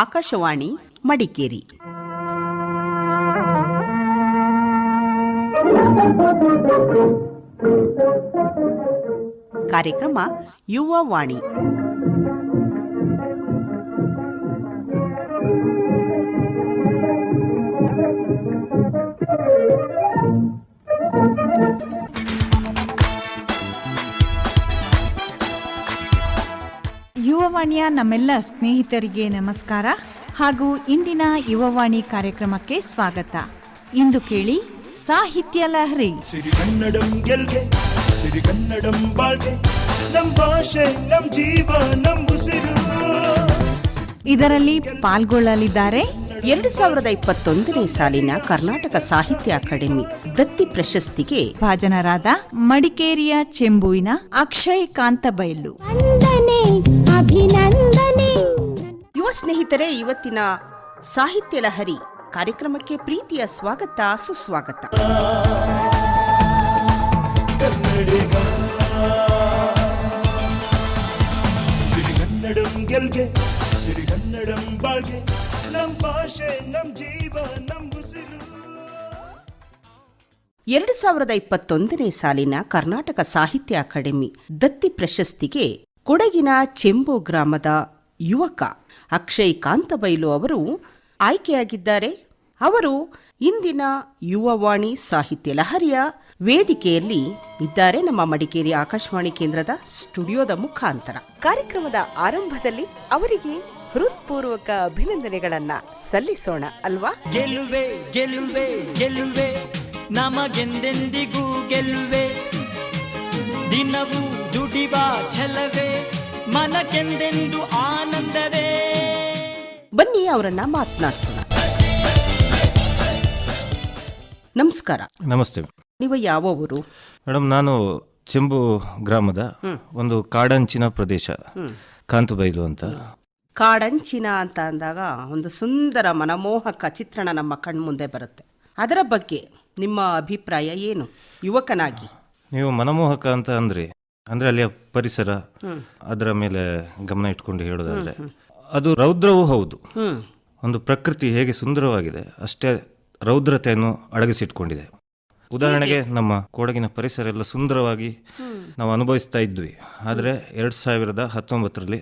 ಆಕಾಶವಾಣಿ ಮಡಿಕೇರಿ. ಕಾರ್ಯಕ್ರಮ ಯುವವಾಣಿ. ಯುವವಾಣಿಯ ನಮ್ಮೆಲ್ಲ ಸ್ನೇಹಿತರಿಗೆ ನಮಸ್ಕಾರ ಹಾಗೂ ಇಂದಿನ ಯುವವಾಣಿ ಕಾರ್ಯಕ್ರಮಕ್ಕೆ ಸ್ವಾಗತ. ಇಂದು ಕೇಳಿ ಸಾಹಿತ್ಯ ಲಹರಿ. ಸಿರಿಗನ್ನಡಂ ಗೆಲ್ಗೆ, ಸಿರಿಗನ್ನಡಂ ಬಾಳ್ಗೆ, ನಮ್ ಭಾಷೆ ನಮ್ ಜೀವ ನಮ್ ಉಸಿರು. ಇದರಲ್ಲಿ ಪಾಲ್ಗೊಳ್ಳಲಿದ್ದಾರೆ 2021ನೇ ಸಾಲಿನ ಕರ್ನಾಟಕ ಸಾಹಿತ್ಯ ಅಕಾಡೆಮಿ ದತ್ತಿ ಪ್ರಶಸ್ತಿಗೆ ಭಾಜನರಾದ ಮಡಿಕೇರಿಯ ಚೆಂಬುವಿನ ಅಕ್ಷಯ್ ಕಾಂತಬೈಲು. ಯುವ ಸ್ನೇಹಿತರೆ, ಇವತ್ತಿನ ಸಾಹಿತ್ಯ ಲಹರಿ ಕಾರ್ಯಕ್ರಮಕ್ಕೆ ಪ್ರೀತಿಯ ಸ್ವಾಗತ, ಸುಸ್ವಾಗತ. ಸಿರಿಗನ್ನಡಂ ಗೆಲ್ಗೆ, ಸಿರಿಗನ್ನಡಂ ಬಾಳ್ಗೆ, ನಮ್ ಭಾಷೆ ನಮ್ ಜೀವ ನಮ್ ಉಸಿರು. 2021ನೇ ಸಾಲಿನ ಕರ್ನಾಟಕ ಸಾಹಿತ್ಯ ಅಕಾಡೆಮಿ ದತ್ತಿ ಪ್ರಶಸ್ತಿಗೆ ಕೊಡಗಿನ ಚೆಂಬು ಗ್ರಾಮದ ಯುವಕ ಅಕ್ಷಯ್ ಕಾಂತಬೈಲು ಅವರು ಆಯ್ಕೆಯಾಗಿದ್ದಾರೆ. ಅವರು ಇಂದಿನ ಯುವವಾಣಿ ಸಾಹಿತ್ಯ ಲಹರಿಯ ವೇದಿಕೆಯಲ್ಲಿ ಇದ್ದಾರೆ, ನಮ್ಮ ಮಡಿಕೇರಿ ಆಕಾಶವಾಣಿ ಕೇಂದ್ರದ ಸ್ಟುಡಿಯೋದ ಮುಖಾಂತರ. ಕಾರ್ಯಕ್ರಮದ ಆರಂಭದಲ್ಲಿ ಅವರಿಗೆ ಹೃತ್ಪೂರ್ವಕ ಅಭಿನಂದನೆಗಳನ್ನ ಸಲ್ಲಿಸೋಣ ಅಲ್ವಾ? ಗೆಲುವೆ ಗೆಲುವೆ ಗೆಲುವೆ ನಮಗೆಂದೆಂದಿಗೂ ಗೆಲುವೆ, ದಿನವೂ ದುಡಿವ ಛಲವೇ ಮನಕ್ಕೆಂದೆಂದು ಆನಂದವೇ. ಬನ್ನಿ ಅವರನ್ನ ಮಾತನಾಡಿಸೋಣ. ನಮಸ್ಕಾರ. ನಮಸ್ತೆ. ನೀವು ಯಾವ ಊರು? ಮೇಡಮ್, ನಾನು ಚೆಂಬು ಗ್ರಾಮದ ಒಂದು ಕಾಡಂಚಿನ ಪ್ರದೇಶ, ಕಾಂತಬೈಲು ಅಂತ. ಕಾಡಂಚಿನ ಅಂತ ಅಂದಾಗ ಒಂದು ಸುಂದರ ಮನಮೋಹಕ ಚಿತ್ರಣ ನಮ್ಮ ಕಣ್ಮುಂದೆ ಬರುತ್ತೆ. ಅದರ ಬಗ್ಗೆ ನಿಮ್ಮ ಅಭಿಪ್ರಾಯ ಏನು ಯುವಕನಾಗಿ? ನೀವು ಮನಮೋಹಕ ಅಂತ ಅಂದ್ರೆ ಅಲ್ಲಿಯ ಪರಿಸರ, ಅದರ ಮೇಲೆ ಗಮನ ಇಟ್ಕೊಂಡು ಹೇಳೋದಾದ್ರೆ ಅದು ರೌದ್ರವೂ ಹೌದು. ಒಂದು ಪ್ರಕೃತಿ ಹೇಗೆ ಸುಂದರವಾಗಿದೆ ಅಷ್ಟೇ ರೌದ್ರತೆಯನ್ನು ಅಡಗಿಸಿಟ್ಕೊಂಡಿದೆ. ಉದಾಹರಣೆಗೆ ನಮ್ಮ ಕೊಡಗಿನ ಪರಿಸರ ಎಲ್ಲ ಸುಂದರವಾಗಿ ನಾವು ಅನುಭವಿಸ್ತಾ ಇದ್ವಿ. ಆದರೆ 2019ರಲ್ಲಿ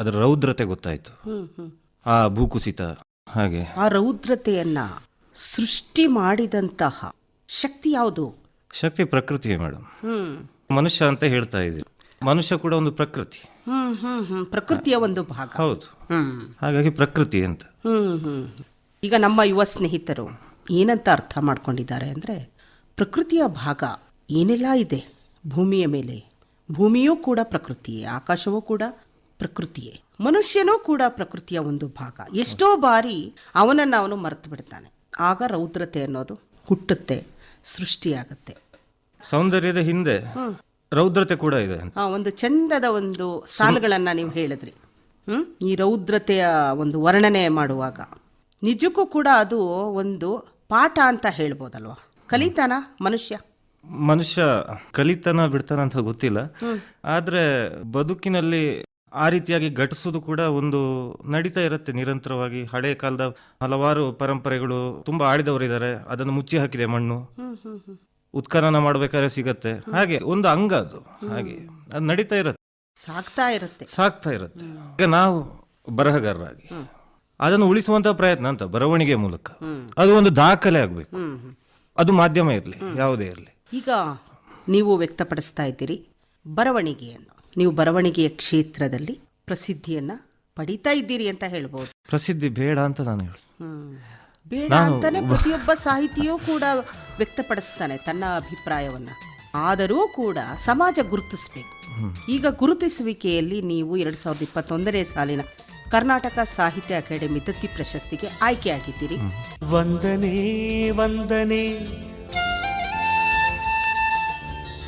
ಅದರ ರೌದ್ರತೆ ಗೊತ್ತಾಯ್ತು. ಆ ಭೂಕುಸಿತ, ಹಾಗೆ ಆ ರೌದ್ರತೆಯನ್ನ ಸೃಷ್ಟಿ ಮಾಡಿದಂತಹ ಶಕ್ತಿ ಯಾವುದು? ಶಕ್ತಿ ಪ್ರಕೃತಿಯೇ ಮೇಡಮ್. ಮನುಷ್ಯ ಅಂತ ಹೇಳ್ತಾ ಇದ್ದೀವಿ, ಮನುಷ್ಯ ಕೂಡ ಒಂದು ಪ್ರಕೃತಿ. ಪ್ರಕೃತಿಯ ಒಂದು ಭಾಗ. ಹೌದು, ಹಾಗಾಗಿ ಪ್ರಕೃತಿ ಅಂತ. ಈಗ ನಮ್ಮ ಯುವ ಸ್ನೇಹಿತರು ಏನಂತ ಅರ್ಥ ಮಾಡ್ಕೊಂಡಿದ್ದಾರೆ ಅಂದ್ರೆ, ಪ್ರಕೃತಿಯ ಭಾಗ ಏನೆಲ್ಲ ಇದೆ ಭೂಮಿಯ ಮೇಲೆ, ಭೂಮಿಯೂ ಕೂಡ ಪ್ರಕೃತಿಯೇ, ಆಕಾಶವೂ ಕೂಡ ಪ್ರಕೃತಿಯೇ, ಮನುಷ್ಯನೂ ಕೂಡ ಪ್ರಕೃತಿಯ ಒಂದು ಭಾಗ. ಎಷ್ಟೋ ಬಾರಿ ಅವನನ್ನು ಅವನು ಮರೆತು ಬಿಡ್ತಾನೆ. ಆಗ ರೌದ್ರತೆ ಅನ್ನೋದು ಹುಟ್ಟುತ್ತೆ, ಸೃಷ್ಟಿಯಾಗತ್ತೆ. ಸೌಂದರ್ಯದ ಹಿಂದೆ ರೌದ್ರತೆ ಕೂಡ ಇದೆ ಅಂತ ಒಂದು ಚಂದದ ಒಂದು ಸಾಲುಗಳನ್ನ ನೀವು ಹೇಳಿದ್ರಿ. ಈ ರೌದ್ರತೆಯ ಒಂದು ವರ್ಣನೆ ಮಾಡುವಾಗ ನಿಜಕ್ಕೂ ಕೂಡ ಅದು ಒಂದು ಪಾಠ ಅಂತ ಹೇಳ್ಬೋದಲ್ವಾ? ಕಲಿತಾನ ಮನುಷ್ಯ ಕಲಿತಾನ ಬಿಡ್ತಾನ ಅಂತ ಗೊತ್ತಿಲ್ಲ, ಆದ್ರೆ ಬದುಕಿನಲ್ಲಿ ಆ ರೀತಿಯಾಗಿ ಘಟಿಸೋದು ಕೂಡ ಒಂದು ನಡೀತಾ ಇರುತ್ತೆ ನಿರಂತರವಾಗಿ. ಹಳೆ ಕಾಲದ ಹಲವಾರು ಪರಂಪರೆಗಳು, ತುಂಬಾ ಆಳಿದವರಿದ್ದಾರೆ, ಅದನ್ನು ಮುಚ್ಚಿ ಹಾಕಿದೆ ಮಣ್ಣು. ಉತ್ಖನನ ಮಾಡ್ಬೇಕಾದ್ರೆ ಸಿಗತ್ತೆ, ಹಾಗೆ ಒಂದು ಅಂಗ ಅದು. ಹಾಗೆ ಅದು ನಡೀತಾ ಇರುತ್ತೆ, ಸಾಕ್ತಾ ಇರುತ್ತೆ. ಈಗ ನಾವು ಬರಹಗಾರರಾಗಿ ಅದನ್ನು ಉಳಿಸುವಂತ ಪ್ರಯತ್ನ ಅಂತ ಬರವಣಿಗೆ ಮೂಲಕ, ಅದು ಒಂದು ದಾಖಲೆ ಆಗ್ಬೇಕು. ಅದು ಮಾಧ್ಯಮ ಇರಲಿ, ಯಾವುದೇ ಇರಲಿ. ಈಗ ನೀವು ವ್ಯಕ್ತಪಡಿಸ್ತಾ ಇದ್ದೀರಿ ಬರವಣಿಗೆಯನ್ನು. ನೀವು ಬರವಣಿಗೆಯ ಕ್ಷೇತ್ರದಲ್ಲಿ ಪ್ರಸಿದ್ಧಿಯನ್ನ ಪಡಿತಾ ಇದ್ದೀರಿ ಅಂತ ಹೇಳ್ಬೋದು. ಪ್ರಸಿದ್ಧಿ ಬೇಡ ಅಂತ ನಾನು ಹೇಳಿ ಬೇಡ ಅಂತಾನೆ ಪ್ರತಿಯೊಬ್ಬ ಸಾಹಿತಿಯೂ ಕೂಡ ವ್ಯಕ್ತಪಡಿಸ್ತಾನೆ ತನ್ನ ಅಭಿಪ್ರಾಯವನ್ನ. ಆದರೂ ಕೂಡ ಸಮಾಜ ಗುರುತಿಸಬೇಕು. ಈಗ ಗುರುತಿಸುವಿಕೆಯಲ್ಲಿ ನೀವು 2021ನೇ ಸಾಲಿನ ಕರ್ನಾಟಕ ಸಾಹಿತ್ಯ ಅಕಾಡೆಮಿ ದತ್ತಿ ಪ್ರಶಸ್ತಿಗೆ ಆಯ್ಕೆಯಾಗಿದ್ದೀರಿ. ವಂದನೆ ವಂದನೆ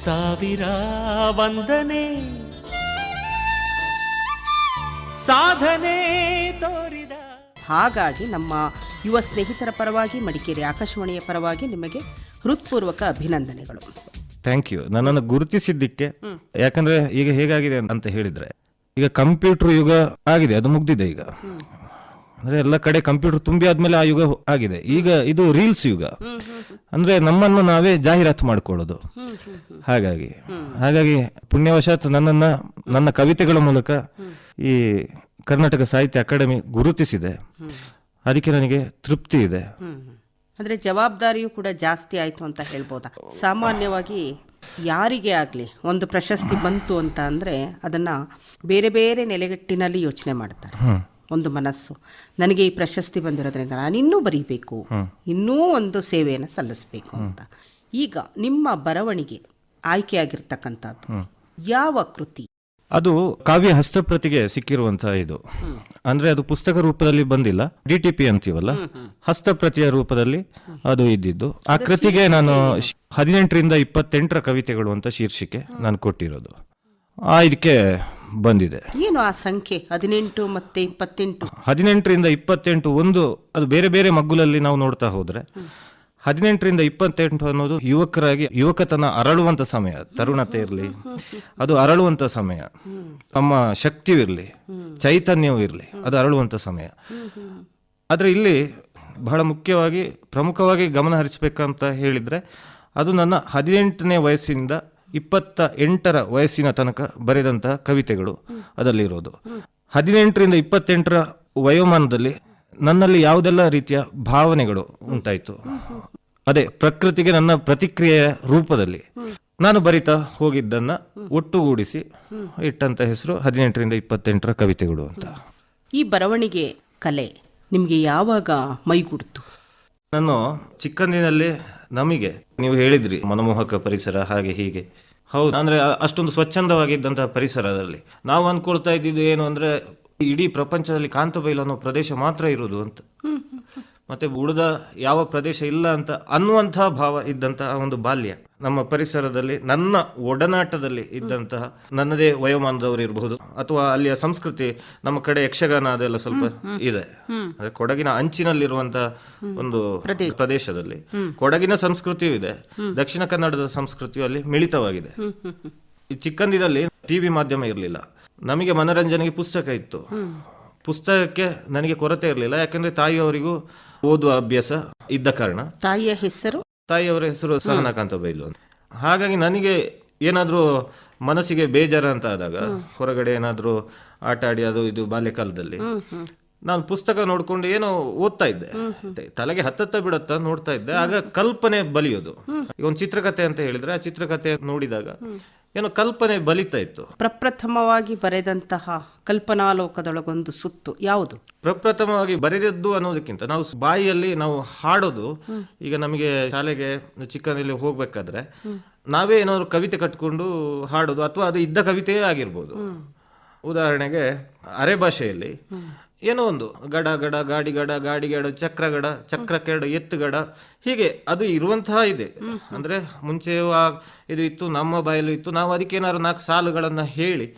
ಸಾವಿರ ವಂದನೆ, ಸಾಧನೆ ತೋರಿದ. ಹಾಗಾಗಿ ನಮ್ಮ ಯುವ ಸ್ನೇಹಿತರ ಪರವಾಗಿ, ಮಡಿಕೇರಿ ಆಕಾಶವಾಣಿಯ ಪರವಾಗಿ ನಿಮಗೆ ಹೃತ್ಪೂರ್ವಕ ಅಭಿನಂದನೆಗಳು. ಥ್ಯಾಂಕ್ ಯು, ನನ್ನನ್ನು ಗುರುತಿಸಿದ್ದಕ್ಕೆ. ಯಾಕಂದ್ರೆ ಈಗ ಹೇಗಾಗಿದೆ ಅಂತ ಹೇಳಿದ್ರೆ, ಈಗ ಕಂಪ್ಯೂಟರ್ ಯುಗ ಆಗಿದೆ, ಅದು ಮುಗ್ದಿದೆ. ಈಗ ಅಂದ್ರೆ ಎಲ್ಲ ಕಡೆ ಕಂಪ್ಯೂಟರ್ ತುಂಬಿ ಆದ್ಮೇಲೆ ಆ ಯುಗ ಆಗಿದೆ. ಈಗ ಇದು ರೀಲ್ಸ್ ಯುಗ, ಅಂದ್ರೆ ನಮ್ಮನ್ನು ನಾವೇ ಜಾಹೀರಾತು ಮಾಡ್ಕೊಳ್ಳೋದು. ಹಾಗಾಗಿ ಪುಣ್ಯವಶಾತ್ ನನ್ನ ಕವಿತೆಗಳ ಮೂಲಕ ಈ ಕರ್ನಾಟಕ ಸಾಹಿತ್ಯ ಅಕಾಡೆಮಿ ಗುರುತಿಸಿದೆ. ಅದಕ್ಕೆ ನನಗೆ ತೃಪ್ತಿ ಇದೆ. ಅಂದರೆ ಜವಾಬ್ದಾರಿಯೂ ಕೂಡ ಜಾಸ್ತಿ ಆಯಿತು ಅಂತ ಹೇಳ್ಬೋದಾ? ಸಾಮಾನ್ಯವಾಗಿ ಯಾರಿಗೇ ಆಗಲಿ ಒಂದು ಪ್ರಶಸ್ತಿ ಬಂತು ಅಂತ ಅಂದರೆ ಅದನ್ನು ಬೇರೆ ಬೇರೆ ನೆಲೆಗಟ್ಟಿನಲ್ಲಿ ಯೋಚನೆ ಮಾಡ್ತಾರೆ. ಒಂದು ಮನಸ್ಸು, ನನಗೆ ಈ ಪ್ರಶಸ್ತಿ ಬಂದಿರೋದ್ರಿಂದ ನಾನು ಇನ್ನೂ ಬರೀಬೇಕು, ಇನ್ನೂ ಒಂದು ಸೇವೆಯನ್ನು ಸಲ್ಲಿಸಬೇಕು ಅಂತ. ಈಗ ನಿಮ್ಮ ಬರವಣಿಗೆ ಆಯ್ಕೆಯಾಗಿರ್ತಕ್ಕಂಥದ್ದು ಯಾವ ಕೃತಿ? ಅದು ಕಾವ್ಯ ಹಸ್ತಪ್ರತಿಗೆ ಸಿಕ್ಕಿರುವಂತಹ ಇದು. ಅಂದ್ರೆ ಅದು ಪುಸ್ತಕ ರೂಪದಲ್ಲಿ ಬಂದಿಲ್ಲ, DTP ಅಂತೀವಲ್ಲ, ಹಸ್ತಪ್ರತಿಯ ರೂಪದಲ್ಲಿ ಅದು ಇದ್ದಿದ್ದು. ಆ ಕೃತಿಗೆ ನಾನು 18ರಿಂದ 28 ಕವಿತೆಗಳು ಅಂತ ಶೀರ್ಷಿಕೆ ನಾನು ಕೊಟ್ಟಿರೋದು. ಇದಕ್ಕೆ ಬಂದಿದೆ. ಏನು ಆ ಸಂಖ್ಯೆ 18 ಮತ್ತೆ 28? 18ರಿಂದ 28 ಅದು ಬೇರೆ ಬೇರೆ ಮಗ್ಗುಲಲ್ಲಿ ನಾವು ನೋಡ್ತಾ ಹೋದ್ರೆ 18ರಿಂದ 28 ಅನ್ನೋದು ಯುವಕತನ ಅರಳುವಂತ ಸಮಯ. ತರುಣತೆ ಇರಲಿ, ಅದು ಅರಳುವಂತ ಸಮಯ. ನಮ್ಮ ಶಕ್ತಿವಿರಲಿ, ಚೈತನ್ಯವೂ ಇರಲಿ, ಅದು ಅರಳುವಂತ ಸಮಯ. ಆದ್ರೆ ಇಲ್ಲಿ ಬಹಳ ಪ್ರಮುಖವಾಗಿ ಗಮನ ಹರಿಸಬೇಕಂತ ಹೇಳಿದ್ರೆ ಅದು ನನ್ನ 18ನೇ ವಯಸ್ಸಿನಿಂದ 28ರ ವಯಸ್ಸಿನ ತನಕ ಬರೆದಂತಹ ಕವಿತೆಗಳು ಅದರಲ್ಲಿರೋದು. 18ರಿಂದ 28ರ ವಯೋಮಾನದಲ್ಲಿ ನನ್ನಲ್ಲಿ ಯಾವುದೆಲ್ಲ ರೀತಿಯ ಭಾವನೆಗಳು ಉಂಟಾಯಿತು, ಅದೇ ಪ್ರಕೃತಿಗೆ ನನ್ನ ಪ್ರತಿಕ್ರಿಯೆಯ ರೂಪದಲ್ಲಿ ನಾನು ಬರಿತಾ ಹೋಗಿದ್ದನ್ನ ಒಟ್ಟುಗೂಡಿಸಿ ಇಟ್ಟಂತ ಹೆಸರು 18ರಿಂದ 28ರ ಕವಿತೆಗಳು ಅಂತ. ಈ ಬರವಣಿಗೆ ಕಲೆ ನಿಮಗೆ ಯಾವಾಗ ಮೈಗೂಡ್ತು? ನಾನು ಚಿಕ್ಕಂದಿನಲ್ಲಿ, ನಮಗೆ ನೀವು ಹೇಳಿದ್ರಿ ಮನಮೋಹಕ ಪರಿಸರ ಹಾಗೆ ಹೀಗೆ, ಹೌದು. ಅಂದ್ರೆ ಅಷ್ಟೊಂದು ಸ್ವಚ್ಛಂದವಾಗಿದ್ದಂತಹ ಪರಿಸರದಲ್ಲಿ ನಾವು ಅನ್ಕೊಳ್ತಾ ಇದ್ದಿದ್ದು ಏನು ಅಂದ್ರೆ ಇಡೀ ಪ್ರಪಂಚದಲ್ಲಿ ಕಾಂತಬೈಲು ಅನ್ನೋ ಪ್ರದೇಶ ಮಾತ್ರ ಇರುವುದು ಅಂತ, ಮತ್ತೆ ಉಳಿದ ಯಾವ ಪ್ರದೇಶ ಇಲ್ಲ ಅಂತ ಅನ್ನುವಂತಹ ಭಾವ ಇದ್ದಂತಹ ಒಂದು ಬಾಲ್ಯ ನಮ್ಮ ಪರಿಸರದಲ್ಲಿ, ನನ್ನ ಒಡನಾಟದಲ್ಲಿ ಇದ್ದಂತಹ ನನ್ನದೇ ವಯೋಮಾನದವರು ಇರಬಹುದು, ಅಥವಾ ಅಲ್ಲಿಯ ಸಂಸ್ಕೃತಿ. ನಮ್ಮ ಕಡೆ ಯಕ್ಷಗಾನ ಅದೆಲ್ಲ ಸ್ವಲ್ಪ ಇದೆ. ಅಂದ್ರೆ ಕೊಡಗಿನ ಅಂಚಿನಲ್ಲಿರುವಂತಹ ಒಂದು ಪ್ರದೇಶದಲ್ಲಿ ಕೊಡಗಿನ ಸಂಸ್ಕೃತಿಯೂ ಇದೆ, ದಕ್ಷಿಣ ಕನ್ನಡದ ಸಂಸ್ಕೃತಿಯು ಅಲ್ಲಿ ಮಿಳಿತವಾಗಿದೆ. ಈ ಚಿಕ್ಕಂದಿನಲ್ಲಿ TV ಮಾಧ್ಯಮ ಇರಲಿಲ್ಲ, ನಮಗೆ ಮನರಂಜನೆಗೆ ಪುಸ್ತಕ ಇತ್ತು. ಪುಸ್ತಕಕ್ಕೆ ನನಗೆ ಕೊರತೆ ಇರಲಿಲ್ಲ, ಯಾಕಂದ್ರೆ ತಾಯಿಯವರಿಗೂ ಓದುವ ಅಭ್ಯಾಸ ಇದ್ದ ಕಾರಣ. ತಾಯಿಯವರ ಹೆಸರು ಸಹನಾ ಕಾಂತಬೈಲು ಅಂತ. ಹಾಗಾಗಿ ನನಗೆ ಏನಾದ್ರೂ ಮನಸ್ಸಿಗೆ ಬೇಜಾರ ಅಂತ ಆದಾಗ, ಹೊರಗಡೆ ಏನಾದ್ರೂ ಆಟ ಆಡಿ ಅದು ಇದು ಬಾಲ್ಯಕಾಲದಲ್ಲಿ ನಾನು ಪುಸ್ತಕ ನೋಡ್ಕೊಂಡು ಏನೋ ಓದ್ತಾ ಇದ್ದೆ, ತಲೆಗೆ ಹತ್ತತ್ತ ಬಿಡತ್ತ ನೋಡ್ತಾ ಇದ್ದೆ. ಆಗ ಕಲ್ಪನೆ ಬಲಿಯೋದು. ಈಗ ಒಂದು ಚಿತ್ರಕಥೆ ಅಂತ ಹೇಳಿದ್ರೆ ಆ ಚಿತ್ರಕಥೆ ನೋಡಿದಾಗ ಏನೋ ಕಲ್ಪನೆ ಬಲಿತಾ ಇತ್ತು. ಪ್ರಪ್ರಥಮವಾಗಿ ಬರೆದಂತಹ ಕಲ್ಪನಾಲೋಕದೊಳಗೊಂದು ಸುತ್ತು ಯಾವುದು? ಪ್ರಪ್ರಥಮವಾಗಿ ಬರೆದದ್ದು ಅನ್ನೋದಕ್ಕಿಂತ ನಾವು ಬಾಯಿಯಲ್ಲಿ ನಾವು ಹಾಡೋದು. ಈಗ ನಮಗೆ ಶಾಲೆಗೆ ಚಿಕ್ಕನಲ್ಲಿ ಹೋಗ್ಬೇಕಾದ್ರೆ ನಾವೇ ಏನಾದ್ರು ಕವಿತೆ ಕಟ್ಕೊಂಡು ಹಾಡೋದು, ಅಥವಾ ಅದು ಇದ್ದ ಕವಿತೆಯೇ ಆಗಿರ್ಬೋದು. ಉದಾಹರಣೆಗೆ ಅರೆ ಭಾಷೆಯಲ್ಲಿ ಏನೋ ಒಂದು ಗಡ ಗಡ, ಗಾಡಿ ಗಡ, ಗಾಡಿ ಗಡ, ಚಕ್ರ ಗಡ, ಚಕ್ರ ಕೆಡ, ಎತ್ತು ಗಡ, ಹೀಗೆ ಅದು ಇರುವಂತಹ ಇದೆ. ಅಂದ್ರೆ ಮುಂಚೆ ಇದು ಇತ್ತು, ನಮ್ಮ ಬಾಯಲ್ಲೂ ಇತ್ತು. ನಾವು ಅದಕ್ಕೆ ಏನಾದ್ರು 4 ಸಾಲುಗಳನ್ನ ಹೇಳಿ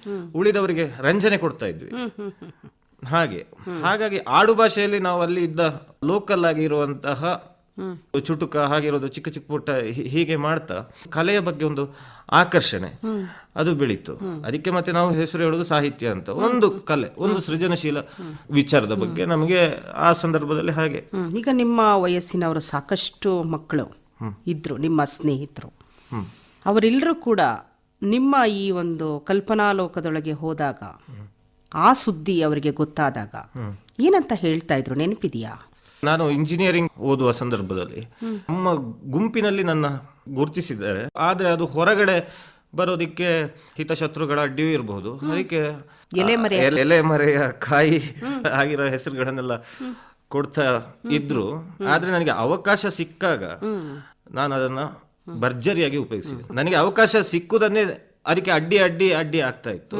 ಉಳಿದವರಿಗೆ ರಂಜನೆ ಕೊಡ್ತಾ ಇದ್ವಿ. ಹಾಗಾಗಿ ಆಡು ಭಾಷೆಯಲ್ಲಿ ನಾವು ಅಲ್ಲಿ ಇದ್ದ ಲೋಕಲ್ ಆಗಿ ಇರುವಂತಹ ಚುಟುಕ ಹಾಗಿರೋದು, ಚಿಕ್ಕ ಚಿಕ್ಕ ಪುಟ್ಟ ಹೀಗೆ ಮಾಡ್ತಾ ಕಲೆಯ ಬಗ್ಗೆ ಒಂದು ಆಕರ್ಷಣೆ ಅದು ಬೆಳೀತು. ಅದಕ್ಕೆ ಮತ್ತೆ ನಾವು ಹೆಸರು ಹೇಳೋದು ಸಾಹಿತ್ಯ ಅಂತ. ಒಂದು ಕಲೆ, ಒಂದು ಸೃಜನಶೀಲ ವಿಚಾರದ ಬಗ್ಗೆ ನಮಗೆ ಆ ಸಂದರ್ಭದಲ್ಲಿ ಹಾಗೆ. ಈಗ ನಿಮ್ಮ ವಯಸ್ಸಿನವರು ಸಾಕಷ್ಟು ಮಕ್ಕಳು ಇದ್ರು, ನಿಮ್ಮ ಸ್ನೇಹಿತರು, ಅವರೆಲ್ಲರೂ ಕೂಡ ನಿಮ್ಮ ಈ ಒಂದು ಕಲ್ಪನಾಲೋಕದೊಳಗೆ ಹೋದಾಗ, ಆ ಸುದ್ದಿ ಅವರಿಗೆ ಗೊತ್ತಾದಾಗ ಏನಂತ ಹೇಳ್ತಾ ಇದ್ರು, ನೆನಪಿದೆಯಾ? ನಾನು ಇಂಜಿನಿಯರಿಂಗ್ ಓದುವ ಸಂದರ್ಭದಲ್ಲಿ ನಮ್ಮ ಗುಂಪಿನಲ್ಲಿ ನನ್ನ ಗುರುತಿಸಿದ್ದಾರೆ. ಆದ್ರೆ ಅದು ಹೊರಗಡೆ ಬರೋದಿಕ್ಕೆ ಹಿತಶತ್ರುಗಳ ಅಡ್ಡಿಯೂ ಇರಬಹುದು. ಅದಕ್ಕೆ ಎಲೆಮರೆಯ ಕಾಯಿ ಆಗಿರೋ ಹೆಸರುಗಳನ್ನೆಲ್ಲ ಕೊಡ್ತಾ ಇದ್ರು. ಆದ್ರೆ ನನಗೆ ಅವಕಾಶ ಸಿಕ್ಕಾಗ ನಾನು ಅದನ್ನ ಭರ್ಜರಿಯಾಗಿ ಉಪಯೋಗಿಸಿದೆ. ನನಗೆ ಅವಕಾಶ ಸಿಕ್ಕುದನ್ನೇ ಅದಕ್ಕೆ ಅಡ್ಡಿ ಆಗ್ತಾ ಇತ್ತು.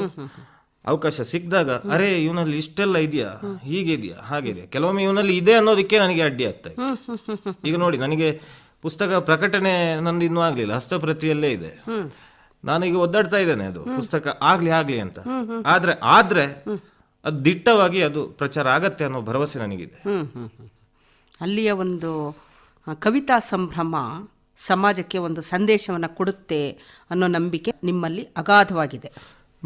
ಅವಕಾಶ ಸಿಕ್ಕಿದಾಗ ಅರೆ ಇವನಲ್ಲಿ ಇಷ್ಟೆಲ್ಲ ಇದೆಯಾ, ಹೀಗಿದೆಯಾ, ಹಾಗಿದೆಯಾ, ಕೆಲವೊಮ್ಮೆ ಇವನಲ್ಲಿ ಇದೆ ಅನ್ನೋದಕ್ಕೆ ನನಗೆ ಅಡ್ಡಿ ಆಗ್ತಾ ಇತ್ತು. ಈಗ ನೋಡಿ, ನನಗೆ ಪುಸ್ತಕ ಪ್ರಕಟಣೆ ನಂದು ಇನ್ನೂ ಆಗ್ಲಿಲ್ಲ, ಹಸ್ತಪ್ರತಿಯಲ್ಲೇ ಇದೆ. ನಾನೀಗ ಒದ್ದಾಡ್ತಾ ಇದ್ದೇನೆ ಅದು ಪುಸ್ತಕ ಆಗ್ಲಿ ಅಂತ. ಆದ್ರೆ ಅದು ದಿಟ್ಟವಾಗಿ ಅದು ಪ್ರಚಾರ ಆಗತ್ತೆ ಅನ್ನೋ ಭರವಸೆ ನನಗಿದೆ. ಅಲ್ಲಿಯ ಒಂದು ಕವಿತಾ ಸಂಭ್ರಮ ಸಮಾಜಕ್ಕೆ ಒಂದು ಸಂದೇಶವನ್ನು ಕೊಡುತ್ತೆ ಅನ್ನೋ ನಂಬಿಕೆ ನಿಮ್ಮಲ್ಲಿ ಅಗಾಧವಾಗಿದೆ.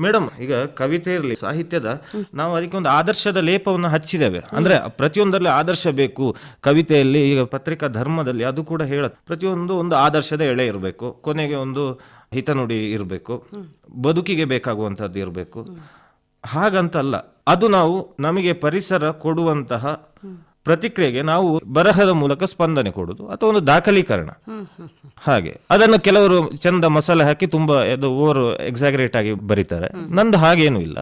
ಮೇಡಮ್, ಈಗ ಕವಿತೆ ಇರಲಿ, ಸಾಹಿತ್ಯದ ನಾವು ಅದಕ್ಕೆ ಒಂದು ಆದರ್ಶದ ಲೇಪವನ್ನು ಹಚ್ಚಿದ್ದೇವೆ. ಅಂದ್ರೆ ಪ್ರತಿಯೊಂದರಲ್ಲಿ ಆದರ್ಶ ಬೇಕು. ಕವಿತೆಯಲ್ಲಿ, ಈಗ ಪತ್ರಿಕಾ ಧರ್ಮದಲ್ಲಿ ಅದು ಕೂಡ ಹೇಳುತ್ತೆ, ಪ್ರತಿಯೊಂದು ಒಂದು ಆದರ್ಶದ ಎಳೆ ಇರಬೇಕು, ಕೊನೆಗೆ ಒಂದು ಹಿತನುಡಿ ಇರಬೇಕು, ಬದುಕಿಗೆ ಬೇಕಾಗುವಂಥದ್ದು ಇರಬೇಕು. ಹಾಗಂತಲ್ಲ, ಅದು ನಾವು ನಮಗೆ ಪರಿಸರ ಕೊಡುವಂತಹ ಪ್ರತಿಕ್ರಿಯೆಗೆ ನಾವು ಬರಹದ ಮೂಲಕ ಸ್ಪಂದನೆ ಕೊಡುದು ಅಥವಾ ಒಂದು ದಾಖಲೀಕರಣ. ಹಾಗೆ ಅದನ್ನು ಕೆಲವರು ಚಂದ ಮಸಾಲೆ ಹಾಕಿ ತುಂಬಾ ಓವರ್ ಎಕ್ಸಾಗರೇಟ್ ಆಗಿ ಬರೀತಾರೆ. ನಂದು ಹಾಗೇನು ಇಲ್ಲ,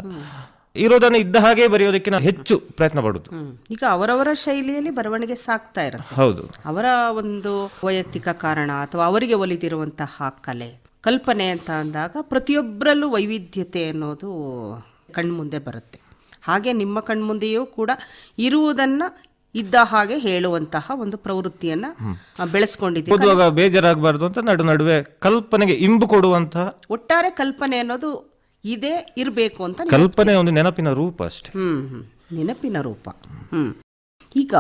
ಇರೋದನ್ನು ಇದ್ದ ಹಾಗೆ ಬರೆಯೋದಕ್ಕೆ ನಾನು ಹೆಚ್ಚು ಪ್ರಯತ್ನ ಪಡುದು. ಈಗ ಅವರವರ ಶೈಲಿಯಲ್ಲಿ ಬರವಣಿಗೆ ಸಾಕ್ತಾ ಇರುತ್ತೆ. ಹೌದು, ಅವರ ಒಂದು ವೈಯಕ್ತಿಕ ಕಾರಣ ಅಥವಾ ಅವರಿಗೆ ಒಲಿದಿರುವಂತಹ ಕಲೆ, ಕಲ್ಪನೆ ಅಂತ ಅಂದಾಗ ಪ್ರತಿಯೊಬ್ಬರಲ್ಲೂ ವೈವಿಧ್ಯತೆ ಅನ್ನೋದು ಕಣ್ಮುಂದೆ ಬರುತ್ತೆ. ಹಾಗೆ ನಿಮ್ಮ ಕಣ್ಮುಂದೆಯೂ ಕೂಡ ಇರುವುದನ್ನ ಇದ್ದ ಹಾಗೆ ಹೇಳುವಂತಹ ಒಂದು ಪ್ರವೃತ್ತಿಯನ್ನ ಬೆಳೆಸ್ಕೊಂಡಿದ್ದೀವಿ. ಓದುವಾಗ ಬೇಜಾರಾಗಬಾರ್ದು ಅಂತ ನಡುವೆ ಕಲ್ಪನೆಗೆ ಇಂಬು ಕೊಡುವಂತಹ ಒಟ್ಟಾರೆ ಕಲ್ಪನೆ ಅನ್ನೋದು ಇದೇ ಇರಬೇಕು ಅಂತ ಕಲ್ಪನೆ ಒಂದು ನೆನಪಿನ ರೂಪ ಅಷ್ಟೇ. ನೆನಪಿನ ರೂಪ. ಈಗ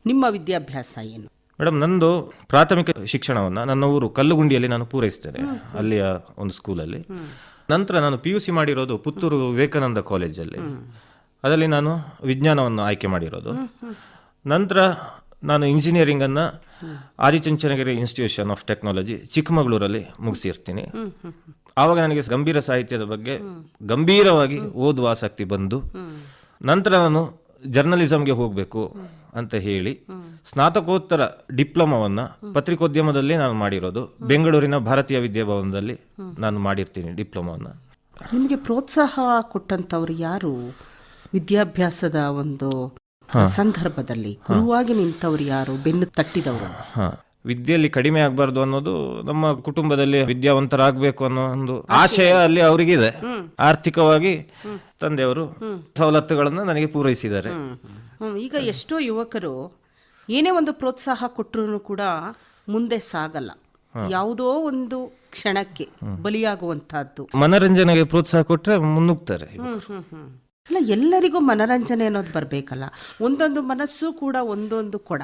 ನಿಮ್ಮ ವಿದ್ಯಾಭ್ಯಾಸ ಏನು ಮೇಡಮ್? ನಂದು ಪ್ರಾಥಮಿಕ ಶಿಕ್ಷಣವನ್ನ ನನ್ನ ಊರು ಕಲ್ಲುಗುಂಡಿಯಲ್ಲಿ ನಾನು ಪೂರೈಸ್ತೇನೆ, ಅಲ್ಲಿಯ ಒಂದು ಸ್ಕೂಲಲ್ಲಿ. ನಂತರ ನಾನು PUC ಮಾಡಿರೋದು ಪುತ್ತೂರು ವಿವೇಕಾನಂದ ಕಾಲೇಜಲ್ಲಿ. ಅದರಲ್ಲಿ ನಾನು ವಿಜ್ಞಾನವನ್ನು ಆಯ್ಕೆ ಮಾಡಿರೋದು. ನಂತರ ನಾನು ಇಂಜಿನಿಯರಿಂಗನ್ನು ಆದಿಚುಂಚನಗಿರಿ ಇನ್ಸ್ಟಿಟ್ಯೂಷನ್ ಆಫ್ ಟೆಕ್ನಾಲಜಿ ಚಿಕ್ಕಮಗಳೂರಲ್ಲಿ ಮುಗಿಸಿರ್ತೀನಿ. ಆವಾಗ ನನಗೆ ಗಂಭೀರ ಸಾಹಿತ್ಯದ ಬಗ್ಗೆ ಗಂಭೀರವಾಗಿ ಓದುವ ಆಸಕ್ತಿ ಬಂದು, ನಂತರ ನಾನು ಜರ್ನಲಿಸಮ್ಗೆ ಹೋಗಬೇಕು ಅಂತ ಹೇಳಿ ಸ್ನಾತಕೋತ್ತರ ಡಿಪ್ಲೊಮಾವನ್ನು ಪತ್ರಿಕೋದ್ಯಮದಲ್ಲಿ ನಾನು ಮಾಡಿರೋದು. ಬೆಂಗಳೂರಿನ ಭಾರತೀಯ ವಿದ್ಯಾಭವನದಲ್ಲಿ ನಾನು ಮಾಡಿರ್ತೀನಿ ಡಿಪ್ಲೊಮಾವನ್ನು. ನಿಮಗೆ ಪ್ರೋತ್ಸಾಹ ಕೊಟ್ಟಂತವ್ರು ಯಾರು? ವಿದ್ಯಾಭ್ಯಾಸದ ಒಂದು ಸಂದರ್ಭದಲ್ಲಿ ಗುರುವಾಗಿ ನಿಂತವ್ರು ಯಾರು? ಬೆನ್ನು ತಟ್ಟಿದವರು? ವಿದ್ಯೆಯಲ್ಲಿ ಕಡಿಮೆ ಆಗಬಾರ್ದು ಅನ್ನೋದು ನಮ್ಮ ಕುಟುಂಬದಲ್ಲಿ, ವಿದ್ಯಾವಂತರಾಗಬೇಕು ಅನ್ನೋ ಒಂದು ಆಶಯ ಅಲ್ಲಿ ಅವರಿಗಿದೆ. ಆರ್ಥಿಕವಾಗಿ ತಂದೆಯವರು ಸವಲತ್ತುಗಳನ್ನು ನನಗೆ ಪೂರೈಸಿದ್ದಾರೆ. ಈಗ ಎಷ್ಟೋ ಯುವಕರು ಏನೇ ಒಂದು ಪ್ರೋತ್ಸಾಹ ಕೊಟ್ಟರು ಕೂಡ ಮುಂದೆ ಸಾಗಲ್ಲ. ಯಾವುದೋ ಒಂದು ಕ್ಷಣಕ್ಕೆ ಬಲಿಯಾಗುವಂತಹದ್ದು. ಮನರಂಜನೆಗೆ ಪ್ರೋತ್ಸಾಹ ಕೊಟ್ಟರೆ ಮುನ್ನುಗ್ತಾರೆ. ಅಲ್ಲ, ಎಲ್ಲರಿಗೂ ಮನರಂಜನೆ ಅನ್ನೋದು ಬರಬೇಕಲ್ಲ. ಒಂದೊಂದು ಮನಸ್ಸು ಕೂಡ ಒಂದೊಂದು ಕೊಡ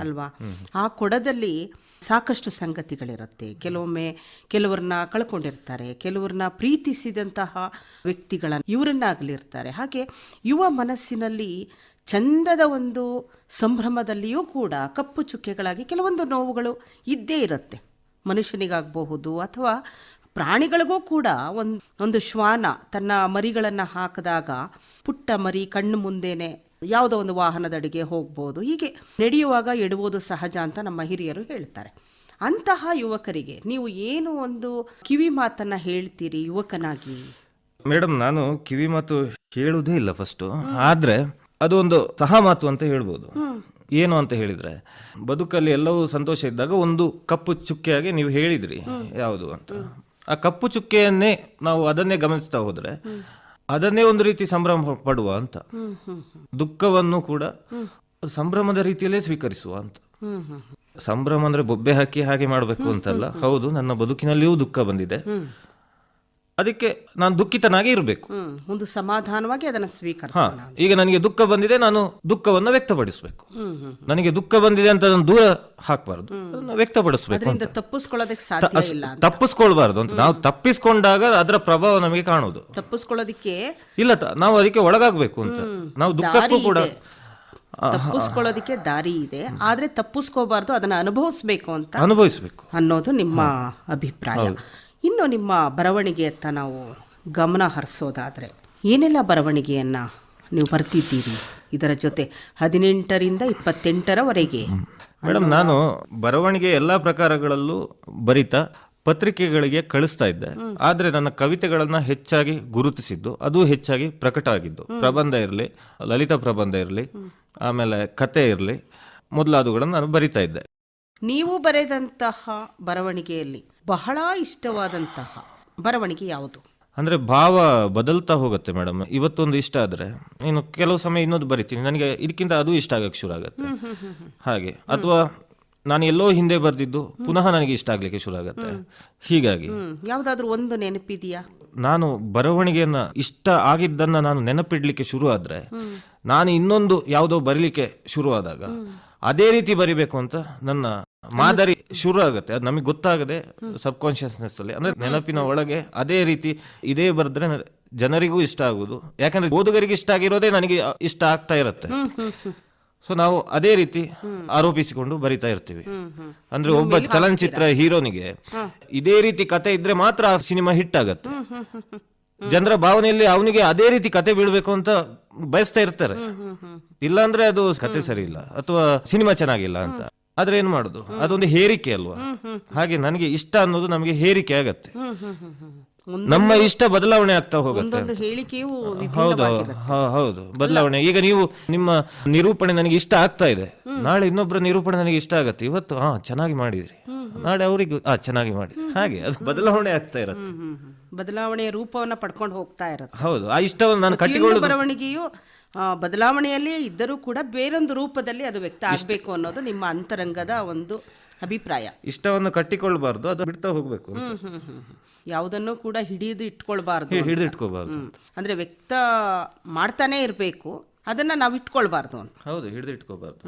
ಅಲ್ವಾ? ಆ ಕೊಡದಲ್ಲಿ ಸಾಕಷ್ಟು ಸಂಗತಿಗಳಿರುತ್ತೆ. ಕೆಲವೊಮ್ಮೆ ಕೆಲವ್ರನ್ನ ಕಳ್ಕೊಂಡಿರ್ತಾರೆ, ಕೆಲವ್ರನ್ನ ಪ್ರೀತಿಸಿದಂತಹ ವ್ಯಕ್ತಿಗಳನ್ನ ಇವರನ್ನಾಗಲಿರ್ತಾರೆ. ಹಾಗೆ ಯುವ ಮನಸ್ಸಿನಲ್ಲಿ ಚಂದದ ಒಂದು ಸಂಭ್ರಮದಲ್ಲಿಯೂ ಕೂಡ ಕಪ್ಪು ಚುಕ್ಕೆಗಳಾಗಿ ಕೆಲವೊಂದು ನೋವುಗಳು ಇದ್ದೇ ಇರುತ್ತೆ. ಮನುಷ್ಯನಿಗಾಗಬಹುದು ಅಥವಾ ಪ್ರಾಣಿಗಳಿಗೂ ಕೂಡ ಒಂದು ಶ್ವಾನ ತನ್ನ ಮರಿಗಳನ್ನು ಹಾಕಿದಾಗ ಪುಟ್ಟ ಮರಿ ಕಣ್ಣು ಮುಂದೆನೆ ಯಾವುದೋ ಒಂದು ವಾಹನದಡಿಗೆ ಹೋಗ್ಬೋದು. ಹೀಗೆ ನಡೆಯುವಾಗ ಎಡುವುದು ಸಹಜ ಅಂತ ನಮ್ಮ ಹಿರಿಯರು ಹೇಳ್ತಾರೆ. ಅಂತಹ ಯುವಕರಿಗೆ ನೀವು ಏನು ಒಂದು ಕಿವಿ ಮಾತನ್ನ ಹೇಳ್ತೀರಿ ಯುವಕನಾಗಿ? ಮೇಡಮ್, ನಾನು ಕಿವಿ ಮಾತು ಹೇಳುವುದೇ ಇಲ್ಲ ಫಸ್ಟು. ಆದ್ರೆ ಅದು ಒಂದು ಸಹ ಮಾತು ಅಂತ ಹೇಳ್ಬೋದು. ಏನು ಅಂತ ಹೇಳಿದ್ರೆ, ಬದುಕಲ್ಲಿ ಎಲ್ಲವೂ ಸಂತೋಷ ಇದ್ದಾಗ ಒಂದು ಕಪ್ಪು ಚುಕ್ಕೆಯಾಗಿ ನೀವು ಹೇಳಿದ್ರಿ ಯಾವುದು ಅಂತ. ಆ ಕಪ್ಪು ಚುಕ್ಕೆಯನ್ನೇ ನಾವು ಅದನ್ನೇ ಗಮನಿಸ್ತಾ ಹೋದ್ರೆ ಅದನ್ನೇ ಒಂದು ರೀತಿ ಸಂಭ್ರಮ ಪಡುವ ಅಂತ. ದುಃಖವನ್ನು ಕೂಡ ಸಂಭ್ರಮದ ರೀತಿಯಲ್ಲೇ ಸ್ವೀಕರಿಸುವ ಅಂತ. ಸಂಭ್ರಮ ಅಂದ್ರೆ ಬೊಬ್ಬೆ ಹಾಕಿ ಹಾಗೆ ಮಾಡಬೇಕು ಅಂತಲ್ಲ. ಹೌದು, ನನ್ನ ಬದುಕಿನಲ್ಲಿಯೂ ದುಃಖ ಬಂದಿದೆ, ಅದಕ್ಕೆ ನಾನು ದುಃಖಿತನಾಗಿ ಇರಬೇಕು. ಒಂದು ಸಮಾಧಾನವಾಗಿ ಅದನ್ನು ಸ್ವೀಕರಿಸ. ಈಗ ನನಗೆ ದುಃಖ ಬಂದಿದೆ, ನಾನು ದುಃಖವನ್ನು ವ್ಯಕ್ತಪಡಿಸಬೇಕು. ನನಗೆ ದುಃಖ ಬಂದಿದೆ ಅಂತ ಅದನ್ನು ದೂರ ಹಾಕಬಾರ್ದು, ಅದನ್ನು ವ್ಯಕ್ತಪಡಿಸಬೇಕು. ತಪ್ಪಿಸ್ಕೊಳ್ಳೋದಕ್ಕೆ ಸಾಧ್ಯ ಇಲ್ಲ, ತಪ್ಪಿಸ್ಕೊಳ್ಬಾರ್ದು ಅಂತ. ನಾವು ತಪ್ಪಿಸ್ಕೊಂಡಾಗ ಅದರ ಪ್ರಭಾವ ನಮಗೆ ಕಾಣುವುದು. ತಪ್ಪಿಸ್ಕೊಳ್ಳೋದಿಕ್ಕೆ ಇಲ್ಲ, ನಾವು ಅದಕ್ಕೆ ಒಳಗಾಗಬೇಕು ಅಂತ. ನಾವು ದುಃಖಕ್ಕೂ ಕೂಡ ತಪ್ಪಿಸ್ಕೊಳ್ಳೋದಿಕ್ಕೆ ದಾರಿ ಇದೆ, ಆದ್ರೆ ತಪ್ಪಿಸ್ಕೋಬಾರ್ದು, ಅದನ್ನ ಅನುಭವಿಸ್ಬೇಕು ಅಂತ ಅನುಭವಿಸ್ಬೇಕು ಅನ್ನೋದು ನಿಮ್ಮ ಅಭಿಪ್ರಾಯ. ಇನ್ನು ನಿಮ್ಮ ಬರವಣಿಗೆಯತ್ತ ನಾವು ಗಮನ ಹರಿಸೋದಾದ್ರೆ, ಏನೆಲ್ಲ ಬರವಣಿಗೆಯನ್ನ ನೀವು ಬರ್ತಿದ್ದೀರಿ? ಇದರ ಜೊತೆ 18ರಿಂದ 28ರವರೆಗೆ. ಮೇಡಮ್, ನಾನು ಬರವಣಿಗೆ ಎಲ್ಲಾ ಪ್ರಕಾರಗಳಲ್ಲೂ ಬರಿತಾ ಪತ್ರಿಕೆಗಳಿಗೆ ಕಳಿಸ್ತಾ ಇದ್ದೆ. ಆದ್ರೆ ನನ್ನ ಕವಿತೆಗಳನ್ನ ಹೆಚ್ಚಾಗಿ ಗುರುತಿಸಿದ್ದು, ಅದು ಹೆಚ್ಚಾಗಿ ಪ್ರಕಟ ಆಗಿದ್ದು, ಪ್ರಬಂಧ ಇರಲಿ, ಲಲಿತ ಪ್ರಬಂಧ ಇರಲಿ, ಆಮೇಲೆ ಕತೆ ಇರಲಿ, ಮೊದಲಾದವುಗಳನ್ನು ನಾನು ಬರಿತಾ ಇದ್ದೆ. ನೀವು ಬರೆದಂತಹ ಬರವಣಿಗೆಯಲ್ಲಿ ಬಹಳ ಇಷ್ಟವಾದಂತಹ ಬರವಣಿಗೆ ಯಾವುದು? ಅಂದ್ರೆ ಭಾವ ಬದಲ್ತಾ ಹೋಗುತ್ತೆ ಮೇಡಮ್. ಇವತ್ತೊಂದು ಇಷ್ಟ ಆದ್ರೆ ಇನ್ನು ಕೆಲವು ಸಮಯ ಇನ್ನೊಂದು ಬರಿತೀನಿ, ನನಗೆ ಇದಕ್ಕಿಂತ ಅದು ಇಷ್ಟ ಆಗಕ್ಕೆ ಶುರು ಆಗತ್ತೆ. ಹಾಗೆ, ಅಥವಾ ನಾನು ಎಲ್ಲೋ ಹಿಂದೆ ಬರ್ದಿದ್ದು ಪುನಃ ನನಗೆ ಇಷ್ಟ ಆಗ್ಲಿಕ್ಕೆ ಶುರು ಆಗತ್ತೆ. ಹೀಗಾಗಿ ಯಾವ್ದಾದ್ರು ಒಂದು ನೆನಪಿದೆಯಾ? ನಾನು ಬರವಣಿಗೆಯನ್ನ ಇಷ್ಟ ಆಗಿದ್ದನ್ನ ನಾನು ನೆನಪಿಡ್ಲಿಕ್ಕೆ ಶುರು ಆದ್ರೆ, ನಾನು ಇನ್ನೊಂದು ಯಾವುದೋ ಬರೀಲಿಕ್ಕೆ ಶುರು ಆದಾಗ ಅದೇ ರೀತಿ ಬರಿಬೇಕು ಅಂತ ನನ್ನ ಮಾದರಿ ಶುರು ಆಗುತ್ತೆ. ಅದು ನಮಗೆ ಗೊತ್ತಾಗದೆ ಸಬ್ ಕಾನ್ಶಿಯಸ್ನೆಸ್ ಅಲ್ಲಿ, ಅಂದ್ರೆ ನೆನಪಿನ ಒಳಗೆ ಅದೇ ರೀತಿ ಇದೇ ಬರೆದ್ರೆ ಜನರಿಗೂ ಇಷ್ಟ ಆಗುದು. ಯಾಕಂದ್ರೆ ಓದುಗರಿಗೆ ಇಷ್ಟ ಆಗಿರೋದೇ ನನಗೆ ಇಷ್ಟ ಆಗ್ತಾ ಇರುತ್ತೆ. ಸೊ ನಾವು ಅದೇ ರೀತಿ ಆರೋಪಿಸಿಕೊಂಡು ಬರಿತಾ ಇರ್ತೀವಿ. ಅಂದ್ರೆ ಒಬ್ಬ ಚಲನಚಿತ್ರ ಹೀರೋನಿಗೆ ಇದೇ ರೀತಿ ಕತೆ ಇದ್ರೆ ಮಾತ್ರ ಆ ಸಿನಿಮಾ ಹಿಟ್ ಆಗತ್ತೆ. ಜನರ ಭಾವನೆಯಲ್ಲಿ ಅವನಿಗೆ ಅದೇ ರೀತಿ ಕತೆ ಬೀಳ್ಬೇಕು ಅಂತ ಬಯಸ್ತಾ ಇರ್ತಾರೆ. ಇಲ್ಲಾಂದ್ರೆ ಅದು ಕತೆ ಸರಿ ಇಲ್ಲ ಅಥವಾ ಸಿನಿಮಾ ಚೆನ್ನಾಗಿಲ್ಲ ಅಂತ. ಆದ್ರೆ ಏನ್ ಮಾಡುದು, ಅದೊಂದು ಹೇರಿಕೆ ಅಲ್ವಾ. ಹಾಗೆ ನನಗೆ ಇಷ್ಟ ಅನ್ನೋದು ನಮಗೆ ಹೇರಿಕೆ ಆಗತ್ತೆ. ನಮ್ಮ ಇಷ್ಟ ಬದಲಾವಣೆ ಆಗ್ತಾ ಹೋಗುತ್ತೆ. ಒಂದೊಂದು ಹೇಳಿಕೆಯೂ ಹೌದು ಹೌದು, ಬದಲಾವಣೆ. ಈಗ ನೀವು ನಿಮ್ಮ ನಿರೂಪಣೆ ನನಗೆ ಇಷ್ಟ ಆಗ್ತಾ ಇದೆ, ನಾಳೆ ಇನ್ನೊಬ್ಬರ ನಿರೂಪಣೆ ನನಗೆ ಇಷ್ಟ ಆಗತ್ತೆ. ಇವತ್ತು ಚೆನ್ನಾಗಿ ಮಾಡಿದ್ರಿ, ನಾಳೆ ಅವರಿಗೂ ಚೆನ್ನಾಗಿ ಮಾಡಿದ್ರಿ. ಹಾಗೆ ಅದು ಬದಲಾವಣೆ ಆಗ್ತಾ ಇರುತ್ತೆ. ಬದಲಾವಣೆಯ ರೂಪವನ್ನ ಪಡ್ಕೊಂಡು ಹೋಗ್ತಾ ಇರುತ್ತೆ. ಹೌದು, ಆ ಇಷ್ಟವನ್ನು ನಾನು ಕಟ್ಟಿಕೊಳ್ಳೋದು. ಬರವಣಿಗೆಯು ಬದಲಾವಣೆಯಲ್ಲಿಯೇ ಇದ್ದರೂ ಕೂಡ ಬೇರೊಂದು ರೂಪದಲ್ಲಿ ಅದು ವ್ಯಕ್ತ ಆಗಬೇಕು ಅನ್ನೋದು ನಿಮ್ಮ ಅಂತರಂಗದ ಒಂದು ಅಭಿಪ್ರಾಯ. ಇಷ್ಟವನ್ನು ಕಟ್ಟಿಕೊಳ್ಬಾರ್ದು, ಅದು ಬಿಡ್ತಾ ಹೋಗ್ಬೇಕು. ಯಾವುದನ್ನು ಕೂಡ ಹಿಡಿದು ಇಟ್ಕೊಳ್ಬಾರ್ದು, ಹಿಡಿದು ಇಟ್ಕೋಬಾರ್ದು. ಅಂದ್ರೆ ವ್ಯಕ್ತ ಮಾಡ್ತಾನೆ ಇರಬೇಕು, ಅದನ್ನ ನಾವು ಇಟ್ಕೊಳ್ಬಾರ್ದು ಅಂತ. ಹೌದು, ಹಿಡಿದು ಇಟ್ಕೋಬಾರ್ದು.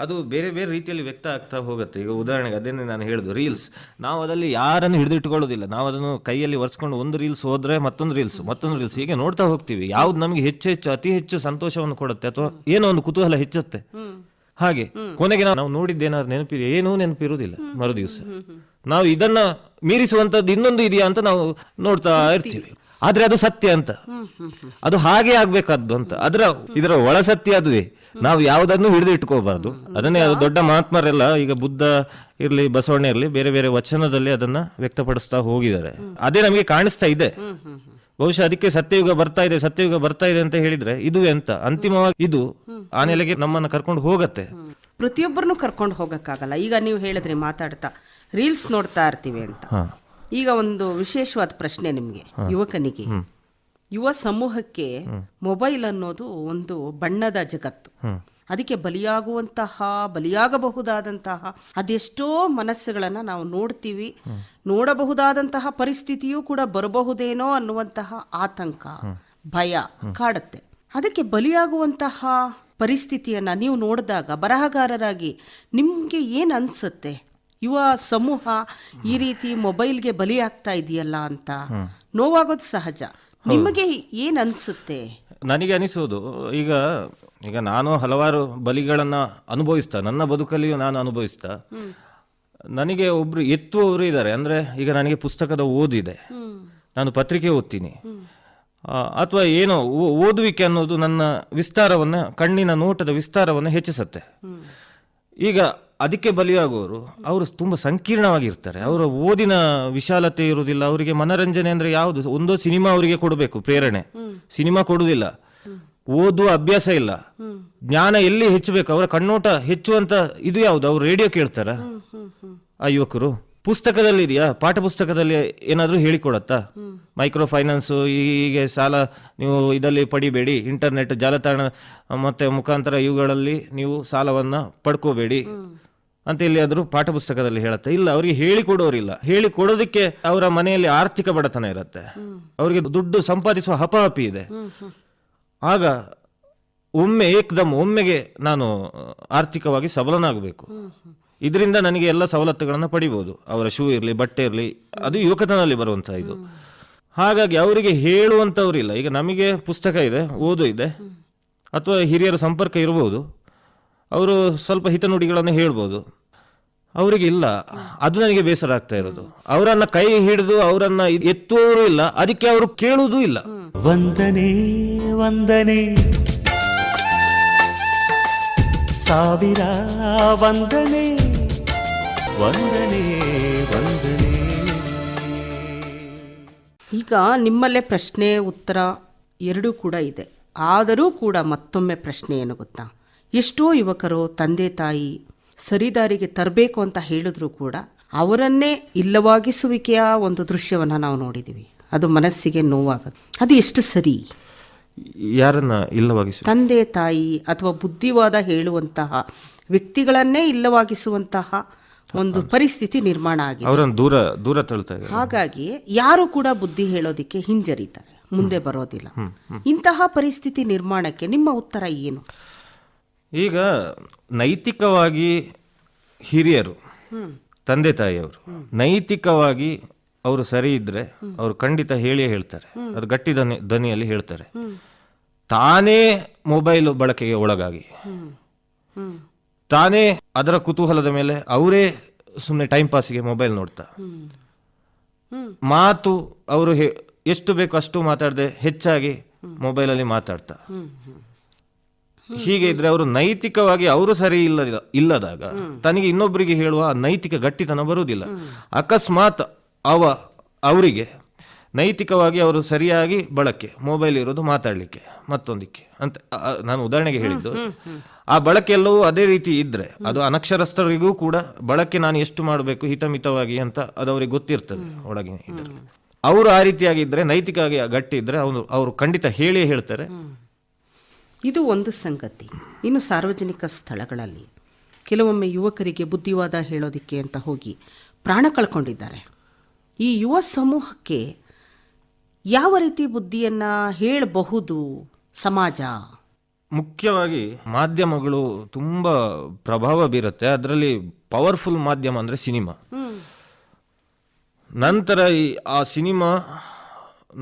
ಅದು ಬೇರೆ ಬೇರೆ ರೀತಿಯಲ್ಲಿ ವ್ಯಕ್ತ ಆಗ್ತಾ ಹೋಗುತ್ತೆ. ಈಗ ಉದಾಹರಣೆಗೆ ಅದೇನೆ ನಾನು ಹೇಳಿದ್ದು, ರೀಲ್ಸ್. ನಾವು ಅದರಲ್ಲಿ ಯಾರನ್ನು ಹಿಡಿದು ಇಟ್ಕೊಳ್ಳೋದಿಲ್ಲ. ನಾವು ಅದನ್ನು ಕೈಯಲ್ಲಿ ಒರೆಸ್ಕೊಂಡು ಒಂದು ರೀಲ್ಸ್ ಹೋದ್ರೆ ಮತ್ತೊಂದು ರೀಲ್ಸ್ ಹೀಗೆ ನೋಡ್ತಾ ಹೋಗ್ತೀವಿ. ಯಾವ್ದು ನಮಗೆ ಹೆಚ್ಚು ಅತಿ ಹೆಚ್ಚು ಸಂತೋಷವನ್ನು ಕೊಡುತ್ತೆ ಅಥವಾ ಏನೋ ಒಂದು ಕುತೂಹಲ ಹೆಚ್ಚುತ್ತೆ. ಹಾಗೆ ಕೊನೆಗೆ ನಾವು ನೋಡಿದ್ದೇನಾದ್ರು ನೆನಪಿದೆ, ಏನೂ ನೆನಪಿರುವುದಿಲ್ಲ ಮರು ದಿವಸ. ನಾವು ಇದನ್ನ ಮೀರಿಸುವಂತದ್ದು ಇನ್ನೊಂದು ಇದೆಯಾ ಅಂತ ನಾವು ನೋಡ್ತಾ ಇರ್ತೀವಿ. ಆದ್ರೆ ಅದು ಸತ್ಯ ಅಂತ, ಅದು ಹಾಗೆ ಆಗ್ಬೇಕಾದ್ದು ಅಂತ. ಇದರ ಒಳ ಸತ್ಯ ಅದುವೇ. ನಾವು ಯಾವುದನ್ನು ಹಿಡಿದು ಇಟ್ಕೋಬಾರ್ದು. ಅದನ್ನೇ ಅದು ದೊಡ್ಡ ಮಹಾತ್ಮರೆಲ್ಲ, ಈಗ ಬುದ್ಧ ಇರ್ಲಿ ಬಸವಣ್ಣ ಇರ್ಲಿ, ಬೇರೆ ಬೇರೆ ವಚನದಲ್ಲಿ ಅದನ್ನ ವ್ಯಕ್ತಪಡಿಸ್ತಾ ಹೋಗಿದ್ದಾರೆ. ಅದೇ ನಮಗೆ ಕಾಣಿಸ್ತಾ ಇದೆ. ಬಹುಶಃ ಅದಕ್ಕೆ ಸತ್ಯಯುಗ ಬರ್ತಾ ಇದೆ ಅಂತ ಹೇಳಿದ್ರೆ ಇದುವೇ ಅಂತ. ಅಂತಿಮವಾಗಿ ಇದು ಆ ನೆಲೆಗೆ ನಮ್ಮನ್ನ ಕರ್ಕೊಂಡು ಹೋಗತ್ತೆ. ಪ್ರತಿಯೊಬ್ಬರನ್ನು ಕರ್ಕೊಂಡು ಹೋಗಕ್ಕಾಗಲ್ಲ. ಈಗ ನೀವು ಹೇಳಿದ್ರಿ ಮಾತಾಡ್ತಾ ರೀಲ್ಸ್ ನೋಡ್ತಾ ಇರ್ತೀವಿ ಅಂತ. ಈಗ ಒಂದು ವಿಶೇಷವಾದ ಪ್ರಶ್ನೆ ನಿಮ್ಗೆ, ಯುವಕನಿಗೆ, ಯುವ ಸಮೂಹಕ್ಕೆ ಮೊಬೈಲ್ ಅನ್ನೋದು ಒಂದು ಬಣ್ಣದ ಜಗತ್ತು. ಅದಕ್ಕೆ ಬಲಿಯಾಗಬಹುದಾದಂತಹ ಅದೆಷ್ಟೋ ಮನಸ್ಸುಗಳನ್ನ ನಾವು ನೋಡ್ತೀವಿ. ನೋಡಬಹುದಾದಂತಹ ಪರಿಸ್ಥಿತಿಯೂ ಕೂಡ ಬರಬಹುದೇನೋ ಅನ್ನುವಂತಹ ಆತಂಕ, ಭಯ ಕಾಡುತ್ತೆ. ಅದಕ್ಕೆ ಬಲಿಯಾಗುವಂತಹ ಪರಿಸ್ಥಿತಿಯನ್ನ ನೀವು ನೋಡಿದಾಗ ಬರಹಗಾರರಾಗಿ ನಿಮ್ಗೆ ಏನ್ ಅನ್ಸುತ್ತೆ? ಯುವ ಸಮೂಹ ಈ ರೀತಿ ಮೊಬೈಲ್ಗೆ ಬಲಿಯಾಗ್ತಾ ಇದೆಯಲ್ಲ ಅಂತ ನೋವಾಗೋದು ಸಹಜ. ನಿಮಗೆ ಏನ್ ಅನ್ಸುತ್ತೆ? ನನಗೆ ಅನಿಸೋದು, ಈಗ ನಾನು ಹಲವಾರು ಬಲಿಗಳನ್ನ ನನ್ನ ಬದುಕಲ್ಲಿಯೂ ನಾನು ಅನುಭವಿಸ್ತಾ, ನನಗೆ ಒಬ್ರು ಎತ್ತುವವರು ಇದ್ದಾರೆ. ಅಂದ್ರೆ ಈಗ ನನಗೆ ಪುಸ್ತಕದ ಓದಿದೆ, ನಾನು ಪತ್ರಿಕೆ ಓದ್ತೀನಿ, ಅಥವಾ ಏನೋ ಓದುವಿಕೆ ಅನ್ನೋದು ನನ್ನ ವಿಸ್ತಾರವನ್ನ, ಕಣ್ಣಿನ ನೋಟದ ವಿಸ್ತಾರವನ್ನು ಹೆಚ್ಚಿಸುತ್ತೆ. ಈಗ ಅದಕ್ಕೆ ಬಲಿಯಾಗುವವರು ಅವರು ತುಂಬಾ ಸಂಕೀರ್ಣವಾಗಿರ್ತಾರೆ. ಅವರ ಓದಿನ ವಿಶಾಲತೆ ಇರುವುದಿಲ್ಲ. ಅವರಿಗೆ ಮನರಂಜನೆ ಅಂದ್ರೆ ಯಾವುದು? ಒಂದೋ ಸಿನಿಮಾ ಅವರಿಗೆ ಕೊಡಬೇಕು ಪ್ರೇರಣೆ, ಸಿನಿಮಾ ಕೊಡುವುದಿಲ್ಲ. ಓದುವ ಅಭ್ಯಾಸ ಇಲ್ಲ, ಜ್ಞಾನ ಎಲ್ಲಿ ಹೆಚ್ಚಬೇಕು, ಅವರ ಕಣ್ಣೋಟ ಹೆಚ್ಚುವಂತ ಇದು ಯಾವುದು? ಅವ್ರು ರೇಡಿಯೋ ಕೇಳ್ತಾರ ಆ ಯುವಕರು? ಪುಸ್ತಕದಲ್ಲಿ ಇದೆಯಾ? ಪಾಠ ಪುಸ್ತಕದಲ್ಲಿ ಏನಾದ್ರೂ ಹೇಳಿಕೊಡತ್ತಾ? ಮೈಕ್ರೋ ಫೈನಾನ್ಸ್, ಹೀಗೆ ಸಾಲ ನೀವು ಇದರಲ್ಲಿ ಪಡಿಬೇಡಿ, ಇಂಟರ್ನೆಟ್ ಜಾಲತಾಣ ಮತ್ತೆ ಮುಖಾಂತರ ಇವುಗಳಲ್ಲಿ ನೀವು ಸಾಲವನ್ನ ಪಡ್ಕೋಬೇಡಿ ಅಂತ ಎಲ್ಲಿಯಾದ್ರೂ ಪಾಠ ಪುಸ್ತಕದಲ್ಲಿ ಹೇಳುತ್ತೆ? ಇಲ್ಲ, ಅವರಿಗೆ ಹೇಳಿಕೊಡೋರಿಲ್ಲ. ಹೇಳಿಕೊಡೋದಕ್ಕೆ ಅವರ ಮನೆಯಲ್ಲಿ ಆರ್ಥಿಕ ಬಡತನ ಇರುತ್ತೆ, ಅವರಿಗೆ ದುಡ್ಡು ಸಂಪಾದಿಸುವ ಹಪಾಹಪಿ ಇದೆ. ಆಗ ಒಮ್ಮೆಗೆ ನಾನು ಆರ್ಥಿಕವಾಗಿ ಸಬಲನಾಗಬೇಕು, ಇದರಿಂದ ನನಗೆ ಎಲ್ಲ ಸವಲತ್ತುಗಳನ್ನು ಪಡಿಬಹುದು, ಅವರ ಶೂ ಇರಲಿ, ಬಟ್ಟೆ ಇರಲಿ, ಅದು ಯುವಕತನದಲ್ಲಿ ಬರುವಂತ ಇದು. ಹಾಗಾಗಿ ಅವರಿಗೆ ಹೇಳುವಂಥವ್ರಿಲ್ಲ. ಈಗ ನಮಗೆ ಪುಸ್ತಕ ಇದೆ, ಓದು ಇದೆ, ಅಥವಾ ಹಿರಿಯರ ಸಂಪರ್ಕ ಇರಬಹುದು, ಅವರು ಸ್ವಲ್ಪ ಹಿತನುಡಿಗಳನ್ನು ಹೇಳ್ಬೋದು. ಅವರಿಗೆ ಇಲ್ಲ. ಅದು ನನಗೆ ಬೇಸರ ಆಗ್ತಾ ಇರೋದು. ಅವರನ್ನ ಕೈ ಹಿಡಿದು ಅವರನ್ನ ಎತ್ತುವವರು ಇಲ್ಲ, ಅದಕ್ಕೆ ಅವರು ಕೇಳುವುದೂ ಇಲ್ಲ. ವಂದನೆ ವಂದನೆ ಸಾವಿರ ವಂದನೆ ವಂದನೆ ವಂದನೆ. ಈಗ ನಿಮ್ಮಲ್ಲೇ ಪ್ರಶ್ನೆ ಉತ್ತರ ಎರಡೂ ಕೂಡ ಇದೆ. ಆದರೂ ಕೂಡ ಮತ್ತೊಮ್ಮೆ ಪ್ರಶ್ನೆ ಏನು ಗೊತ್ತಾ? ಎಷ್ಟೋ ಯುವಕರು ತಂದೆ ತಾಯಿ ಸರಿದಾರಿಗೆ ತರಬೇಕು ಅಂತ ಹೇಳಿದ್ರು ಕೂಡ ಅವರನ್ನೇ ಇಲ್ಲವಾಗಿಸುವಿಕೆಯ ಒಂದು ದೃಶ್ಯವನ್ನು ನಾವು ನೋಡಿದ್ದೀವಿ. ಅದು ಮನಸ್ಸಿಗೆ ನೋವಾಗುತ್ತೆ. ಅದು ಎಷ್ಟು ಸರಿ? ಯಾರನ್ನ ಇಲ್ಲವಾಗಿಸ? ತಂದೆ ತಾಯಿ ಅಥವಾ ಬುದ್ಧಿವಾದ ಹೇಳುವಂತಹ ವ್ಯಕ್ತಿಗಳನ್ನೇ ಇಲ್ಲವಾಗಿಸುವಂತಹ ಒಂದು ಪರಿಸ್ಥಿತಿ ನಿರ್ಮಾಣ ಆಗಿದೆ. ಅವರನ್ನು ದೂರ ತಳ್ತಾ ಇದ್ದಾರೆ. ಹಾಗಾಗಿ ಯಾರು ಕೂಡ ಬುದ್ಧಿ ಹೇಳೋದಿಕ್ಕೆ ಹಿಂಜರಿತಾರೆ, ಮುಂದೆ ಬರೋದಿಲ್ಲ. ಇಂತಹ ಪರಿಸ್ಥಿತಿ ನಿರ್ಮಾಣಕ್ಕೆ ನಿಮ್ಮ ಉತ್ತರ ಏನು? ಈಗ ನೈತಿಕವಾಗಿ ಹಿರಿಯರು, ತಂದೆ ತಾಯಿಯವರು ನೈತಿಕವಾಗಿ ಅವರು ಸರಿ ಇದ್ರೆ ಅವರು ಖಂಡಿತ ಹೇಳಿಯೇ ಹೇಳ್ತಾರೆ, ಅದು ಗಟ್ಟಿ ಧ್ವನಿಯಲ್ಲಿ ಹೇಳ್ತಾರೆ. ತಾನೇ ಮೊಬೈಲ್ ಬಳಕೆಗೆ ಒಳಗಾಗಿ ತಾನೇ ಅದರ ಕುತೂಹಲದ ಮೇಲೆ ಅವರೇ ಸುಮ್ಮನೆ ಟೈಮ್ ಪಾಸಿಗೆ ಮೊಬೈಲ್ ನೋಡ್ತಾ ಮಾತು ಅವರು ಎಷ್ಟು ಬೇಕು ಅಷ್ಟು ಮಾತಾಡದೆ ಹೆಚ್ಚಾಗಿ ಮೊಬೈಲಲ್ಲಿ ಮಾತಾಡ್ತಾ ಹೀಗೆ ಇದ್ರೆ ಅವರು ನೈತಿಕವಾಗಿ ಅವರು ಸರಿ ಇಲ್ಲದಾಗ ತನಗೆ ಇನ್ನೊಬ್ಬರಿಗೆ ಹೇಳುವ ನೈತಿಕ ಗಟ್ಟಿತನ ಬರುವುದಿಲ್ಲ. ಅಕಸ್ಮಾತ್ ಅವರಿಗೆ ನೈತಿಕವಾಗಿ ಅವರು ಸರಿಯಾಗಿ ಬಳಕೆ ಮೊಬೈಲ್ ಇರೋದು ಮಾತಾಡ್ಲಿಕ್ಕೆ ಮತ್ತೊಂದಿಕ್ಕೆ ಅಂತ ನಾನು ಉದಾಹರಣೆಗೆ ಹೇಳಿದ್ದು. ಆ ಬಳಕೆ ಎಲ್ಲವೂ ಅದೇ ರೀತಿ ಇದ್ರೆ ಅದು ಅನಕ್ಷರಸ್ಥರಿಗೂ ಕೂಡ ಬಳಕೆ ನಾನು ಎಷ್ಟು ಮಾಡಬೇಕು ಹಿತಮಿತವಾಗಿ ಅಂತ ಅದು ಅವ್ರಿಗೆ ಗೊತ್ತಿರ್ತದೆ ಒಳಗಿನ ಇದರಲ್ಲಿ. ಅವರು ಆ ರೀತಿಯಾಗಿದ್ರೆ ನೈತಿಕವಾಗಿ ಗಟ್ಟಿ ಇದ್ರೆ ಅವರು ಖಂಡಿತ ಹೇಳಿಯೇ ಹೇಳ್ತಾರೆ. ಇದು ಒಂದು ಸಂಗತಿ. ಇನ್ನು ಸಾರ್ವಜನಿಕ ಸ್ಥಳಗಳಲ್ಲಿ ಕೆಲವೊಮ್ಮೆ ಯುವಕರಿಗೆ ಬುದ್ಧಿವಾದ ಹೇಳೋದಿಕ್ಕೆ ಅಂತ ಹೋಗಿ ಪ್ರಾಣ ಕಳ್ಕೊಂಡಿದ್ದಾರೆ. ಈ ಯುವ ಸಮೂಹಕ್ಕೆ ಯಾವ ರೀತಿ ಬುದ್ಧಿಯನ್ನ ಹೇಳಬಹುದು ಸಮಾಜ? ಮುಖ್ಯವಾಗಿ ಮಾಧ್ಯಮಗಳು ತುಂಬಾ ಪ್ರಭಾವ ಬೀರುತ್ತೆ. ಅದರಲ್ಲಿ ಪವರ್ಫುಲ್ ಮಾಧ್ಯಮ ಅಂದ್ರೆ ಸಿನಿಮಾ. ನಂತರ ಆ ಸಿನಿಮಾ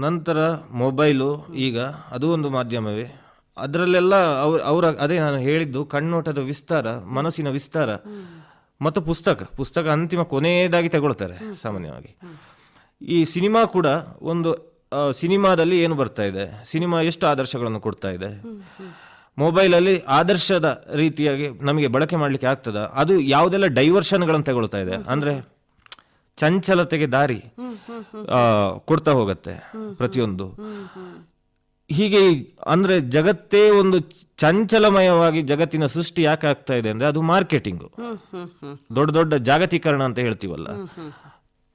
ನಂತರ ಮೊಬೈಲು, ಈಗ ಅದು ಒಂದು ಮಾಧ್ಯಮವೇ. ಅದರಲ್ಲೆಲ್ಲ ಅವರ ಅದೇ ನಾನು ಹೇಳಿದ್ದು ಕಣ್ಣೋಟದ ವಿಸ್ತಾರ, ಮನಸ್ಸಿನ ವಿಸ್ತಾರ ಮತ್ತು ಪುಸ್ತಕ ಅಂತಿಮ ಕೊನೆಯದಾಗಿ ತಗೊಳ್ತಾರೆ ಸಾಮಾನ್ಯವಾಗಿ. ಈ ಸಿನಿಮಾ ಕೂಡ ಒಂದು ಸಿನಿಮಾದಲ್ಲಿ ಏನು ಬರ್ತಾ ಇದೆ, ಸಿನಿಮಾ ಎಷ್ಟು ಆದರ್ಶಗಳನ್ನು ಕೊಡ್ತಾ ಇದೆ, ಮೊಬೈಲಲ್ಲಿ ಆದರ್ಶದ ರೀತಿಯಾಗಿ ನಮಗೆ ಬಳಕೆ ಮಾಡಲಿಕ್ಕೆ ಆಗ್ತದ, ಅದು ಯಾವುದೆಲ್ಲ ಡೈವರ್ಷನ್ಗಳನ್ನು ತಗೊಳ್ತಾ ಇದೆ ಅಂದ್ರೆ ಚಂಚಲತೆಗೆ ದಾರಿ ಕೊಡ್ತಾ ಹೋಗತ್ತೆ ಪ್ರತಿಯೊಂದು. ಹೀಗೆ ಅಂದ್ರೆ ಜಗತ್ತೇ ಒಂದು ಚಂಚಲಮಯವಾಗಿ ಜಗತ್ತಿನ ಸೃಷ್ಟಿ ಯಾಕೆ ಆಗ್ತಾ ಇದೆ ಅಂದ್ರೆ ಅದು ಮಾರ್ಕೆಟಿಂಗು, ದೊಡ್ಡ ದೊಡ್ಡ ಜಾಗತೀಕರಣ ಅಂತ ಹೇಳ್ತೀವಲ್ಲ.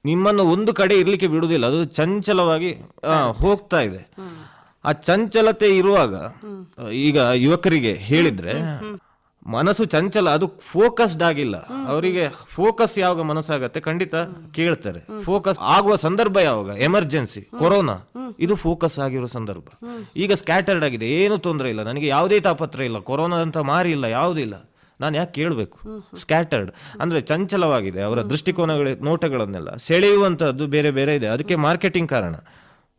ನಿಮ್ಮನ್ನು ಒಂದು ಕಡೆ ಇರ್ಲಿಕ್ಕೆ ಬಿಡುವುದಿಲ್ಲ, ಅದು ಚಂಚಲವಾಗಿ ಹೋಗ್ತಾ ಇದೆ. ಆ ಚಂಚಲತೆ ಇರುವಾಗ ಈಗ ಯುವಕರಿಗೆ ಹೇಳಿದ್ರೆ ಮನಸ್ಸು ಚಂಚಲ, ಅದು ಫೋಕಸ್ಡ್ ಆಗಿಲ್ಲ. ಅವರಿಗೆ ಫೋಕಸ್ ಯಾವಾಗ ಮನಸ್ಸಾಗತ್ತೆ ಖಂಡಿತ ಕೇಳ್ತಾರೆ. ಫೋಕಸ್ ಆಗುವ ಸಂದರ್ಭ ಯಾವಾಗ? ಎಮರ್ಜೆನ್ಸಿ, ಕೊರೋನಾ, ಇದು ಫೋಕಸ್ ಆಗಿರೋ ಸಂದರ್ಭ. ಈಗ ಸ್ಕ್ಯಾಟರ್ಡ್ ಆಗಿದೆ, ಏನು ತೊಂದರೆ ಇಲ್ಲ, ನನಗೆ ಯಾವುದೇ ತಾಪತ್ರ ಇಲ್ಲ, ಕೊರೋನಾ ಅಂತ ಮಾರಿ ಇಲ್ಲ, ಯಾವುದಿಲ್ಲ, ನಾನು ಯಾಕೆ ಕೇಳಬೇಕು? ಸ್ಕ್ಯಾಟರ್ಡ್ ಅಂದ್ರೆ ಚಂಚಲವಾಗಿದೆ. ಅವರ ದೃಷ್ಟಿಕೋನಗಳ ನೋಟಗಳನ್ನೆಲ್ಲ ಸೆಳೆಯುವಂತದ್ದು ಬೇರೆ ಬೇರೆ ಇದೆ. ಅದಕ್ಕೆ ಮಾರ್ಕೆಟಿಂಗ್ ಕಾರಣ.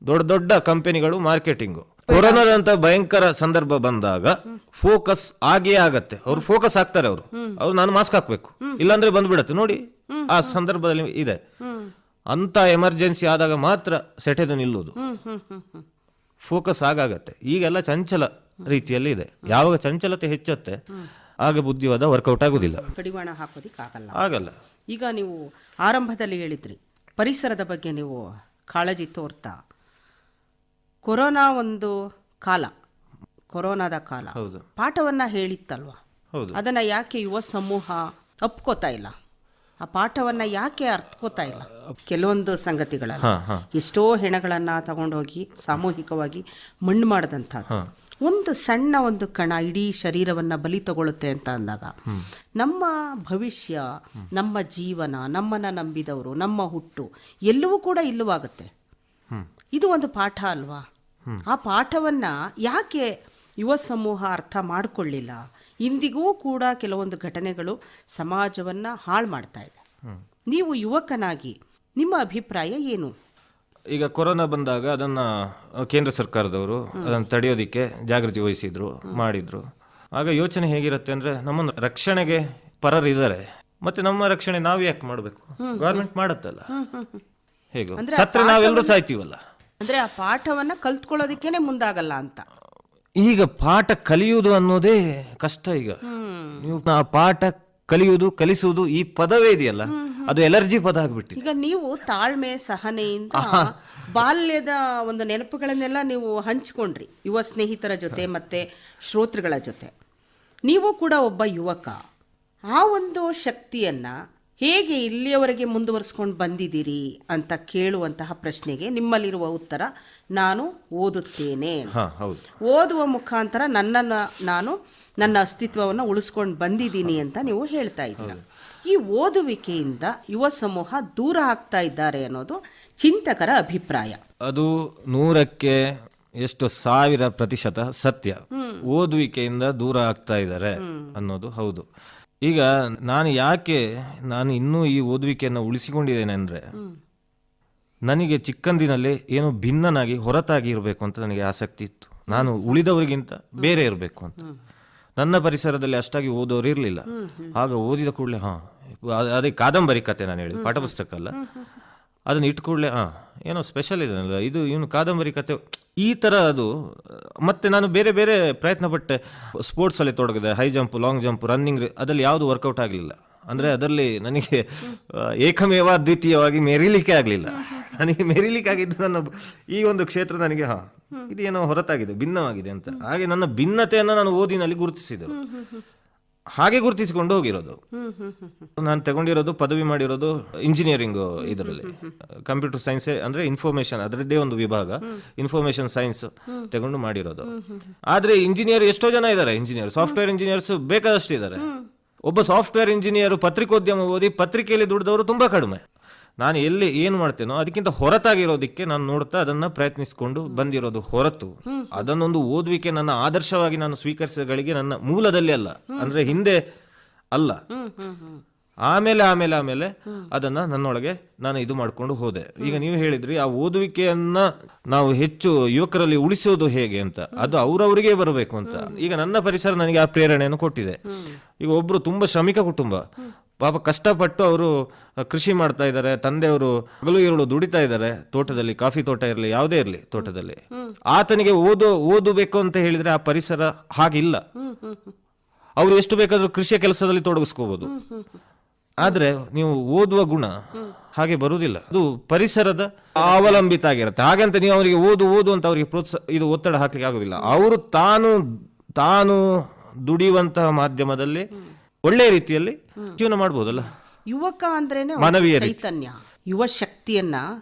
ದೊಡ್ಡ ದೊಡ್ಡ ಕಂಪನಿಗಳು ಮಾರ್ಕೆಟಿಂಗು. ಕೊರೋನಾದಂತ ಭಯಂಕರ ಸಂದರ್ಭ ಬಂದಾಗ ಫೋಕಸ್ ಆಗೇ ಆಗತ್ತೆ. ಅವ್ರು ಫೋಕಸ್ ಆಗ್ತಾರೆ. ಅವ್ರು ನಾನು ಮಾಸ್ಕ್ ಹಾಕ್ಬೇಕು ಇಲ್ಲಾಂದ್ರೆ ಬಂದ್ಬಿಡತ್ತೆ ನೋಡಿ, ಆ ಸಂದರ್ಭದಲ್ಲಿ ಇದೆ. ಅಂತ ಎಮರ್ಜೆನ್ಸಿ ಆದಾಗ ಮಾತ್ರ ಸೆಟೆದು ನಿಲ್ಲುವುದು, ಫೋಕಸ್ ಆಗತ್ತೆ. ಈಗೆಲ್ಲ ಚಂಚಲ ರೀತಿಯಲ್ಲಿ ಇದೆ. ಯಾವಾಗ ಚಂಚಲತೆ ಹೆಚ್ಚತ್ತೆ ಆಗ ಬುದ್ಧಿವಾದ ವರ್ಕೌಟ್ ಆಗುದಿಲ್ಲ, ಕಡಿವಾಣ ಹಾಕೋದಿಕ್ಕಾಗಲ್ಲ, ಆಗಲ್ಲ. ಈಗ ನೀವು ಆರಂಭದಲ್ಲಿ ಹೇಳಿದ್ರಿ ಪರಿಸರದ ಬಗ್ಗೆ ನೀವು ಕಾಳಜಿ ತೋರ್ತಾ, ಕೊರೋನಾ ಒಂದು ಕಾಲ, ಕೊರೋನಾದ ಕಾಲ ಪಾಠವನ್ನ ಹೇಳಿತ್ತಲ್ವಾ? ಅದನ್ನ ಯಾಕೆ ಯುವ ಸಮೂಹ ಒಪ್ಕೋತಾ ಇಲ್ಲ? ಆ ಪಾಠವನ್ನ ಯಾಕೆ ಅರ್ಥಕೋತಾ ಇಲ್ಲ? ಕೆಲವೊಂದು ಸಂಗತಿಗಳಲ್ಲಿ ಎಷ್ಟೋ ಹೆಣಗಳನ್ನ ತಗೊಂಡೋಗಿ ಸಾಮೂಹಿಕವಾಗಿ ಮಣ್ಣು ಮಾಡಿದಂಥದ್ದು, ಒಂದು ಸಣ್ಣ ಒಂದು ಕಣ ಇಡೀ ಶರೀರವನ್ನ ಬಲಿ ತಗೊಳುತ್ತೆ ಅಂತ ಅಂದಾಗ ನಮ್ಮ ಭವಿಷ್ಯ, ನಮ್ಮ ಜೀವನ, ನಮ್ಮನ್ನ ನಂಬಿದವರು, ನಮ್ಮ ಹುಟ್ಟು ಎಲ್ಲವೂ ಕೂಡ ಇಲ್ಲವಾಗುತ್ತೆ. ಇದು ಒಂದು ಪಾಠ ಅಲ್ವಾ? ಆ ಪಾಠವನ್ನ ಯಾಕೆ ಯುವ ಸಮೂಹ ಅರ್ಥ ಮಾಡಿಕೊಳ್ಳಿಲ್ಲ? ಇಂದಿಗೂ ಕೂಡ ಕೆಲವೊಂದು ಘಟನೆಗಳು ಸಮಾಜವನ್ನ ಹಾಳು ಮಾಡ್ತಾ ಇದೆ. ನೀವು ಯುವಕನಾಗಿ ನಿಮ್ಮ ಅಭಿಪ್ರಾಯ ಏನು? ಈಗ ಕೊರೋನಾ ಬಂದಾಗ ಅದನ್ನ ಕೇಂದ್ರ ಸರ್ಕಾರದವರು ಅದನ್ನು ತಡೆಯೋದಿಕ್ಕೆ ಜಾಗೃತಿ ವಹಿಸಿದ್ರು, ಮಾಡಿದ್ರು. ಆಗ ಯೋಚನೆ ಹೇಗಿರುತ್ತೆ ಅಂದ್ರೆ, ನಮ್ಮ ರಕ್ಷಣೆಗೆ ಪರರಿದ್ದಾರೆ, ಮತ್ತೆ ನಮ್ಮ ರಕ್ಷಣೆ ನಾವು ಯಾಕೆ ಮಾಡಬೇಕು? ಗವರ್ಮೆಂಟ್ ಮಾಡತ್ತಲ್ಲ, ಹೇಗೋ ಸತ್ರ ನಾವೆಲ್ಲರೂ ಸಾಯ್ತೀವಲ್ಲ. ಅಂದ್ರೆ ಆ ಪಾಠವನ್ನ ಕಲ್ತ್ಕೊಳ್ಳೋದಿಕ್ಕೇನೆ ಮುಂದಾಗಲ್ಲ ಅಂತ. ಈಗ ಪಾಠ ಕಲಿಯುವುದು ಅನ್ನೋದೇ ಕಷ್ಟ. ಈಗ ನೀವು ಆ ಪಾಠ ಕಲಿಯುವುದು, ಕಲಿಸುವುದು, ಈ ಪದವೇ ಇದೆಯಲ್ಲ, ಅದು ಎಲರ್ಜಿ ಪದ ಆಗ್ಬಿಟ್ಟಿದೆ. ಈಗ ನೀವು ತಾಳ್ಮೆ, ಸಹನೆಯಿಂದ ಬಾಲ್ಯದ ಒಂದು ನೆನಪುಗಳನ್ನೆಲ್ಲ ನೀವು ಹಂಚಿಕೊಂಡ್ರಿ ಯುವ ಸ್ನೇಹಿತರ ಜೊತೆ ಮತ್ತೆ ಶ್ರೋತೃಗಳ ಜೊತೆ. ನೀವು ಕೂಡ ಒಬ್ಬ ಯುವಕ. ಆ ಒಂದು ಶಕ್ತಿಯನ್ನ ಹೇಗೆ ಇಲ್ಲಿಯವರೆಗೆ ಮುಂದುವರಿಸ್ಕೊಂಡು ಬಂದಿದ್ದೀರಿ ಅಂತ ಕೇಳುವಂತಹ ಪ್ರಶ್ನೆಗೆ ನಿಮ್ಮಲ್ಲಿರುವ ಉತ್ತರ, ನಾನು ಓದುತ್ತೇನೆ, ಓದುವ ಮುಖಾಂತರ ನಾನು ನನ್ನ ಅಸ್ತಿತ್ವವನ್ನು ಉಳಿಸ್ಕೊಂಡು ಬಂದಿದ್ದೀನಿ ಅಂತ ನೀವು ಹೇಳ್ತಾ ಇದ್ದೀರ. ಈ ಓದುವಿಕೆಯಿಂದ ಯುವ ಸಮೂಹ ದೂರ ಆಗ್ತಾ ಇದ್ದಾರೆ ಅನ್ನೋದು ಚಿಂತಕರ ಅಭಿಪ್ರಾಯ. ಅದು 100ಕ್ಕೆ ಎಷ್ಟು 1000% ಸತ್ಯ. ಓದುವಿಕೆಯಿಂದ ದೂರ ಆಗ್ತಾ ಇದ್ದಾರೆ ಅನ್ನೋದು ಹೌದು. ಈಗ ನಾನು ಇನ್ನೂ ಈ ಓದುವಿಕೆಯನ್ನು ಉಳಿಸಿಕೊಂಡಿದ್ದೇನೆ ಅಂದ್ರೆ, ನನಗೆ ಚಿಕ್ಕಂದಿನಲ್ಲಿ ಏನೋ ಭಿನ್ನನಾಗಿ ಹೊರತಾಗಿ ಇರಬೇಕು ಅಂತ ನನಗೆ ಆಸಕ್ತಿ ಇತ್ತು. ನಾನು ಉಳಿದವರಿಗಿಂತ ಬೇರೆ ಇರಬೇಕು ಅಂತ. ನನ್ನ ಪರಿಸರದಲ್ಲಿ ಅಷ್ಟಾಗಿ ಓದೋರು ಇರಲಿಲ್ಲ. ಆಗ ಓದಿದ ಕೂಡಲೇ ಅದೇ ಕಾದಂಬರಿ ಕತೆ ನಾನು ಹೇಳಿದ್ದು, ಪಾಠಪುಸ್ತಕ ಅಲ್ಲ, ಅದನ್ನ ಇಟ್ಟ ಕೂಡಲೇ ಏನೋ ಸ್ಪೆಷಲ್ ಇದೆನಲ್ಲ ಇದು, ಇವನು ಕಾದಂಬರಿ ಕತೆ ಈ ಥರ ಅದು. ಮತ್ತೆ ನಾನು ಬೇರೆ ಬೇರೆ ಪ್ರಯತ್ನ ಪಟ್ಟೆ, ಸ್ಪೋರ್ಟ್ಸಲ್ಲಿ ತೊಡಗಿದೆ, high jump, long jump, running, ಅದರಲ್ಲಿ ಯಾವುದು ವರ್ಕೌಟ್ ಆಗಲಿಲ್ಲ. ಅಂದರೆ ಅದರಲ್ಲಿ ನನಗೆ ಏಕಮೇವ ದ್ವಿತೀಯವಾಗಿ ಮೆರಿಲಿಕ್ಕೆ ಆಗಲಿಲ್ಲ. ನನಗೆ ಮೆರಿಲಿಕ್ಕೆ ಆಗಿದ್ದು ನನ್ನ ಈ ಒಂದು ಕ್ಷೇತ್ರ ನನಗೆ ಇದೇನೋ ಹೊರತಾಗಿದೆ, ಭಿನ್ನವಾಗಿದೆ ಅಂತ. ಹಾಗೆ ನನ್ನ ಭಿನ್ನತೆಯನ್ನು ನಾನು ಓದಿನಲ್ಲಿ ಗುರುತಿಸಿದೆ, ಹಾಗೆ ಗುರುತಿಸಿಕೊಂಡು ಹೋಗಿರೋದು. ನಾನು ತಗೊಂಡಿರೋದು, ಪದವಿ ಮಾಡಿರೋದು ಇಂಜಿನಿಯರಿಂಗ್ ಇದರಲ್ಲಿ, ಕಂಪ್ಯೂಟರ್ ಸೈನ್ಸ್ ಅಂದರೆ ಇನ್ಫಾರ್ಮೇಶನ್, ಅದರದ್ದೇ ಒಂದು ವಿಭಾಗ ಇನ್ಫಾರ್ಮೇಶನ್ ಸೈನ್ಸ್ ತಗೊಂಡು ಮಾಡಿರೋದು. ಆದರೆ ಇಂಜಿನಿಯರ್ ಎಷ್ಟೋ ಜನ ಇದ್ದಾರೆ, ಇಂಜಿನಿಯರ್, ಸಾಫ್ಟ್ವೇರ್ ಇಂಜಿನಿಯರ್ಸ್ ಬೇಕಾದಷ್ಟು ಇದ್ದಾರೆ. ಒಬ್ಬ ಸಾಫ್ಟ್ವೇರ್ ಇಂಜಿನಿಯರ್ ಪತ್ರಿಕೋದ್ಯಮ ಓದಿ ಪತ್ರಿಕೆಯಲ್ಲಿ ದುಡಿದವರು ತುಂಬ ಕಡಿಮೆ. ನಾನು ಎಲ್ಲಿ ಏನು ಮಾಡ್ತೇನೋ ಅದಕ್ಕಿಂತ ಹೊರತಾಗಿರೋದಕ್ಕೆ ನಾನು ನೋಡ್ತಾ ಅದನ್ನು ಪ್ರಯತ್ನಿಸಿಕೊಂಡು ಬಂದಿರೋದು ಹೊರತು ಅದನ್ನೊಂದು ಓದುವಿಕೆ ನನ್ನ ಆದರ್ಶವಾಗಿ ನಾನು ಸ್ವೀಕರಿಸಿದಗಳಿಗೆ ನನ್ನ ಮೂಲದಲ್ಲಿ ಅಲ್ಲ, ಅಂದರೆ ಹಿಂದೆ ಅಲ್ಲ. ಆಮೇಲೆ ಆಮೇಲೆ ಆಮೇಲೆ ಅದನ್ನ ನನ್ನೊಳಗೆ ನಾನು ಇದು ಮಾಡ್ಕೊಂಡು ಹೋದೆ. ಈಗ ನೀವು ಹೇಳಿದ್ರಿ ಆ ಓದುವಿಕೆಯನ್ನ ನಾವು ಹೆಚ್ಚು ಯುವಕರಲ್ಲಿ ಉಳಿಸೋದು ಹೇಗೆ ಅಂತ, ಅದು ಅವರವರಿಗೆ ಬರಬೇಕು ಅಂತ. ಈಗ ನನ್ನ ಪರಿಸರ ನನಗೆ ಆ ಪ್ರೇರಣೆಯನ್ನು ಕೊಟ್ಟಿದೆ. ಈಗ ಒಬ್ರು ತುಂಬಾ ಶ್ರಮಿಕ ಕುಟುಂಬ, ಪಾಪ ಕಷ್ಟಪಟ್ಟು ಅವರು ಕೃಷಿ ಮಾಡ್ತಾ ಇದ್ದಾರೆ, ತಂದೆಯವರು ಹಗಲು ಇರುಳು ದುಡಿತಾ ಇದ್ದಾರೆ ತೋಟದಲ್ಲಿ, ಕಾಫಿ ತೋಟ ಇರಲಿ ಯಾವುದೇ ಇರಲಿ ತೋಟದಲ್ಲಿ. ಆತನಿಗೆ ಓದಬೇಕು ಅಂತ ಹೇಳಿದ್ರೆ ಆ ಪರಿಸರ ಹಾಗಿಲ್ಲ. ಅವರು ಎಷ್ಟು ಬೇಕಾದ್ರೂ ಕೃಷಿಯ ಕೆಲಸದಲ್ಲಿ ತೊಡಗಿಸ್ಕೋಬಹುದು, ಆದ್ರೆ ನೀವು ಓದುವ ಗುಣ ಹಾಗೆ ಬರುವುದಿಲ್ಲ. ಅದು ಪರಿಸರದ ಅವಲಂಬಿತ ಆಗಿರುತ್ತೆ. ಹಾಗಂತ ನೀವು ಅವರಿಗೆ ಓದು ಅಂತ ಅವರಿಗೆ ಇದು ಒತ್ತಡ ಹಾಕ್ಲಿಕ್ಕೆ ಆಗುದಿಲ್ಲ. ಅವರು ತಾನು ದುಡಿಯುವಂತಹ ಮಾಧ್ಯಮದಲ್ಲಿ ಒಳ್ಳೆ ರೀತಿಯಲ್ಲಿ ಜೀವನ ಮಾಡಬಹುದಲ್ಲ. ಯುವಕ ಅಂದ್ರೇನೆ ಮಾನವೀಯ ಚೈತನ್ಯ, ಯುವ ಶಕ್ತಿಯನ್ನ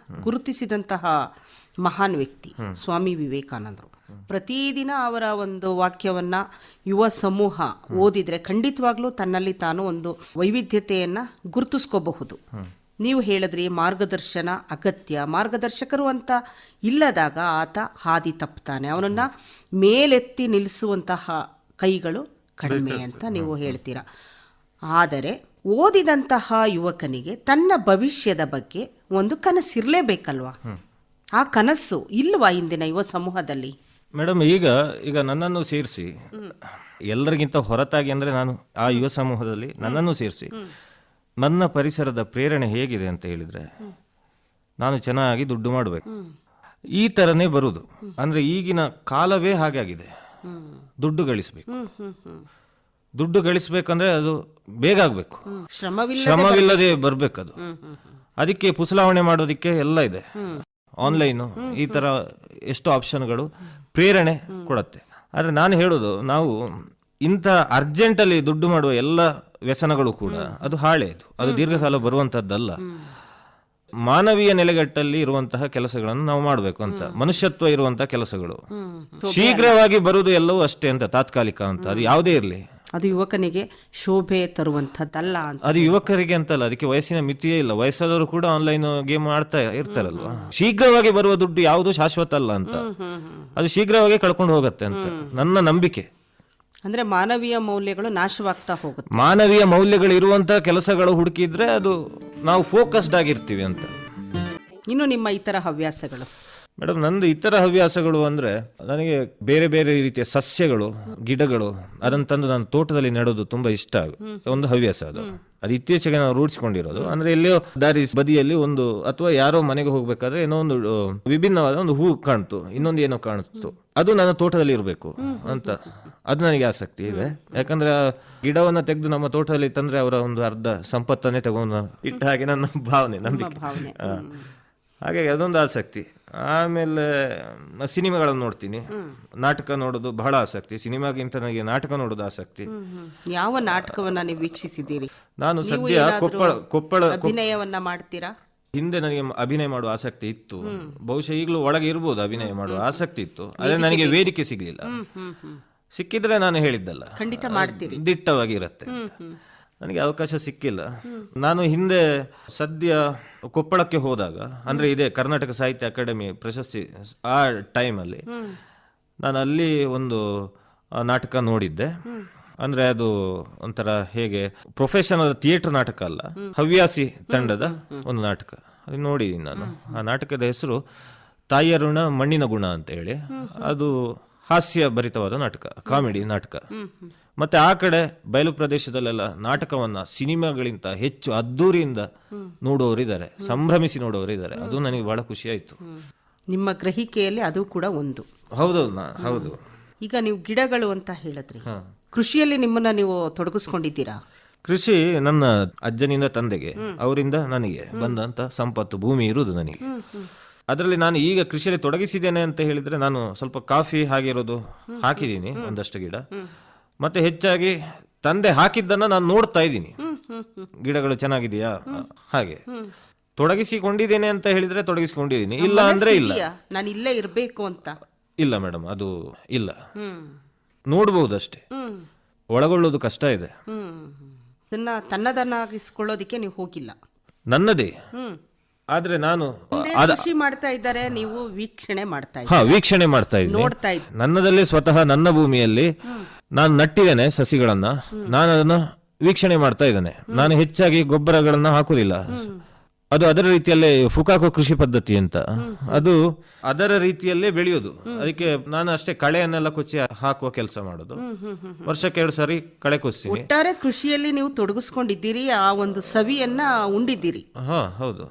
ಗುರುತಿಸಿದಂತಹ ಮಹಾನ್ ವ್ಯಕ್ತಿ ಸ್ವಾಮಿ ವಿವೇಕಾನಂದರು. ಪ್ರತಿದಿನ ಅವರ ಒಂದು ವಾಕ್ಯವನ್ನ ಯುವ ಸಮೂಹ ಓದಿದ್ರೆ ಖಂಡಿತವಾಗ್ಲೂ ತನ್ನಲ್ಲಿ ತಾನು ಒಂದು ವೈವಿಧ್ಯತೆಯನ್ನ ಗುರುತಿಸ್ಕೋಬಹುದು. ನೀವು ಹೇಳಿದ್ರಿ ಮಾರ್ಗದರ್ಶನ ಅಗತ್ಯ, ಮಾರ್ಗದರ್ಶಕರು ಅಂತ ಇಲ್ಲದಾಗ ಆತ ಹಾದಿ ತಪ್ಪುತ್ತಾನೆ, ಅವನನ್ನ ಮೇಲೆತ್ತಿ ನಿಲ್ಲಿಸುವಂತಹ ಕೈಗಳು ಕಡಿಮೆ ಅಂತ ನೀವು ಹೇಳ್ತೀರಾ. ಆದರೆ ಓದಿದಂತಹ ಯುವಕನಿಗೆ ತನ್ನ ಭವಿಷ್ಯದ ಬಗ್ಗೆ ಒಂದು ಕನಸಿರ್ಲೇಬೇಕಲ್ವಾ? ಆ ಕನಸು ಇಲ್ವಾ ಇಂದಿನ ಯುವ ಸಮೂಹದಲ್ಲಿ? ಮೇಡಮ್, ಈಗ ನನ್ನನ್ನು ಸೇರಿಸಿ, ಎಲ್ಲರಿಗಿಂತ ಹೊರತಾಗಿ ಅಂದರೆ ನಾನು ಆ ಯುವ ಸಮೂಹದಲ್ಲಿ ನನ್ನನ್ನು ಸೇರಿಸಿ, ನನ್ನ ಪರಿಸರದ ಪ್ರೇರಣೆ ಹೇಗಿದೆ ಅಂತ ಹೇಳಿದರೆ, ನಾನು ಚೆನ್ನಾಗಿ ದುಡ್ಡು ಮಾಡಬೇಕು, ಈ ಥರನೇ ಬರುವುದು. ಅಂದರೆ ಈಗಿನ ಕಾಲವೇ ಹಾಗೆ ಆಗಿದೆ. ದುಡ್ಡು ಗಳಿಸ್ಬೇಕಂದ್ರೆ ಅದು ಬೇಗ ಆಗಬೇಕು, ಶ್ರಮವಿಲ್ಲದೆ ಬರಬೇಕು. ಅದು ಅದಕ್ಕೆ ಪುಸಲಾವಣೆ ಮಾಡೋದಕ್ಕೆ ಎಲ್ಲ ಇದೆ, ಆನ್ಲೈನು, ಈ ಥರ ಎಷ್ಟೋ ಆಪ್ಷನ್ಗಳು ಪ್ರೇರಣೆ ಕೊಡುತ್ತೆ. ಆದರೆ ನಾನು ಹೇಳೋದು, ನಾವು ಇಂಥ ಅರ್ಜೆಂಟಲ್ಲಿ ದುಡ್ಡು ಮಾಡುವ ಎಲ್ಲ ವ್ಯಸನಗಳು ಕೂಡ ಅದು ಹಾಳೆ, ಅದು ದೀರ್ಘಕಾಲ ಬರುವಂಥದ್ದಲ್ಲ. ಮಾನವೀಯ ನೆಲೆಗಟ್ಟಲ್ಲಿ ಇರುವಂತಹ ಕೆಲಸಗಳನ್ನು ನಾವು ಮಾಡಬೇಕು ಅಂತ, ಮನುಷ್ಯತ್ವ ಇರುವಂತಹ ಕೆಲಸಗಳು. ಶೀಘ್ರವಾಗಿ ಬರುವುದು ಎಲ್ಲವೂ ಅಷ್ಟೇ ಅಂತ, ತಾತ್ಕಾಲಿಕ ಅಂತ, ಅದು ಯಾವುದೇ ಇರಲಿ, ಅದು ಯುವಕನಿಗೆ ಶೋಭೆ ತರುವಂಥದ್ದಲ್ಲ ಅಂತ. ಅದು ಯುವಕರಿಗೆ ಅಂತಲ್ಲ, ಅದಕ್ಕೆ ವಯಸ್ಸಿನ ಮಿತಿಯೇ ಇಲ್ಲ. ವಯಸ್ಸಾದವರು ಕೂಡ ಆನ್ಲೈನ್ ಗೇಮ್ ಆಡ್ತಾ ಇರ್ತಾರಲ್ವಾ. ಶೀಘ್ರವಾಗಿ ಬರುವ ದುಡ್ಡು ಯಾವುದು ಶಾಶ್ವತ ಅಲ್ಲ ಅಂತ, ಅದು ಶೀಘ್ರವಾಗಿ ಕಳ್ಕೊಂಡು ಹೋಗುತ್ತೆ ಅಂತ ನನ್ನ ನಂಬಿಕೆ. ಅಂದ್ರೆ ಮಾನವೀಯ ಮೌಲ್ಯಗಳು ನಾಶವಾಗ್ತಾ ಹೋಗುತ್ತೆ. ಮಾನವೀಯ ಮೌಲ್ಯಗಳು ಇರುವಂತಹ ಕೆಲಸಗಳು ಹುಡುಕಿದ್ರೆ ಅದು ನಾವು ಫೋಕಸ್ಡ್ ಆಗಿರ್ತೀವಿ ಅಂತ. ಇನ್ನು ನಿಮ್ಮ ಇತರ ಹವ್ಯಾಸಗಳು? ಮೇಡಮ್, ನಂದು ಇತರ ಹವ್ಯಾಸಗಳು ಅಂದರೆ, ನನಗೆ ಬೇರೆ ಬೇರೆ ರೀತಿಯ ಸಸ್ಯಗಳು, ಗಿಡಗಳು ಅದನ್ನು ತಂದು ನಾನು ತೋಟದಲ್ಲಿ ನೆಡೋದು ತುಂಬ ಇಷ್ಟ. ಒಂದು ಹವ್ಯಾಸ ಅದು ಇತ್ತೀಚೆಗೆ ನಾವು ರೂಢಿಸಿಕೊಂಡಿರೋದು. ಅಂದರೆ ಎಲ್ಲಿಯೋ ದಾರಿ ಬದಿಯಲ್ಲಿ ಒಂದು, ಅಥವಾ ಯಾರೋ ಮನೆಗೆ ಹೋಗ್ಬೇಕಾದ್ರೆ ಏನೋ ಒಂದು ವಿಭಿನ್ನವಾದ ಒಂದು ಹೂ ಕಾಣ್ತು, ಇನ್ನೊಂದು ಏನೋ ಕಾಣಿಸ್ತು, ಅದು ನನ್ನ ತೋಟದಲ್ಲಿ ಇರಬೇಕು ಅಂತ, ಅದು ನನಗೆ ಆಸಕ್ತಿ ಇದೆ. ಯಾಕಂದ್ರೆ ಆ ಗಿಡವನ್ನ ತೆಗೆದು ನಮ್ಮ ತೋಟದಲ್ಲಿ ತಂದ್ರೆ ಅವರ ಒಂದು ಅರ್ಧ ಸಂಪತ್ತನ್ನೇ ತಗೊಂಡು ಇಟ್ಟ ಹಾಗೆ ನನ್ನ ಭಾವನೆ, ನಂಬಿಕೆ. ಹಾಗಾಗಿ ಅದೊಂದು ಆಸಕ್ತಿ. ಆಮೇಲೆ ಸಿನಿಮಾಗಳನ್ನು ನೋಡ್ತೀನಿ, ನಾಟಕ ನೋಡೋದು ಬಹಳ ಆಸಕ್ತಿ. ಸಿನಿಮಾಗಿಂತ ನನಗೆ ನಾಟಕ ನೋಡೋದು ಆಸಕ್ತಿ. ಯಾವ ನಾಟಕವನ್ನ ನೀವು ವೀಕ್ಷಿಸಿದ್ದೀರಿ? ನಾನು ಸದ್ಯ ಕೊಪ್ಪಳ ಅಭಿನಯವನ್ನ ಮಾಡ್ತೀರಾ? ಹಿಂದೆ ನನಗೆ ಅಭಿನಯ ಮಾಡುವ ಆಸಕ್ತಿ ಇತ್ತು, ಬಹುಶಃ ಈಗಲೂ ಒಳಗೆ ಇರ್ಬೋದು, ಅಭಿನಯ ಮಾಡುವ ಆಸಕ್ತಿ ಇತ್ತು. ಆದ್ರೆ ನನಗೆ ವೇದಿಕೆ ಸಿಗ್ಲಿಲ್ಲ. ಸಿಕ್ಕಿದ್ರೆ ನಾನು ಹೇಳಿದ್ದಲ್ಲ, ಖಂಡಿತ ಮಾಡ್ತೀರಿ, ದಿಟ್ಟವಾಗಿ ಇರುತ್ತೆ. ನನಗೆ ಅವಕಾಶ ಸಿಕ್ಕಿಲ್ಲ. ನಾನು ಹಿಂದೆ ಸದ್ಯ ಕೊಪ್ಪಳಕ್ಕೆ ಹೋದಾಗ, ಅಂದ್ರೆ ಇದೇ ಕರ್ನಾಟಕ ಸಾಹಿತ್ಯ ಅಕಾಡೆಮಿ ಪ್ರಶಸ್ತಿ ಆ ಟೈಮಲ್ಲಿ ನಾನು ಅಲ್ಲಿ ಒಂದು ನಾಟಕ ನೋಡಿದ್ದೆ. ಅಂದ್ರೆ ಅದು ಒಂಥರ ಹೇಗೆ ಪ್ರೊಫೆಷನಲ್ ಥಿಯೇಟರ್ ನಾಟಕ ಅಲ್ಲ, ಹವ್ಯಾಸಿ ತಂಡದ ಒಂದು ನಾಟಕ. ಅದು ನೋಡಿದ್ದೀನಿ ನಾನು. ಆ ನಾಟಕದ ಹೆಸರು ತಾಯಿಯ ಋಣ ಮಣ್ಣಿನ ಗುಣ ಅಂತ ಹೇಳಿ. ಅದು ಹಾಸ್ಯ ಭರಿತವಾದ ನಾಟಕ, ಕಾಮಿಡಿ ನಾಟಕ. ಮತ್ತೆ ಆ ಕಡೆ ಬಯಲು ಪ್ರದೇಶದಲ್ಲೆಲ್ಲ ನಾಟಕವನ್ನ ಸಿನಿಮಾಗಳಿಂದ ಹೆಚ್ಚು ಅದ್ದೂರಿಯಿಂದ ನೋಡುವವರಿದ್ದಾರೆ, ಸಂಭ್ರಮಿಸಿ ನೋಡುವವರಿದ್ದಾರೆ. ಅದು ನನಗೆ ಬಹಳ ಖುಷಿ ಆಯ್ತು. ನಿಮ್ಮ ಗ್ರಹಿಕೆಯಲ್ಲಿ ಅದು ಕೂಡ ಒಂದು. ಹೌದು. ಈಗ ನೀವು ಗಿಡಗಳು ಅಂತ ಹೇಳಿದ್ರಿ, ಕೃಷಿಯಲ್ಲಿ ನಿಮ್ಮನ್ನ ನೀವು ತೊಡಗಿಸ್ಕೊಂಡಿದ್ದೀರಾ? ಕೃಷಿ ನನ್ನ ಅಜ್ಜನಿಂದ ತಂದೆಗೆ, ಅವರಿಂದ ನನಗೆ ಬಂದಂತ ಸಂಪತ್ತು, ಭೂಮಿ ಇರುವುದು ನನಗೆ. ಅದರಲ್ಲಿ ನಾನು ಈಗ ಕೃಷಿಯಲ್ಲಿ ತೊಡಗಿಸಿದ್ದೇನೆ ಅಂತ ಹೇಳಿದ್ರೆ, ನಾನು ಸ್ವಲ್ಪ ಕಾಫಿ ಹಾಗಿರೋದು ಹಾಕಿದ್ದೀನಿ, ಒಂದಷ್ಟು ಗಿಡ. ಮತ್ತೆ ಹೆಚ್ಚಾಗಿ ತಂದೆ ಹಾಕಿದ್ದನ್ನ ನಾನು ನೋಡ್ತಾ ಇದ್ದೀನಿ, ಗಿಡಗಳು ಚೆನ್ನಾಗಿದೆಯಾ ಹಾಗೆ. ತೊಡಗಿಸಿಕೊಂಡಿದ್ದೇನೆ ಅಂತ ಹೇಳಿದ್ರೆ ತೊಡಗಿಸಿಕೊಂಡಿದ್ದೀನಿ, ಇಲ್ಲ ಅಂದ್ರೆ ಇಲ್ಲ. ನಾನು ಇಲ್ಲೇ ಇರಬೇಕು ಅಂತ ಇಲ್ಲ ಮೇಡಮ್, ಅದು ಇಲ್ಲ. ನೋಡ್ಬಹುದಷ್ಟೇ, ಒಳಗೊಳ್ಳೋದು ಕಷ್ಟ ಇದೆ. ಅದನ್ನ ತನ್ನದನ್ನಾಗಿಸ್ಕೊಳ್ಳೋದಿಕ್ಕೆ ನೀವು ಹೋಗಿಲ್ಲ? ನನ್ನದೇ. ಆದ್ರೆ ನಾನು ಕೃಷಿ ಮಾಡ್ತಾ ಇದ್ದಾರೆ, ನೀವು ವೀಕ್ಷಣೆ ಮಾಡ್ತಾ ವೀಕ್ಷಣೆ ಮಾಡ್ತಾ ಇದ್ದೀನಿ, ನೋಡ್ತಾ ಇದ್ದೀನಿ. ನನ್ನದಲ್ಲೇ ಸ್ವತಃ ನನ್ನ ಭೂಮಿಯಲ್ಲಿ ನಾನು ನಟ್ಟಿದ್ದೇನೆ ಸಸಿಗಳನ್ನ, ನಾನು ಅದನ್ನ ವೀಕ್ಷಣೆ ಮಾಡ್ತಾ ಇದ್ದೇನೆ. ನಾನು ಹೆಚ್ಚಾಗಿ ಗೊಬ್ಬರಗಳನ್ನ ಹಾಕುದಿಲ್ಲ. ಅದು ಅದರ ರೀತಿಯಲ್ಲೇ ಫುಕಾಕೋ ಕೃಷಿ ಪದ್ಧತಿ ಅಂತ, ಅದು ಅದರ ರೀತಿಯಲ್ಲೇ ಬೆಳೆಯೋದು. ಅದಕ್ಕೆ ನಾನು ಅಷ್ಟೇ ಕಳೆಯನ್ನೆಲ್ಲ ಕೊಚ್ಚಿ ಹಾಕುವ ಕೆಲಸ ಮಾಡೋದು. ವರ್ಷಕ್ಕೆ 2 ಸಾರಿ ಕಳೆ ಕೊಚ್ತೀನಿ. ಒಟ್ಟಾರೆ ಕೃಷಿಯಲ್ಲಿ ನೀವು ತೊಡಗಿಸ್ಕೊಂಡಿದ್ದೀರಿ, ಆ ಒಂದು ಸವಿಯನ್ನ ಉಂಡಿದ್ದೀರಿ. ಹೌದು.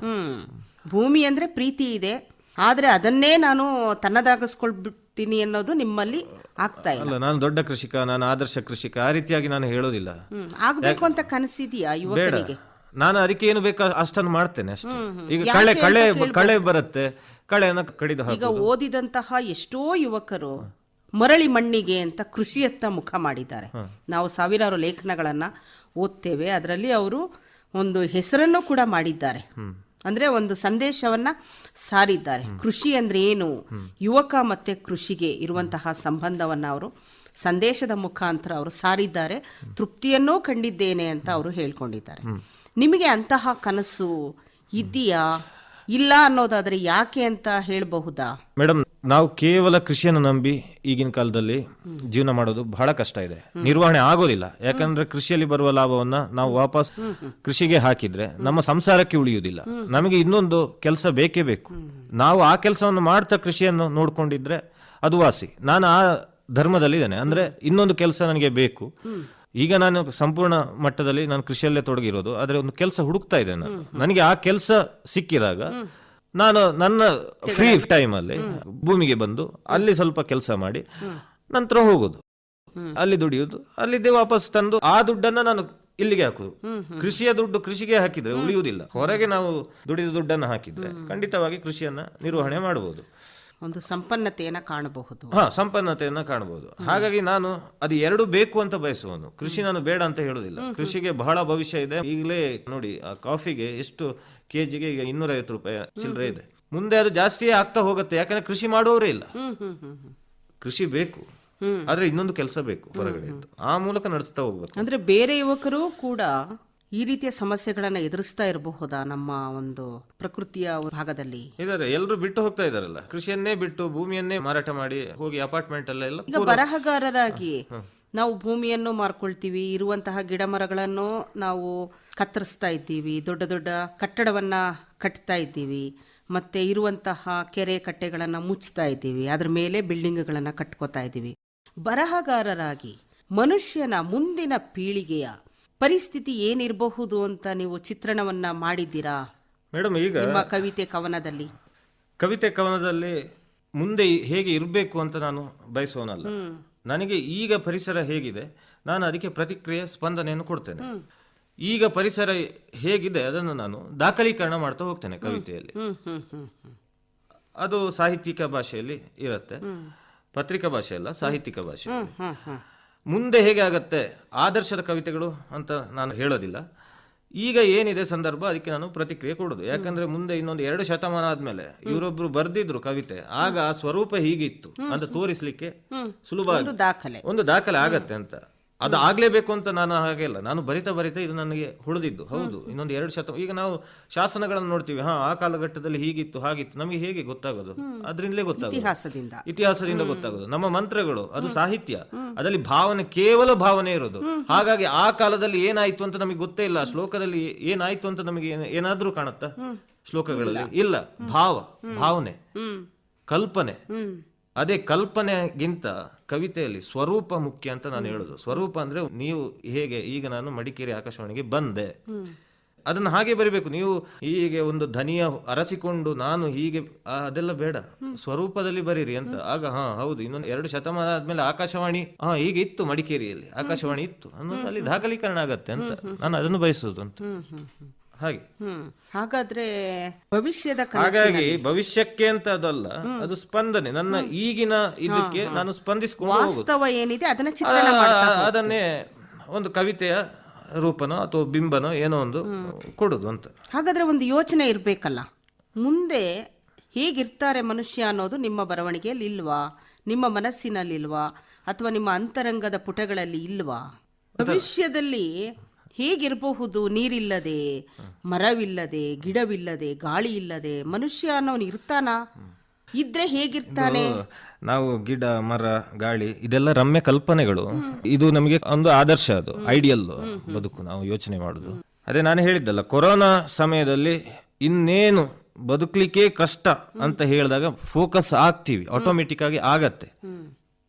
ಭೂಮಿ ಅಂದ್ರೆ ಪ್ರೀತಿ ಇದೆ, ಆದ್ರೆ ಅದನ್ನೇ ನಾನು ತನ್ನದಾಗಿಸ್ಕೊಳ್ಬಿಡ್ತೀನಿ ಅನ್ನೋದು ನಿಮ್ಮಲ್ಲಿ ಆಗ್ತಾ ಇಲ್ಲ. ಅಲ್ಲ, ನಾನು ದೊಡ್ಡ ಕೃಷಿಕ, ನಾನು ಆದರ್ಶ ಕೃಷಿಕ, ಆ ರೀತಿಯಾಗಿ ನಾನು ಹೇಳೋದಿಲ್ಲ. ಆಗ್ಬೇಕು ಅಂತ ಕನಸಿದೆಯಾ ಯುವಕನಿಗೆ? ನಾನು ಅದಕ್ಕೆ ಏನು ಬೇಕಾ ಅಷ್ಟನ್ನು ಮಾಡ್ತೇನೆ ಅಷ್ಟೇ. ಈಗ ಕಳೆ ಬರುತ್ತೆ, ಕಳೆಯನ್ನ ಕಡಿದು ಹಾಕುದು. ಈಗ ಓದಿದಂತಹ ಎಷ್ಟೋ ಯುವಕರು ಮರಳಿ ಮಣ್ಣಿಗೆ ಅಂತ ಕೃಷಿಯತ್ತ ಮುಖ ಮಾಡಿದ್ದಾರೆ. ನಾವು ಸಾವಿರಾರು ಲೇಖನಗಳನ್ನ ಓದ್ತೇವೆ, ಅದರಲ್ಲಿ ಅವರು ಒಂದು ಹೆಸರನ್ನು ಕೂಡ ಮಾಡಿದ್ದಾರೆ. ಅಂದ್ರೆ ಒಂದು ಸಂದೇಶವನ್ನ ಸಾರಿದ್ದಾರೆ. ಕೃಷಿ ಅಂದ್ರೆ ಏನು, ಯುವಕ ಮತ್ತೆ ಕೃಷಿಗೆ ಇರುವಂತಹ ಸಂಬಂಧವನ್ನ ಅವರು ಸಂದೇಶದ ಮುಖಾಂತರ ಅವರು ಸಾರಿದ್ದಾರೆ. ತೃಪ್ತಿಯನ್ನೂ ಕಂಡಿದ್ದೇನೆ ಅಂತ ಅವರು ಹೇಳ್ಕೊಂಡಿದ್ದಾರೆ. ನಿಮಗೆ ಅಂತಹ ಕನಸು ಇದೆಯಾ, ಇಲ್ಲ ಅನ್ನೋದಾದ್ರೆ ಯಾಕೆ ಅಂತ ಹೇಳಬಹುದಾ? ಮೇಡಮ್, ನಾವು ಕೇವಲ ಕೃಷಿಯನ್ನು ನಂಬಿ ಈಗಿನ ಕಾಲದಲ್ಲಿ ಜೀವನ ಮಾಡೋದು ಬಹಳ ಕಷ್ಟ ಇದೆ, ನಿರ್ವಹಣೆ ಆಗೋದಿಲ್ಲ. ಯಾಕಂದ್ರೆ ಕೃಷಿಯಲ್ಲಿ ಬರುವ ಲಾಭವನ್ನ ನಾವು ವಾಪಸ್ ಕೃಷಿಗೆ ಹಾಕಿದ್ರೆ ನಮ್ಮ ಸಂಸಾರಕ್ಕೆ ಉಳಿಯುವುದಿಲ್ಲ. ನಮಗೆ ಇನ್ನೊಂದು ಕೆಲಸ ಬೇಕೇ ಬೇಕು. ನಾವು ಆ ಕೆಲಸವನ್ನು ಮಾಡ್ತಾ ಕೃಷಿಯನ್ನು ನೋಡ್ಕೊಂಡಿದ್ರೆ ಅದು ವಾಸಿ. ನಾನು ಆ ಧರ್ಮದಲ್ಲಿ ಇದ್ದೇನೆ, ಅಂದ್ರೆ ಇನ್ನೊಂದು ಕೆಲಸ ನನಗೆ ಬೇಕು. ಈಗ ನಾನು ಸಂಪೂರ್ಣ ಮಟ್ಟದಲ್ಲಿ ನಾನು ಕೃಷಿಯಲ್ಲೇ ತೊಡಗಿರೋದು, ಆದ್ರೆ ಒಂದು ಕೆಲಸ ಹುಡುಕ್ತಾ ಇದ್ದೇನೆ. ನನಗೆ ಆ ಕೆಲಸ ಸಿಕ್ಕಿದಾಗ ನಾನು ನನ್ನ ಫ್ರೀ ಟೈಮ್ ಅಲ್ಲಿ ಭೂಮಿಗೆ ಬಂದು ಅಲ್ಲಿ ಸ್ವಲ್ಪ ಕೆಲಸ ಮಾಡಿ ನಂತರ ಹೋಗೋದು, ಅಲ್ಲಿ ದುಡಿಯೋದು, ಅಲ್ಲಿದ್ದೇ ವಾಪಸ್ ತಂದು ಆ ದುಡ್ಡನ್ನ ನಾನು ಇಲ್ಲಿಗೆ ಹಾಕುದು. ಕೃಷಿಯ ದುಡ್ಡು ಕೃಷಿಗೆ ಹಾಕಿದ್ರೆ ಉಳಿಯುವುದಿಲ್ಲ. ಹೊರಗೆ ನಾವು ದುಡಿದ ದುಡ್ಡನ್ನು ಹಾಕಿದ್ರೆ ಖಂಡಿತವಾಗಿ ಕೃಷಿಯನ್ನ ನಿರ್ವಹಣೆ ಮಾಡಬಹುದು, ಒಂದು ಸಂಪನ್ನತೆಯನ್ನ ಕಾಣಬಹುದು. ಸಂಪನ್ನತೆಯನ್ನ ಕಾಣಬಹುದು. ಹಾಗಾಗಿ ನಾನು ಅದು ಎರಡು ಬೇಕು ಅಂತ ಬಯಸುವನು. ಕೃಷಿ ನಾನು ಬೇಡ ಅಂತ ಹೇಳುದಿಲ್ಲ. ಕೃಷಿಗೆ ಬಹಳ ಭವಿಷ್ಯ ಇದೆ. ಈಗಲೇ ನೋಡಿ, ಆ ಕಾಫಿಗೆ ಎಷ್ಟು ಕೆಜಿಗೆ ಈಗ 250 ರೂಪಾಯಿ ಚಿಲ್ಲರೆ ಇದೆ. ಮುಂದೆ ಅದು ಜಾಸ್ತಿಯೇ ಆಗ್ತಾ ಹೋಗುತ್ತೆ, ಯಾಕಂದ್ರೆ ಕೃಷಿ ಮಾಡುವವರೇ ಇಲ್ಲ. ಕೃಷಿ ಬೇಕು, ಆದ್ರೆ ಇನ್ನೊಂದು ಕೆಲಸ ಬೇಕು ಹೊರಗಡೆ ಇತ್ತು, ಆ ಮೂಲಕ ನಡೆಸ್ತಾ ಹೋಗ್ಬೇಕು. ಅಂದ್ರೆ ಬೇರೆ ಯುವಕರು ಕೂಡ ಈ ರೀತಿಯ ಸಮಸ್ಯೆಗಳನ್ನ ಎದುರಿಸ್ತಾ ಇರಬಹುದಾ ನಮ್ಮ ಒಂದು ಪ್ರಕೃತಿಯ ಭಾಗದಲ್ಲಿ? ಇದಾರೆ, ಎಲ್ಲರೂ ಬಿಟ್ಟು ಹೋಗ್ತಾ ಇದಾರಲ್ಲ, ಕೃಷಿಯನ್ನೇ ಬಿಟ್ಟು ಭೂಮಿಯನ್ನೇ ಮಾರಾಟ ಮಾಡಿ ಹೋಗಿ ಅಪಾರ್ಟ್ಮೆಂಟ್ ಅಲ್ಲೆಲ್ಲ. ಈಗ ಬರಹಗಾರರಾಗಿ ನಾವು ಭೂಮಿಯನ್ನು ಮಾರ್ಕೊಳ್ತೀವಿ, ಇರುವಂತಹ ಗಿಡ ಮರಗಳನ್ನು ನಾವು ಕತ್ತರಿಸ್ತಾ ಇದ್ದೀವಿ, ದೊಡ್ಡ ದೊಡ್ಡ ಕಟ್ಟಡವನ್ನ ಕಟ್ತಾ ಇದ್ದೀವಿ, ಮತ್ತೆ ಇರುವಂತಹ ಕೆರೆ ಕಟ್ಟೆಗಳನ್ನ ಮುಚ್ತಾ ಇದ್ದೀವಿ, ಅದ್ರ ಮೇಲೆ ಬಿಲ್ಡಿಂಗ್ಗಳನ್ನ ಕಟ್ಕೋತಾ ಇದ್ದೀವಿ. ಬರಹಗಾರರಾಗಿ ಮನುಷ್ಯನ ಮುಂದಿನ ಪೀಳಿಗೆಯ ಪರಿಸ್ಥಿತಿ ಏನಿರಬಹುದು ಅಂತ ನೀವು ಚಿತ್ರಣವನ್ನ ಮಾಡಿದ್ದೀರಾ ಮೇಡಮ್? ಈಗ ನಿಮ್ಮ ಕವಿತೆ ಕವನದಲ್ಲಿ ಮುಂದೆ ಹೇಗೆ ಇರಬೇಕು ಅಂತ ನಾನು ಬಯಸೋನಲ್ಲ. ನನಗೆ ಈಗ ಪರಿಸರ ಹೇಗಿದೆ, ನಾನು ಅದಕ್ಕೆ ಪ್ರತಿಕ್ರಿಯೆ ಸ್ಪಂದನೆಯನ್ನು ಕೊಡ್ತೇನೆ. ಈಗ ಪರಿಸರ ಹೇಗಿದೆ ಅದನ್ನು ನಾನು ದಾಖಲೀಕರಣ ಮಾಡ್ತಾ ಹೋಗ್ತೇನೆ ಕವಿತೆಯಲ್ಲಿ. ಅದು ಸಾಹಿತ್ಯಿಕ ಭಾಷೆಯಲ್ಲಿ ಇರುತ್ತೆ, ಪತ್ರಿಕಾ ಭಾಷೆ ಅಲ್ಲ, ಸಾಹಿತ್ಯಿಕ ಭಾಷೆ. ಮುಂದೆ ಹೇಗೆ ಆಗತ್ತೆ ಆದರ್ಶದ ಕವಿತೆಗಳು ಅಂತ ನಾನು ಹೇಳೋದಿಲ್ಲ. ಈಗ ಏನಿದೆ ಸಂದರ್ಭ, ಅದಕ್ಕೆ ನಾನು ಪ್ರತಿಕ್ರಿಯೆ ಕೊಡೋದು. ಯಾಕಂದ್ರೆ ಮುಂದೆ ಇನ್ನೊಂದು 2 ಶತಮಾನ ಆದ್ಮೇಲೆ ಇವರೊಬ್ರು ಬರ್ದಿದ್ರು ಕವಿತೆ, ಆಗ ಆ ಸ್ವರೂಪ ಹೀಗಿತ್ತು ಅಂತ ತೋರಿಸ್ಲಿಕ್ಕೆ ಸುಲಭ, ಒಂದು ದಾಖಲೆ ಆಗತ್ತೆ ಅಂತ. ಅದು ಆಗ್ಲೇಬೇಕು ಅಂತ ನಾನು ಹಾಗೆಲ್ಲ, ನಾನು ಬರಿತಾ ಇದು ನನಗೆ ಉಳಿದಿದ್ದು. ಹೌದು, ಇನ್ನೊಂದು 2 ಶತಮಾನ. ಈಗ ನಾವು ಶಾಸನಗಳನ್ನು ನೋಡ್ತೀವಿ, ಆ ಕಾಲಘಟ್ಟದಲ್ಲಿ ಹೀಗಿತ್ತು ಹಾಗಿತ್ತು, ನಮಗೆ ಹೇಗೆ ಗೊತ್ತಾಗೋದು? ಅದರಿಂದಲೇ ಗೊತ್ತಾಗೋದು, ಇತಿಹಾಸದಿಂದ ಗೊತ್ತಾಗೋದು. ನಮ್ಮ ಮಂತ್ರಗಳು ಅದು ಸಾಹಿತ್ಯ, ಅದರಲ್ಲಿ ಭಾವನೆ, ಕೇವಲ ಭಾವನೆ ಇರೋದು. ಹಾಗಾಗಿ ಆ ಕಾಲದಲ್ಲಿ ಏನಾಯ್ತು ಅಂತ ನಮಗೆ ಗೊತ್ತೇ ಇಲ್ಲ. ಶ್ಲೋಕದಲ್ಲಿ ಏನಾಯ್ತು ಅಂತ ನಮಗೆ ಏನಾದ್ರೂ ಕಾಣುತ್ತಾ ಶ್ಲೋಕಗಳಲ್ಲಿ? ಇಲ್ಲ. ಭಾವನೆ, ಕಲ್ಪನೆ. ಅದೇ ಕಲ್ಪನೆಗಿಂತ ಕವಿತೆಯಲ್ಲಿ ಸ್ವರೂಪ ಮುಖ್ಯ ಅಂತ ನಾನು ಹೇಳುದು. ಸ್ವರೂಪ ಅಂದ್ರೆ ನೀವು ಹೇಗೆ, ಈಗ ನಾನು ಮಡಿಕೇರಿ ಆಕಾಶವಾಣಿಗೆ ಬಂದೆ, ಅದನ್ನ ಹಾಗೆ ಬರಿಬೇಕು. ನೀವು ಹೀಗೆ ಒಂದು ಧನಿಯ ಅರಸಿಕೊಂಡು ನಾನು ಹೀಗೆ, ಅದೆಲ್ಲ ಬೇಡ, ಸ್ವರೂಪದಲ್ಲಿ ಬರೀರಿ ಅಂತ. ಆಗ ಹೌದು, ಇನ್ನೊಂದು 2 ಶತಮಾನ ಆದ್ಮೇಲೆ ಆಕಾಶವಾಣಿ ಹೀಗೆ ಇತ್ತು, ಮಡಿಕೇರಿಯಲ್ಲಿ ಆಕಾಶವಾಣಿ ಇತ್ತು ಅನ್ನೋದು ಅಲ್ಲಿ ದಾಖಲೀಕರಣ ಆಗತ್ತೆ ಅಂತ ನಾನು ಅದನ್ನು ಬಯಸುದು ಅಂತ. ಹಾಗೆ ಹಾಗಾದ್ರೆ ಭವಿಷ್ಯದ ಹಾಗಾಗಿ ಭವಿಷ್ಯಕ್ಕೆ ಅಂತ ಅದಲ್ಲ, ಅದು ಸ್ಪಂದನೆ. ನನ್ನ ಈಗಿನ ಇದಕ್ಕೆ ನಾನು ಸ್ಪಂದಿಸ್ಕೊಂಡು ವಾಸ್ತವ ಏನಿದೆ ಅದನ್ನ ಚಿತ್ರಣ ಅದನ್ನೇ ಒಂದು ಕವಿತೆಯ ರೂಪನೋ ಅಥವಾ ಬಿಂಬನೋ ಏನೋ ಒಂದು ಕೊಡುದು ಅಂತ. ಹಾಗಾದ್ರೆ ಒಂದು ಯೋಚನೆ ಇರಬೇಕಲ್ಲ, ಮುಂದೆ ಹೇಗಿರ್ತಾರೆ ಮನುಷ್ಯ ಅನ್ನೋದು ನಿಮ್ಮ ಬರವಣಿಗೆಯಲ್ಲಿ ಇಲ್ವಾ, ನಿಮ್ಮ ಮನಸ್ಸಿನಲ್ಲಿಲ್ವಾ, ಅಥವಾ ನಿಮ್ಮ ಅಂತರಂಗದ ಪುಟಗಳಲ್ಲಿ ಇಲ್ವಾ? ಭವಿಷ್ಯದಲ್ಲಿ ಹೇಗಿರಬಹುದು? ನೀರಿಲ್ಲದೆ, ಮರವಿಲ್ಲದೆ, ಗಿಡವಿಲ್ಲದೆ, ಗಾಳಿ ಇಲ್ಲದೆ ಮನುಷ್ಯ ಅನ್ನೋನು ಇರ್ತಾನ? ಇದ್ರೆ ಹೇಗಿರ್ತಾನೆ? ನಾವು ಗಿಡ, ಮರ, ಗಾಳಿ ಇದೆಲ್ಲ ರಮ್ಯ ಕಲ್ಪನೆಗಳು. ಇದು ನಮಗೆ ಒಂದು ಆದರ್ಶ, ಅದು ಐಡಿಯಲ್ ಬದುಕು ನಾವು ಯೋಚನೆ ಮಾಡುದು. ಅದೇ ನಾನು ಹೇಳಿದ್ದಲ್ಲ, ಕೊರೋನಾ ಸಮಯದಲ್ಲಿ ಇನ್ನೇನು ಬದುಕಲಿಕ್ಕೆ ಕಷ್ಟ ಅಂತ ಹೇಳಿದಾಗ ಫೋಕಸ್ ಆಗ್ತೀವಿ, ಆಟೋಮೆಟಿಕ್ ಆಗಿ ಆಗತ್ತೆ.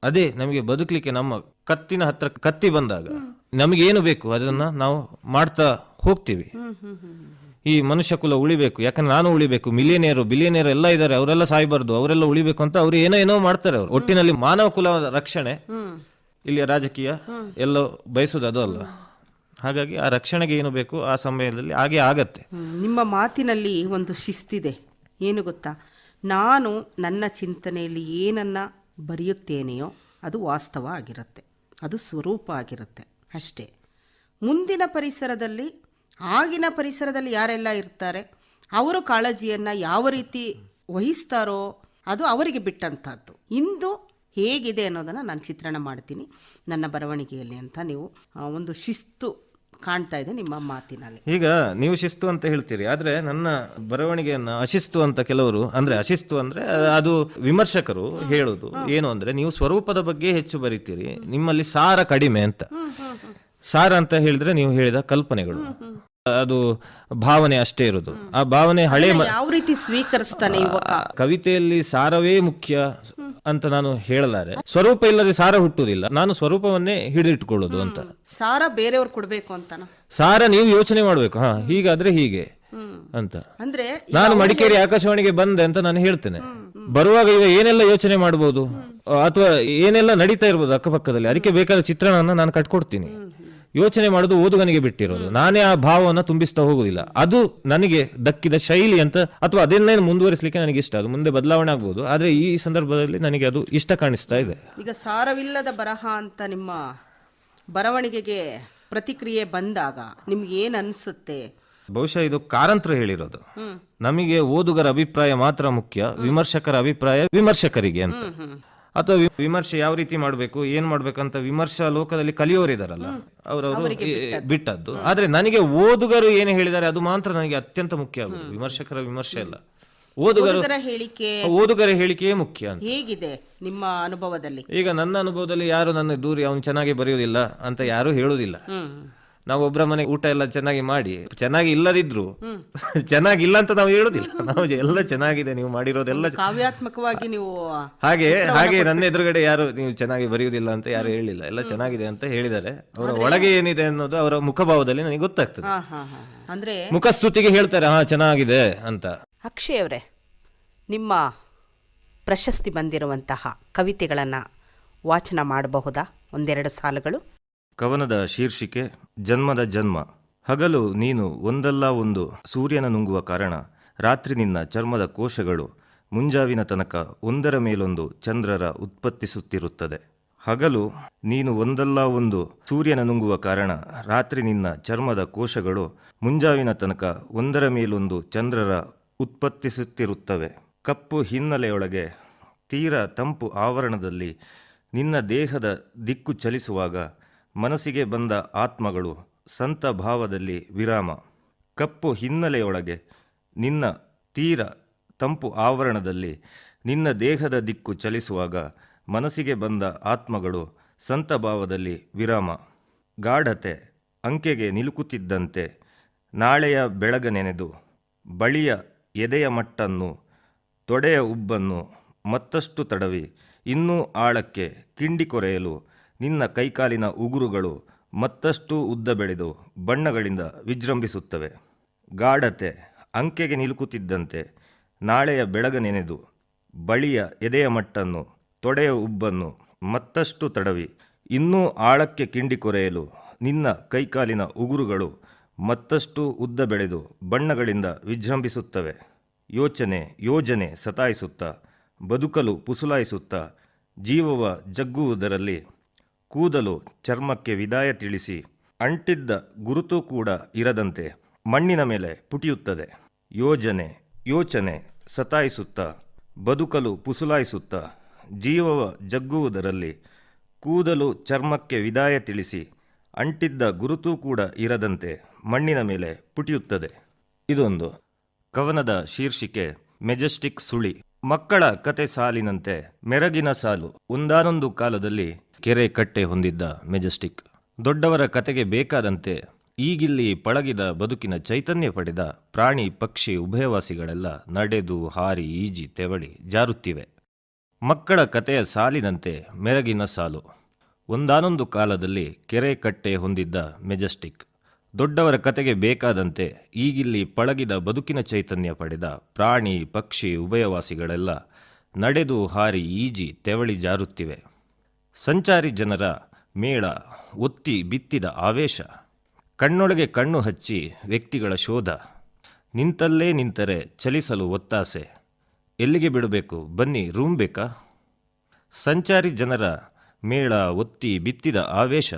ಅದೇ ನಮಗೆ ಬದುಕಲಿಕ್ಕೆ ನಮ್ಮ ಕತ್ತಿನ ಹತ್ರ ಕತ್ತಿ ಬಂದಾಗ ನಮಗೇನು ಬೇಕು ಅದನ್ನ ನಾವು ಮಾಡ್ತಾ ಹೋಗ್ತೀವಿ. ಈ ಮನುಷ್ಯ ಕುಲ ಉಳಿಬೇಕು, ಯಾಕಂದ್ರೆ ನಾನು ಉಳಿಬೇಕು, ಬಿಲಿಯನಿಯರ್ ಎಲ್ಲ ಇದ್ದಾರೆ, ಅವರೆಲ್ಲ ಸಾಯ್ಬಾರ್ದು, ಅವರೆಲ್ಲ ಉಳಿಬೇಕು ಅಂತ ಅವ್ರು ಏನೋ ಮಾಡ್ತಾರೆ. ಅವರು ಒಟ್ಟಿನಲ್ಲಿ ಮಾನವ ಕುಲ ರಕ್ಷಣೆ, ಇಲ್ಲಿಯ ರಾಜಕೀಯ ಎಲ್ಲ ಬಯಸುದು ಅದು ಅಲ್ಲ. ಹಾಗಾಗಿ ಆ ರಕ್ಷಣೆಗೆ ಏನು ಬೇಕು ಆ ಸಮಯದಲ್ಲಿ ಹಾಗೆ ಆಗತ್ತೆ. ನಿಮ್ಮ ಮಾತಿನಲ್ಲಿ ಒಂದು ಶಿಸ್ತಿದೆ, ಏನು ಗೊತ್ತಾ? ನಾನು ನನ್ನ ಚಿಂತನೆಯಲ್ಲಿ ಏನನ್ನ ಬರೆಯುತ್ತೇನೆಯೋ ಅದು ವಾಸ್ತವ ಆಗಿರುತ್ತೆ, ಅದು ಸ್ವರೂಪ ಆಗಿರುತ್ತೆ ಅಷ್ಟೇ. ಮುಂದಿನ ಪರಿಸರದಲ್ಲಿ, ಆಗಿನ ಪರಿಸರದಲ್ಲಿ ಯಾರೆಲ್ಲ ಇರ್ತಾರೆ, ಅವರು ಕಾಳಜಿಯನ್ನು ಯಾವ ರೀತಿ ವಹಿಸ್ತಾರೋ ಅದು ಅವರಿಗೆ ಬಿಟ್ಟಂಥದ್ದು. ಇಂದು ಹೇಗಿದೆ ಅನ್ನೋದನ್ನು ನಾನು ಚಿತ್ರಣ ಮಾಡ್ತೀನಿ ನನ್ನ ಬರವಣಿಗೆಯಲ್ಲಿ ಅಂತ ನೀವು ಒಂದು ಶಿಸ್ತು ಕಾಣ್ತಾ ಇದೆ ನಿಮ್ಮ ಮಾತಿನಲ್ಲಿ. ಈಗ ನೀವು ಶಿಸ್ತು ಅಂತ ಹೇಳ್ತೀರಿ, ಆದ್ರೆ ನನ್ನ ಬರವಣಿಗೆಯನ್ನ ಅಶಿಸ್ತು ಅಂತ ಕೆಲವರು, ಅಶಿಸ್ತು ಅಂದ್ರೆ ಅದು ವಿಮರ್ಶಕರು ಹೇಳುದು ಏನು ಅಂದ್ರೆ, ನೀವು ಸ್ವರೂಪದ ಬಗ್ಗೆ ಹೆಚ್ಚು ಬರೀತೀರಿ, ನಿಮ್ಮಲ್ಲಿ ಸಾರ ಕಡಿಮೆ ಅಂತ. ಸಾರ ಅಂತ ಹೇಳಿದ್ರೆ ನೀವು ಹೇಳಿದ ಕಲ್ಪನೆಗಳು, ಅದು ಭಾವನೆ ಅಷ್ಟೇ ಇರೋದು. ಆ ಭಾವನೆ ಹಳೆ ಯಾವ ರೀತಿ ಸ್ವೀಕರಿಸ್ತಾನೆ ಯುವಕ? ಕವಿತೆಯಲ್ಲಿ ಸಾರವೇ ಮುಖ್ಯ ಅಂತ ನಾನು ಹೇಳಲಾರೆ. ಸ್ವರೂಪ ಇಲ್ಲದೆ ಸಾರ ಹುಟ್ಟುವುದಿಲ್ಲ, ನಾನು ಸ್ವರೂಪವನ್ನೇ ಹಿಡಿದಿಟ್ಕೊಳ್ಳೋದು ಅಂತ. ಸಾರ ಬೇರೆಯವ್ರು ಕೊಡ್ಬೇಕು ಅಂತಾನ? ಸಾರ ನೀವು ಯೋಚನೆ ಮಾಡ್ಬೇಕು, ಹೀಗಾದ್ರೆ ಹೀಗೆ ಅಂತ. ಅಂದ್ರೆ ನಾನು ಮಡಿಕೇರಿ ಆಕಾಶವಾಣಿಗೆ ಬಂದೆ ಅಂತ ನಾನು ಹೇಳ್ತೇನೆ. ಬರುವಾಗ ಈಗ ಏನೆಲ್ಲ ಯೋಚನೆ ಮಾಡಬಹುದು ಅಥವಾ ಏನೆಲ್ಲ ನಡೀತಾ ಇರ್ಬೋದು ಅಕ್ಕಪಕ್ಕದಲ್ಲಿ, ಅದಕ್ಕೆ ಬೇಕಾದ ಚಿತ್ರಣವನ್ನ ನಾನು ಕಟ್ಕೊಡ್ತೀನಿ. ಯೋಚನೆ ಮಾಡೋದು ಓದುಗನಿಗೆ ಬಿಟ್ಟಿರೋದು, ನಾನೇ ಆ ಭಾವವನ್ನು ತುಂಬಿಸ್ತಾ ಹೋಗುದಿಲ್ಲ. ಅದು ನನಗೆ ದಕ್ಕಿದ ಶೈಲಿ ಅಂತ, ಅಥವಾ ಅದನ್ನೇ ಮುಂದುವರಿಸಲಿಕ್ಕೆ ನನಗೆ ಇಷ್ಟ. ಅದು ಮುಂದೆ ಬದಲಾವಣೆ ಆಗ್ಬೋದು, ಆದ್ರೆ ಈ ಸಂದರ್ಭದಲ್ಲಿ ನನಗೆ ಅದು ಇಷ್ಟ ಕಾಣಿಸ್ತಾ ಇದೆ. ಈಗ ಸಾರವಿಲ್ಲದ ಬರಹ ಅಂತ ನಿಮ್ಮ ಬರವಣಿಗೆಗೆ ಪ್ರತಿಕ್ರಿಯೆ ಬಂದಾಗ ನಿಮ್ಗೆ ಏನ್ ಅನ್ಸುತ್ತೆ? ಬಹುಶಃ ಇದು ಕಾರಂತರು ಹೇಳಿರೋದು, ನಮಗೆ ಓದುಗರ ಅಭಿಪ್ರಾಯ ಮಾತ್ರ ಮುಖ್ಯ, ವಿಮರ್ಶಕರ ಅಭಿಪ್ರಾಯ ವಿಮರ್ಶಕರಿಗೆ ಅಂತ. ಅಥವಾ ವಿಮರ್ಶೆ ಯಾವ ರೀತಿ ಮಾಡಬೇಕು, ಏನ್ ಮಾಡ್ಬೇಕಂತ ವಿಮರ್ಶಾ ಲೋಕದಲ್ಲಿ ಕಲಿಯೋರಿದಾರಲ್ಲ, ಅವರವರು ಬಿಟ್ಟದ್ದು. ಆದ್ರೆ ನನಗೆ ಓದುಗರು ಏನು ಹೇಳಿದ್ದಾರೆ ಅದು ಮಾತ್ರ ನನಗೆ ಅತ್ಯಂತ ಮುಖ್ಯ ಆಗುದು. ವಿಮರ್ಶಕರ ವಿಮರ್ಶೆ ಅಲ್ಲ, ಓದುಗರ ಹೇಳಿಕೆಯೇ ಮುಖ್ಯ ಅಂತ. ಹೇಗಿದೆ ನಿಮ್ಮ ಅನುಭವದಲ್ಲಿ? ಈಗ ನನ್ನ ಅನುಭವದಲ್ಲಿ ಯಾರು ನನ್ನ ದೂರಿ ಅವನು ಚೆನ್ನಾಗಿ ಬರೆಯುವುದಿಲ್ಲ ಅಂತ ಯಾರು ಹೇಳುವುದಿಲ್ಲ. ನಾವು ಒಬ್ಬರ ಮನೆ ಊಟ ಎಲ್ಲ ಚೆನ್ನಾಗಿ ಮಾಡಿ, ಚೆನ್ನಾಗಿ ಇಲ್ಲದಿದ್ರು ಚೆನ್ನಾಗಿಲ್ಲ ಅಂತ ನಾವು ಹೇಳುದಿಲ್ಲ. ನಾವು ಎಲ್ಲ ಚೆನ್ನಾಗಿದೆ ನೀವು ಮಾಡಿರೋದೆಲ್ಲ ಕಾವ್ಯಾತ್ಮಕವಾಗಿ ನೀವು ಹಾಗೆ ನನ್ನ ಎದುರುಗಡೆ ಯಾರು ನೀವು ಚೆನ್ನಾಗಿ ಬರೆಯುವುದಿಲ್ಲ ಅಂತ ಯಾರು ಹೇಳಿಲ್ಲ, ಎಲ್ಲ ಚೆನ್ನಾಗಿದೆ ಅಂತ ಹೇಳಿದ್ದಾರೆ. ಅವರ ಒಳಗೆ ಏನಿದೆ ಅನ್ನೋದು ಅವರ ಮುಖಭಾವದಲ್ಲಿ ನನಗೆ ಗೊತ್ತಾಗ್ತದೆ. ಅಂದ್ರೆ ಮುಖಸ್ತುತಿಗೆ ಹೇಳ್ತಾರೆ ಚೆನ್ನಾಗಿದೆ ಅಂತ. ಅಕ್ಷಯ್ ಅವರೇ, ನಿಮ್ಮ ಪ್ರಶಸ್ತಿ ಬಂದಿರುವಂತಹ ಕವಿತೆಗಳನ್ನು ವಾಚನ ಮಾಡಬಹುದಾ? 1-2 ಸಾಲುಗಳು. ಕವನದ ಶೀರ್ಷಿಕೆ ಜನ್ಮದ ಜನ್ಮ. ಹಗಲು ನೀನು ಒಂದಲ್ಲ ಒಂದು ಸೂರ್ಯನ ನುಂಗುವ ಕಾರಣ, ರಾತ್ರಿ ನಿನ್ನ ಚರ್ಮದ ಕೋಶಗಳು ಮುಂಜಾವಿನ ತನಕ ಒಂದರ ಮೇಲೊಂದು ಚಂದ್ರರ ಉತ್ಪತ್ತಿಸುತ್ತಿರುತ್ತದೆ. ಹಗಲು ನೀನು ಒಂದಲ್ಲ ಒಂದು ಸೂರ್ಯನ ನುಂಗುವ ಕಾರಣ, ರಾತ್ರಿ ನಿನ್ನ ಚರ್ಮದ ಕೋಶಗಳು ಮುಂಜಾವಿನ ತನಕ ಒಂದರ ಮೇಲೊಂದು ಚಂದ್ರರ ಉತ್ಪತ್ತಿಸುತ್ತಿರುತ್ತವೆ. ಕಪ್ಪು ಹಿನ್ನೆಲೆಯೊಳಗೆ ತೀರ ತಂಪು ಆವರಣದಲ್ಲಿ ನಿನ್ನ ದೇಹದ ದಿಕ್ಕು ಚಲಿಸುವಾಗ ಮನಸ್ಸಿಗೆ ಬಂದ ಆತ್ಮಗಳು ಸಂತ ಭಾವದಲ್ಲಿ ವಿರಾಮ. ಕಪ್ಪು ಹಿನ್ನೆಲೆಯೊಳಗೆ ನಿನ್ನ ತೀರ ತಂಪು ಆವರಣದಲ್ಲಿ ನಿನ್ನ ದೇಹದ ದಿಕ್ಕು ಚಲಿಸುವಾಗ ಮನಸ್ಸಿಗೆ ಬಂದ ಆತ್ಮಗಳು ಸಂತ ಭಾವದಲ್ಲಿ ವಿರಾಮ. ಗಾಢತೆ ಅಂಕೆಗೆ ನಿಲುಕುತ್ತಿದ್ದಂತೆ ನಾಳೆಯ ಬೆಳಗ ನೆನೆದು ಬಳಿಯ ಎದೆಯ ಮಟ್ಟನ್ನು ತೊಡೆಯ ಉಬ್ಬನ್ನು ಮತ್ತಷ್ಟು ತಡವಿ ಇನ್ನೂ ಆಳಕ್ಕೆ ಕಿಂಡಿ ಕೊರೆಯಲು ನಿನ್ನ ಕೈಕಾಲಿನ ಉಗುರುಗಳು ಮತ್ತಷ್ಟು ಉದ್ದ ಬೆಳೆದು ಬಣ್ಣಗಳಿಂದ ವಿಜೃಂಭಿಸುತ್ತವೆ. ಗಾಢತೆ ಅಂಕೆಗೆ ನಿಲುಕುತ್ತಿದ್ದಂತೆ ನಾಳೆಯ ಬೆಳಗ ನೆನೆದು ಬಳಿಯ ಎದೆಯ ಮಟ್ಟನ್ನು ತೊಡೆಯ ಉಬ್ಬನ್ನು ಮತ್ತಷ್ಟು ತಡವಿ ಇನ್ನೂ ಆಳಕ್ಕೆ ಕಿಂಡಿ ಕೊರೆಯಲು ನಿನ್ನ ಕೈಕಾಲಿನ ಉಗುರುಗಳು ಮತ್ತಷ್ಟು ಉದ್ದ ಬೆಳೆದು ಬಣ್ಣಗಳಿಂದ ವಿಜೃಂಭಿಸುತ್ತವೆ. ಯೋಜನೆ ಸತಾಯಿಸುತ್ತಾ ಬದುಕಲು ಪುಸುಲಾಯಿಸುತ್ತಾ ಜೀವವ ಜಗ್ಗುವುದರಲ್ಲಿ ಕೂದಲು ಚರ್ಮಕ್ಕೆ ವಿದಾಯ ತಿಳಿಸಿ ಅಂಟಿದ್ದ ಗುರುತು ಕೂಡ ಇರದಂತೆ ಮಣ್ಣಿನ ಮೇಲೆ ಪುಟಿಯುತ್ತದೆ. ಯೋಚನೆ ಸತಾಯಿಸುತ್ತಾ ಬದುಕಲು ಪುಸುಲಾಯಿಸುತ್ತಾ ಜೀವವ ಜಗ್ಗುವುದರಲ್ಲಿ ಕೂದಲು ಚರ್ಮಕ್ಕೆ ವಿದಾಯ ತಿಳಿಸಿ ಅಂಟಿದ್ದ ಗುರುತು ಕೂಡ ಇರದಂತೆ ಮಣ್ಣಿನ ಮೇಲೆ ಪುಟಿಯುತ್ತದೆ. ಇದೊಂದು ಕವನದ ಶೀರ್ಷಿಕೆ ಮೆಜೆಸ್ಟಿಕ್ ಸುಳಿ. ಮಕ್ಕಳ ಕತೆ ಸಾಲಿನಂತೆ ಮೆರಗಿನ ಸಾಲು. ಒಂದಾನೊಂದು ಕಾಲದಲ್ಲಿ ಕೆರೆ ಕಟ್ಟೆ ಹೊಂದಿದ್ದ ಮೆಜೆಸ್ಟಿಕ್. ದೊಡ್ಡವರ ಕತೆಗೆ ಬೇಕಾದಂತೆ ಈಗಿಲ್ಲಿ ಪಳಗಿದ ಬದುಕಿನ ಚೈತನ್ಯ ಪಡೆದ ಪ್ರಾಣಿ ಪಕ್ಷಿ ಉಭಯವಾಸಿಗಳೆಲ್ಲ ನಡೆದು ಹಾರಿ ಈಜಿ ತೆವಳಿ ಜಾರುತ್ತಿವೆ. ಮಕ್ಕಳ ಕತೆಯ ಸಾಲಿನಂತೆ ಮೆರಗಿನ ಸಾಲು. ಒಂದಾನೊಂದು ಕಾಲದಲ್ಲಿ ಕೆರೆ ಕಟ್ಟೆ ಹೊಂದಿದ್ದ ಮೆಜೆಸ್ಟಿಕ್. ದೊಡ್ಡವರ ಕತೆಗೆ ಬೇಕಾದಂತೆ ಈಗಿಲ್ಲಿ ಪಳಗಿದ ಬದುಕಿನ ಚೈತನ್ಯ ಪಡೆದ ಪ್ರಾಣಿ ಪಕ್ಷಿ ಉಭಯವಾಸಿಗಳೆಲ್ಲ ನಡೆದು ಹಾರಿ ಈಜಿ ತೆವಳಿ ಜಾರುತ್ತಿವೆ. ಸಂಚಾರಿ ಜನರ ಮೇಳ ಒತ್ತಿ ಬಿತ್ತಿದ ಆವೇಶ. ಕಣ್ಣೊಳಗೆ ಕಣ್ಣು ಹಚ್ಚಿ ವ್ಯಕ್ತಿಗಳ ಶೋಧ. ನಿಂತಲ್ಲೇ ನಿಂತರೆ ಚಲಿಸಲು ಒತ್ತಾಸೆ. ಎಲ್ಲಿಗೆ ಬಿಡಬೇಕು ಬನ್ನಿ ರೂಮ್ ಬೇಕಾ? ಸಂಚಾರಿ ಜನರ ಮೇಳ ಒತ್ತಿ ಬಿತ್ತಿದ ಆವೇಶ.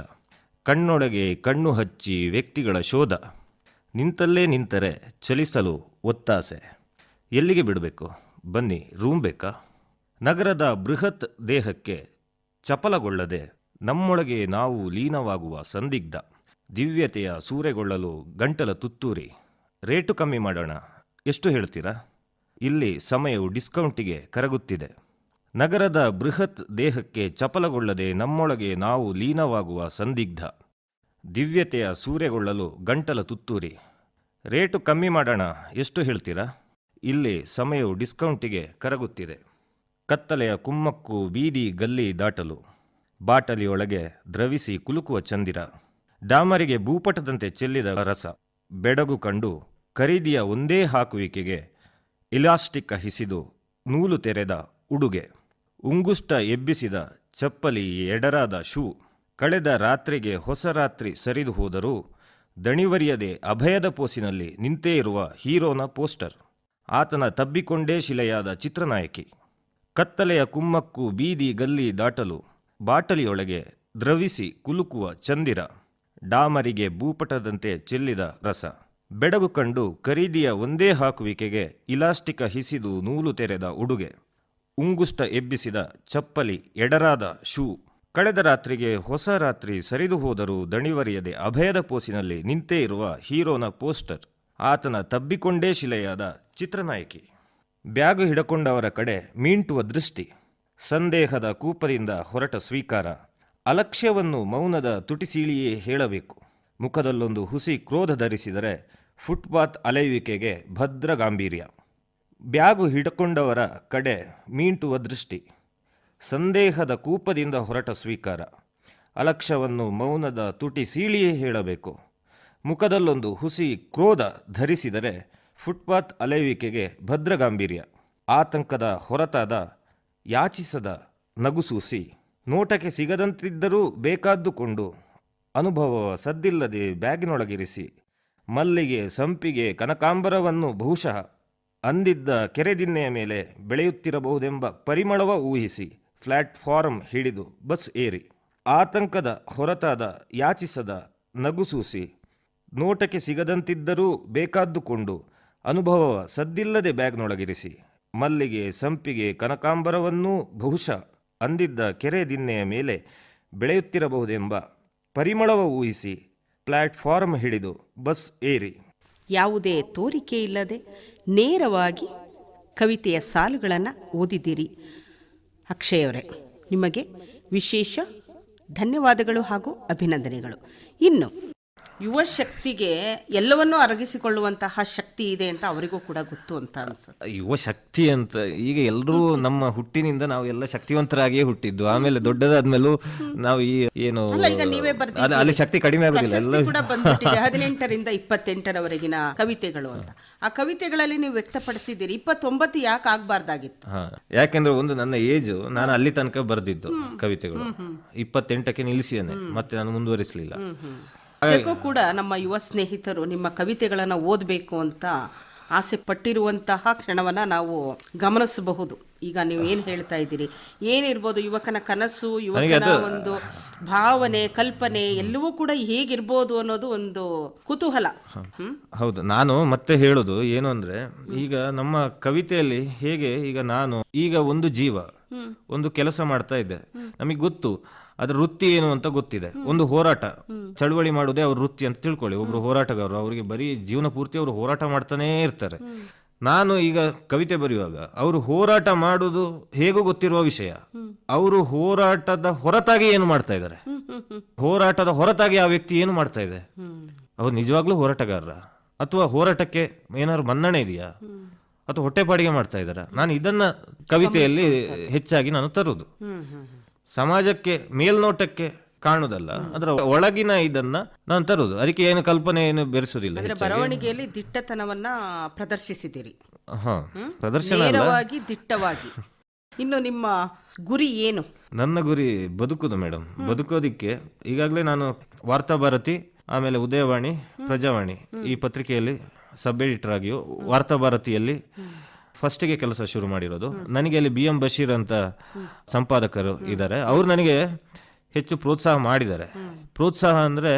ಕಣ್ಣೊಳಗೆ ಕಣ್ಣು ಹಚ್ಚಿ ವ್ಯಕ್ತಿಗಳ ಶೋಧ. ನಿಂತಲ್ಲೇ ನಿಂತರೆ ಚಲಿಸಲು ಒತ್ತಾಸೆ. ಎಲ್ಲಿಗೆ ಬಿಡಬೇಕು ಬನ್ನಿ ರೂಮ್ ಬೇಕಾ? ನಗರದ ಬೃಹತ್ ದೇಹಕ್ಕೆ ಚಪಲಗೊಳ್ಳದೆ ನಮ್ಮೊಳಗೆ ನಾವು ಲೀನವಾಗುವ ಸಂದಿಗ್ಧ. ದಿವ್ಯತೆಯ ಸೂರೆಗೊಳ್ಳಲು ಗಂಟಲ ತುತ್ತೂರಿ. ರೇಟು ಕಮ್ಮಿ ಮಾಡೋಣ, ಎಷ್ಟು ಹೇಳ್ತೀರಾ? ಇಲ್ಲಿ ಸಮಯವು ಡಿಸ್ಕೌಂಟಿಗೆ ಕರಗುತ್ತಿದೆ. ನಗರದ ಬೃಹತ್ ದೇಹಕ್ಕೆ ಚಪಲಗೊಳ್ಳದೆ ನಮ್ಮೊಳಗೆ ನಾವು ಲೀನವಾಗುವ ಸಂದಿಗ್ಧ. ದಿವ್ಯತೆಯ ಸೂರೆಗೊಳ್ಳಲು ಗಂಟಲ ತುತ್ತೂರಿ. ರೇಟು ಕಮ್ಮಿ ಮಾಡೋಣ, ಎಷ್ಟು ಹೇಳ್ತೀರಾ? ಇಲ್ಲಿ ಸಮಯವು ಡಿಸ್ಕೌಂಟಿಗೆ ಕರಗುತ್ತಿದೆ. ಕತ್ತಲೆಯ ಕುಮ್ಮಕ್ಕು ಬೀದಿ ಗಲ್ಲಿ ದಾಟಲು. ಬಾಟಲಿಯೊಳಗೆ ದ್ರವಿಸಿ ಕುಲುಕುವ ಚಂದಿರ. ಡಾಮರಿಗೆ ಭೂಪಟದಂತೆ ಚೆಲ್ಲಿದ ರಸ. ಬೆಡಗು ಕಂಡು ಖರೀದಿಯ ಒಂದೇ ಹಾಕುವಿಕೆಗೆ ಇಲಾಸ್ಟಿಕ್ ಹಿಸಿದು ನೂಲು ತೆರೆದ ಉಡುಗೆ. ಉಂಗುಷ್ಟ ಎಬ್ಬಿಸಿದ ಚಪ್ಪಲಿ ಎಡರಾದ ಶೂ. ಕಳೆದ ರಾತ್ರಿಗೆ ಹೊಸ ರಾತ್ರಿ ಸರಿದು ಹೋದರೂ ದಣಿವರಿಯದೆ ಅಭಯದ ಪೋಸಿನಲ್ಲಿ ನಿಂತೇ ಇರುವ ಹೀರೋನ ಪೋಸ್ಟರ್. ಆತನ ತಬ್ಬಿಕೊಂಡೇ ಶಿಲೆಯಾದ ಚಿತ್ರನಾಯಕಿ. ಕತ್ತಲೆಯ ಕುಮ್ಮಕ್ಕು ಬೀದಿ ಗಲ್ಲಿ ದಾಟಲು. ಬಾಟಲಿಯೊಳಗೆ ದ್ರವಿಸಿ ಕುಲುಕುವ ಚಂದಿರ. ಡಾಮರಿಗೆ ಭೂಪಟದಂತೆ ಚೆಲ್ಲಿದ ರಸ. ಬೆಡಗು ಕಂಡು ಖರೀದಿಯ ಒಂದೇ ಹಾಕುವಿಕೆಗೆ ಇಲಾಸ್ಟಿಕ ಹಿಸಿದು ನೂಲು ತೆರೆದ ಉಡುಗೆ. ಉಂಗುಷ್ಟ ಎಬ್ಬಿಸಿದ ಚಪ್ಪಲಿ ಎಡರಾದ ಶೂ. ಕಳೆದ ರಾತ್ರಿಗೆ ಹೊಸ ರಾತ್ರಿ ಸರಿದು ಹೋದರೂ ದಣಿವರಿಯದೆ ಅಭಯದ ಪೋಸಿನಲ್ಲಿ ನಿಂತೇ ಇರುವ ಹೀರೋನ ಪೋಸ್ಟರ್. ಆತನ ತಬ್ಬಿಕೊಂಡೇ ಶಿಲೆಯಾದ ಚಿತ್ರನಾಯಕಿ. ಬ್ಯಾಗು ಹಿಡಕೊಂಡವರ ಕಡೆ ಮೀಂಟುವ ದೃಷ್ಟಿ. ಸಂದೇಹದ ಕೂಪದಿಂದ ಹೊರಟ ಸ್ವೀಕಾರ. ಅಲಕ್ಷ್ಯವನ್ನು ಮೌನದ ತುಟಿಸೀಳಿಯೇ ಹೇಳಬೇಕು. ಮುಖದಲ್ಲೊಂದು ಹುಸಿ ಕ್ರೋಧ ಧರಿಸಿದರೆ ಫುಟ್ಪಾತ್ ಅಲೆಯುವಿಕೆಗೆ ಭದ್ರ ಗಾಂಭೀರ್ಯ. ಬ್ಯಾಗು ಹಿಡಕೊಂಡವರ ಕಡೆ ಮೀಂಟುವ ದೃಷ್ಟಿ. ಸಂದೇಹದ ಕೂಪದಿಂದ ಹೊರಟ ಸ್ವೀಕಾರ. ಅಲಕ್ಷ್ಯವನ್ನು ಮೌನದ ತುಟಿ ಸೀಳಿಯೇ ಹೇಳಬೇಕು. ಮುಖದಲ್ಲೊಂದು ಹುಸಿ ಕ್ರೋಧ ಧರಿಸಿದರೆ ಫುಟ್ಪಾತ್ ಅಲೆಯುವಿಕೆಗೆ ಭದ್ರ ಗಾಂಭೀರ್ಯ. ಆತಂಕದ ಹೊರತಾದ ಯಾಚಿಸದ ನಗುಸೂಸಿ. ನೋಟಕ್ಕೆ ಸಿಗದಂತಿದ್ದರೂ ಬೇಕಾದ್ದುಕೊಂಡು ಅನುಭವವ ಸದ್ದಿಲ್ಲದೆ ಬ್ಯಾಗಿನೊಳಗಿರಿಸಿ. ಮಲ್ಲಿಗೆ ಸಂಪಿಗೆ ಕನಕಾಂಬರವನ್ನು ಬಹುಶಃ ಅಂದಿದ್ದ ಕೆರೆದಿನ್ನೆಯ ಮೇಲೆ ಬೆಳೆಯುತ್ತಿರಬಹುದೆಂಬ ಪರಿಮಳವ ಊಹಿಸಿ ಪ್ಲಾಟ್ಫಾರ್ಮ್ ಹಿಡಿದು ಬಸ್ ಏರಿ. ಆತಂಕದ ಹೊರತಾದ ಯಾಚಿಸದ ನಗುಸೂಸಿ. ನೋಟಕ್ಕೆ ಸಿಗದಂತಿದ್ದರೂ ಬೇಕಾದ್ದುಕೊಂಡು ಅನುಭವವ ಸದ್ದಿಲ್ಲದೆ ಬ್ಯಾಗ್ನೊಳಗಿರಿಸಿ. ಮಲ್ಲಿಗೆ ಸಂಪಿಗೆ ಕನಕಾಂಬರವನ್ನೂ ಬಹುಶಃ ಅಂದಿದ್ದ ಕೆರೆ ದಿನ್ನೆಯ ಮೇಲೆ ಬೆಳೆಯುತ್ತಿರಬಹುದೆಂಬ ಪರಿಮಳವ ಊಹಿಸಿ ಪ್ಲಾಟ್ಫಾರ್ಮ್ ಹಿಡಿದು ಬಸ್ ಏರಿ. ಯಾವುದೇ ತೋರಿಕೆ ಇಲ್ಲದೆ ನೇರವಾಗಿ ಕವಿತೆಯ ಸಾಲುಗಳನ್ನು ಓದಿದ್ದೀರಿ. ಅಕ್ಷಯ್ ಅವರೇ, ನಿಮಗೆ ವಿಶೇಷ ಧನ್ಯವಾದಗಳು ಹಾಗೂ ಅಭಿನಂದನೆಗಳು. ಇನ್ನು ಯುವ ಶಕ್ತಿಗೆ ಎಲ್ಲವನ್ನೂ ಅರಗಿಸಿಕೊಳ್ಳುವಂತಹ ಶಕ್ತಿ ಇದೆ ಅಂತ ಅವರಿಗೂ ಕೂಡ ಗೊತ್ತು ಅಂತ ಅನ್ಸುತ್ತೆ. ಯುವ ಶಕ್ತಿ ಅಂತ ಈಗ ಎಲ್ಲರೂ ನಮ್ಮ ಹುಟ್ಟಿನಿಂದ ನಾವು ಎಲ್ಲ ಶಕ್ತಿವಂತರಾಗಿಯೇ ಹುಟ್ಟಿದ್ದು. ಆಮೇಲೆ ದೊಡ್ಡದಾದ್ಮೇಲೂ ನಾವು ಈ ಏನು ಅಲ್ಲ, ಈಗ ನೀವೇ ಬರ್ದಿದ್ದೀರಿ. ಅಲ್ಲಿ ಶಕ್ತಿ ಕಡಿಮೆ ಆಗೋದಿಲ್ಲ. ಎಲ್ಲ ಕೂಡ ಬಂದ್ಬಿಟ್ಟಿದೆ 18ರಿಂದ 28ರವರೆಗಿನ ಕವಿತೆಗಳು ಅಂತ. ಆ ಕವಿತೆಗಳಲ್ಲಿ ನೀವು ವ್ಯಕ್ತಪಡಿಸಿದ್ದೀರಿ. 29 ಯಾಕೆ ಆಗ್ಬಾರ್ದಾಗಿತ್ತು? ಯಾಕೆಂದ್ರೆ ಒಂದು ನನ್ನ ಏಜ್, ನಾನು ಅಲ್ಲಿ ತನಕ ಬರ್ದಿದ್ದು ಕವಿತೆಗಳು 28ಕ್ಕೆ ನಿಲ್ಲಿಸಿದ್ದೇನೆ, ಮತ್ತೆ ನಾನು ಮುಂದುವರಿಸಲಿಲ್ಲ. ಜಗೋ ಕೂಡ ನಮ್ಮ ಯುವ ಸ್ನೇಹಿತರು ನಿಮ್ಮ ಕವಿತೆಗಳನ್ನು ಓದಬೇಕು ಅಂತ ಆಸೆ ಪಟ್ಟಿರುವಂತಹ ಕ್ಷಣವನ್ನು ನಾವು ಗಮನಿಸಬಹುದು. ಈಗ ನೀವು ಏನು ಹೇಳ್ತಾ ಇದ್ದೀರಿ, ಏನಿರ್ಬೋದು ಯುವಕನ ಕನಸು, ಯುವಕನ ಒಂದು ಭಾವನೆ, ಕಲ್ಪನೆ ಎಲ್ಲವೂ ಕೂಡ ಹೇಗಿರ್ಬೋದು ಅನ್ನೋದು ಒಂದು ಕುತೂಹಲ. ಹೌದು, ನಾನು ಮತ್ತೆ ಹೇಳೋದು ಏನು ಅಂದ್ರೆ, ಈಗ ನಮ್ಮ ಕವಿತೆಯಲ್ಲಿ ಹೇಗೆ, ಈಗ ನಾನು ಈಗ ಒಂದು ಜೀವ, ಒಂದು ಕೆಲಸ ಮಾಡ್ತಾ ಇದ್ದೆ, ನಮಗೆ ಗೊತ್ತು ಅದ್ರ ವೃತ್ತಿ ಏನು ಅಂತ ಗೊತ್ತಿದೆ. ಒಂದು ಹೋರಾಟ, ಚಳವಳಿ ಮಾಡೋದೇ ಅವ್ರ ವೃತ್ತಿ ಅಂತ ತಿಳ್ಕೊಳ್ಳಿ. ಒಬ್ರು ಹೋರಾಟಗಾರರು, ಅವರಿಗೆ ಬರೀ ಜೀವನ ಪೂರ್ತಿ ಅವರು ಹೋರಾಟ ಮಾಡ್ತಾನೇ ಇರ್ತಾರೆ. ನಾನು ಈಗ ಕವಿತೆ ಬರೆಯುವಾಗ ಅವರು ಹೋರಾಟ ಮಾಡುವುದು ಹೇಗೂ ಗೊತ್ತಿರುವ ವಿಷಯ. ಅವರು ಹೋರಾಟದ ಹೊರತಾಗಿ ಏನು ಮಾಡ್ತಾ ಇದ್ದಾರೆ, ಹೋರಾಟದ ಹೊರತಾಗಿ ಆ ವ್ಯಕ್ತಿ ಏನು ಮಾಡ್ತಾ ಇದೆ, ಅವ್ರು ನಿಜವಾಗ್ಲೂ ಹೋರಾಟಗಾರರ ಅಥವಾ ಹೋರಾಟಕ್ಕೆ ಏನಾದ್ರು ಮನ್ನಣೆ ಇದೆಯಾ ಅಥವಾ ಹೊಟ್ಟೆಪಾಡಿಗೆ ಮಾಡ್ತಾ ಇದ್ದಾರಾ? ನಾನು ಇದನ್ನ ಕವಿತೆಯಲ್ಲಿ ಹೆಚ್ಚಾಗಿ ನಾನು ತರುವುದು. ಸಮಾಜಕ್ಕೆ ಮೇಲ್ನೋಟಕ್ಕೆ ಕಾಣುದಲ್ಲ, ಅದರ ಒಳಗಿನ ಇದನ್ನ ನಾನು ತರುವುದು. ಅದಕ್ಕೆ ಏನು ಕಲ್ಪನೆ ಏನು ಬೆರೆಸುದಿಲ್ಲ. ಬರವಣಿಗೆಯಲ್ಲಿ ದಿಟ್ಟತನವನ್ನ ಪ್ರದರ್ಶಿಸಿದ್ದೀರಿ. ಪ್ರದರ್ಶನ ನೇರವಾಗಿ, ದಿಟ್ಟವಾಗಿ. ಇನ್ನು ನಿಮ್ಮ ಗುರಿ ಏನು? ನನ್ನ ಗುರಿ ಬದುಕುದು ಮೇಡಮ್. ಬದುಕೋದಿಕ್ಕೆ ಈಗಾಗಲೇ ನಾನು ವಾರ್ತಾಭಾರತಿ, ಆಮೇಲೆ ಉದಯವಾಣಿ, ಪ್ರಜಾವಾಣಿ ಈ ಪತ್ರಿಕೆಯಲ್ಲಿ ಸಬ್ ಎಡಿಟರ್ ಆಗಿಯೂ, ವಾರ್ತಾಭಾರತಿಯಲ್ಲಿ ಫಸ್ಟಿಗೆ ಕೆಲಸ ಶುರು ಮಾಡಿರೋದು. ನನಗೆ ಅಲ್ಲಿ BM ಬಶೀರ್ ಅಂತ ಸಂಪಾದಕರು ಇದ್ದಾರೆ. ಅವರು ನನಗೆ ಹೆಚ್ಚು ಪ್ರೋತ್ಸಾಹ ಮಾಡಿದ್ದಾರೆ. ಪ್ರೋತ್ಸಾಹ ಅಂದರೆ